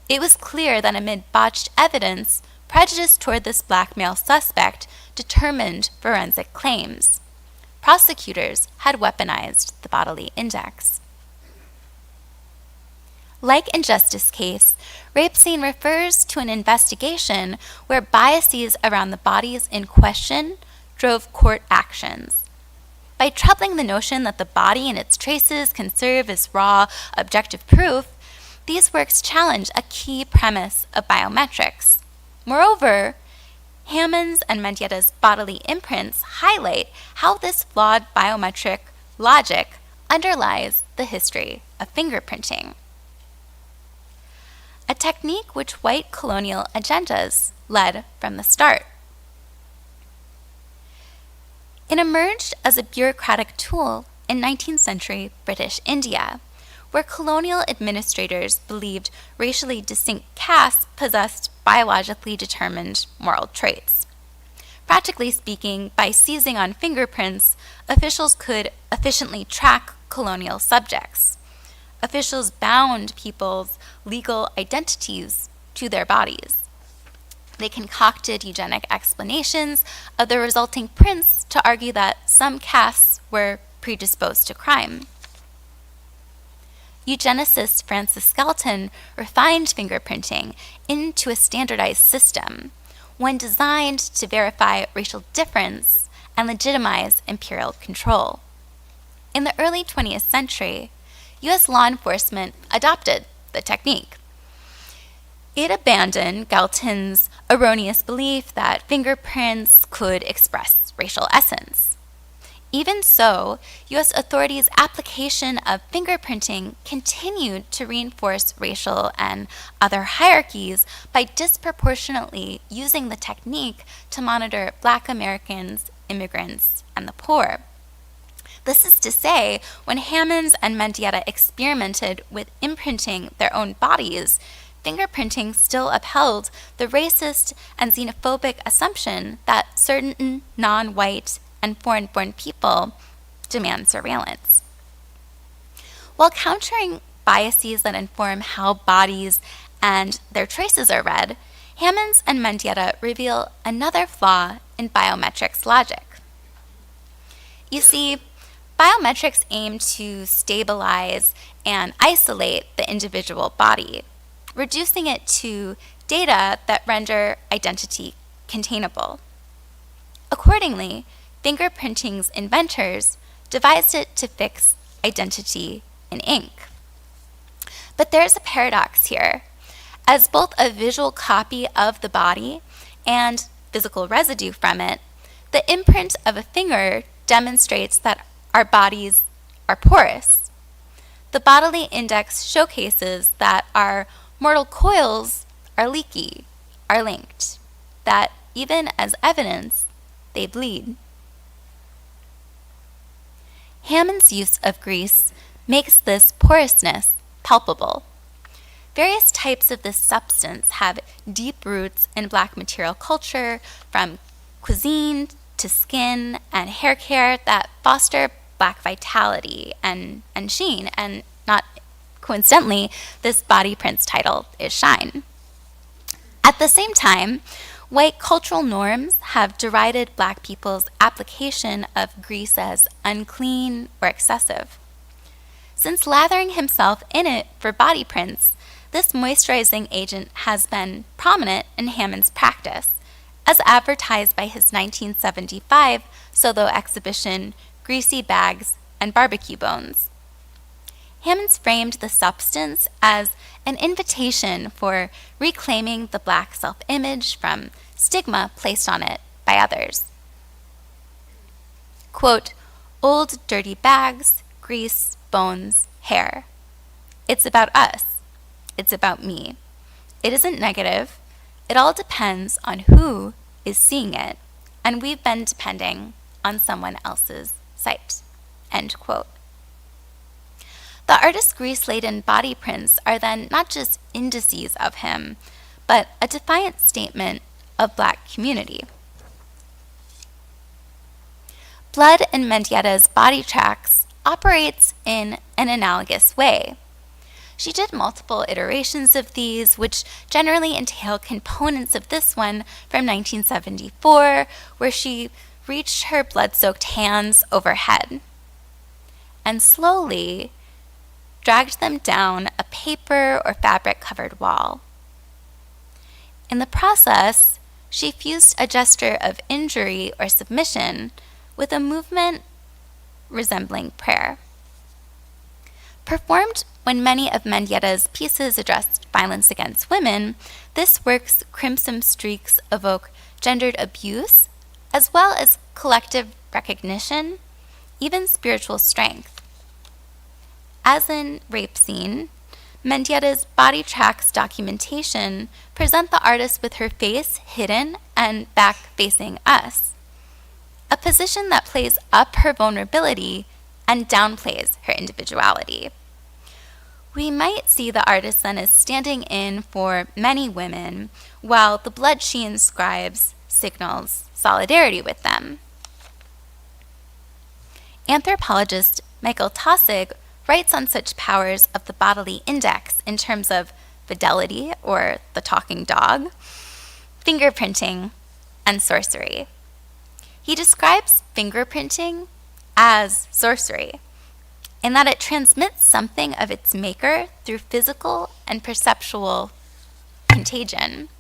Speaker 9: It was clear that amid botched evidence, prejudice toward this black male suspect determined forensic claims. Prosecutors had weaponized the bodily index. Like in Justice Case, rape scene refers to an investigation where biases around the bodies in question drove court actions. By troubling the notion that the body and its traces can serve as raw, objective proof, these works challenge a key premise of biometrics. Moreover, Hammons and Mendieta's bodily imprints highlight how this flawed biometric logic underlies the history of fingerprinting, a technique which white colonial agendas led from the start. It emerged as a bureaucratic tool in 19th century British India, where colonial administrators believed racially distinct castes possessed biologically determined moral traits. Practically speaking, by seizing on fingerprints, officials could efficiently track colonial subjects. Officials bound people's legal identities to their bodies. They concocted eugenic explanations of the resulting prints to argue that some castes were predisposed to crime. Eugenicist Francis Skelton refined fingerprinting into a standardized system, one designed to verify racial difference and legitimize imperial control. In the early 20th century, U.S. law enforcement adopted the technique. It abandoned Galton's erroneous belief that fingerprints could express racial essence. Even so, U.S. authorities' application of fingerprinting continued to reinforce racial and other hierarchies by disproportionately using the technique to monitor Black Americans, immigrants, and the poor. This is to say, when Hammons and Mendieta experimented with imprinting their own bodies, fingerprinting still upheld the racist and xenophobic assumption that certain non-white and foreign-born people demand surveillance. While countering biases that inform how bodies and their traces are read, Hammons and Mendieta reveal another flaw in biometrics logic. You see, biometrics aim to stabilize and isolate the individual body, reducing it to data that render identity containable. Accordingly, fingerprinting's inventors devised it to fix identity in ink. But there's a paradox here. As both a visual copy of the body and physical residue from it, the imprint of a finger demonstrates that our bodies are porous. The bodily index showcases that our mortal coils are leaky, are linked, that even as evidence, they bleed. Hammond's use of grease makes this porousness palpable. Various types of this substance have deep roots in Black material culture, from cuisine to skin and hair care, that foster Black vitality and sheen, and not coincidentally, this body print's title is Shine. At the same time, white cultural norms have derided Black people's application of grease as unclean or excessive. Since lathering himself in it for body prints, this moisturizing agent has been prominent in Hammond's practice, as advertised by his 1975 solo exhibition, Greasy Bags and Barbecue Bones. Hammons framed the substance as an invitation for reclaiming the Black self-image from stigma placed on it by others. Quote, "Old dirty bags, grease, bones, hair. It's about us. It's about me. It isn't negative. It all depends on who is seeing it, and we've been depending on someone else's sight." End quote. The artist's grease-laden body prints are then not just indices of him, but a defiant statement of Black community. Blood in Mendieta's body tracks operates in an analogous way. She did multiple iterations of these, which generally entail components of this one from 1974, where she reached her blood-soaked hands overhead and slowly dragged them down a paper or fabric-covered wall. In the process, she fused a gesture of injury or submission with a movement resembling prayer. Performed when many of Mendieta's pieces addressed violence against women, this work's crimson streaks evoke gendered abuse, as well as collective recognition, even spiritual strength. As in Rape Scene, Mendieta's body tracks documentation present the artist with her face hidden and back facing us, a position that plays up her vulnerability and downplays her individuality. We might see the artist then as standing in for many women, while the blood she inscribes signals solidarity with them. Anthropologist Michael Taussig writes on such powers of the bodily index in terms of fidelity, or the talking dog, fingerprinting, and sorcery. He describes fingerprinting as sorcery, in that it transmits something of its maker through physical and perceptual contagion.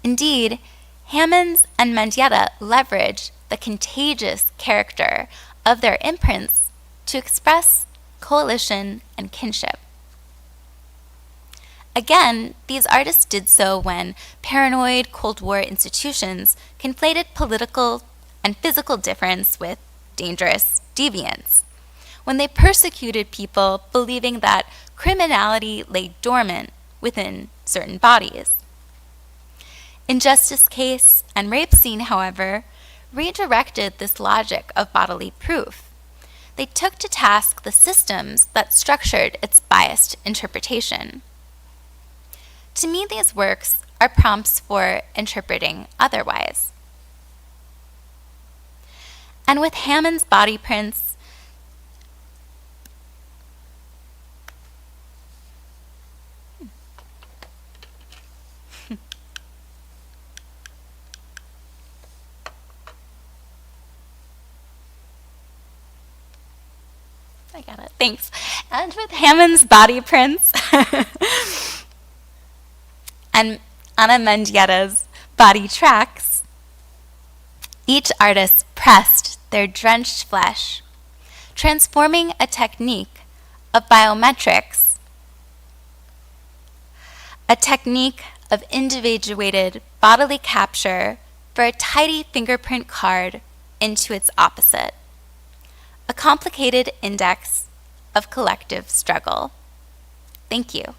Speaker 9: Indeed, Hammons and Mendieta leverage the contagious character of their imprints to express coalition and kinship. Again, these artists did so when paranoid Cold War institutions conflated political and physical difference with dangerous deviance, when they persecuted people believing that criminality lay dormant within certain bodies. In Justice Case and Rape Scene, however, redirected this logic of bodily proof. They took to task the systems that structured its biased interpretation. To me, these works are prompts for interpreting otherwise. And with Hammond's body prints, I got it, thanks. And with Hammond's body prints and Ana Mendieta's body tracks, each artist pressed their drenched flesh, transforming a technique of biometrics, a technique of individuated bodily capture for a tidy fingerprint card into its opposite, a complicated index of collective struggle. Thank you.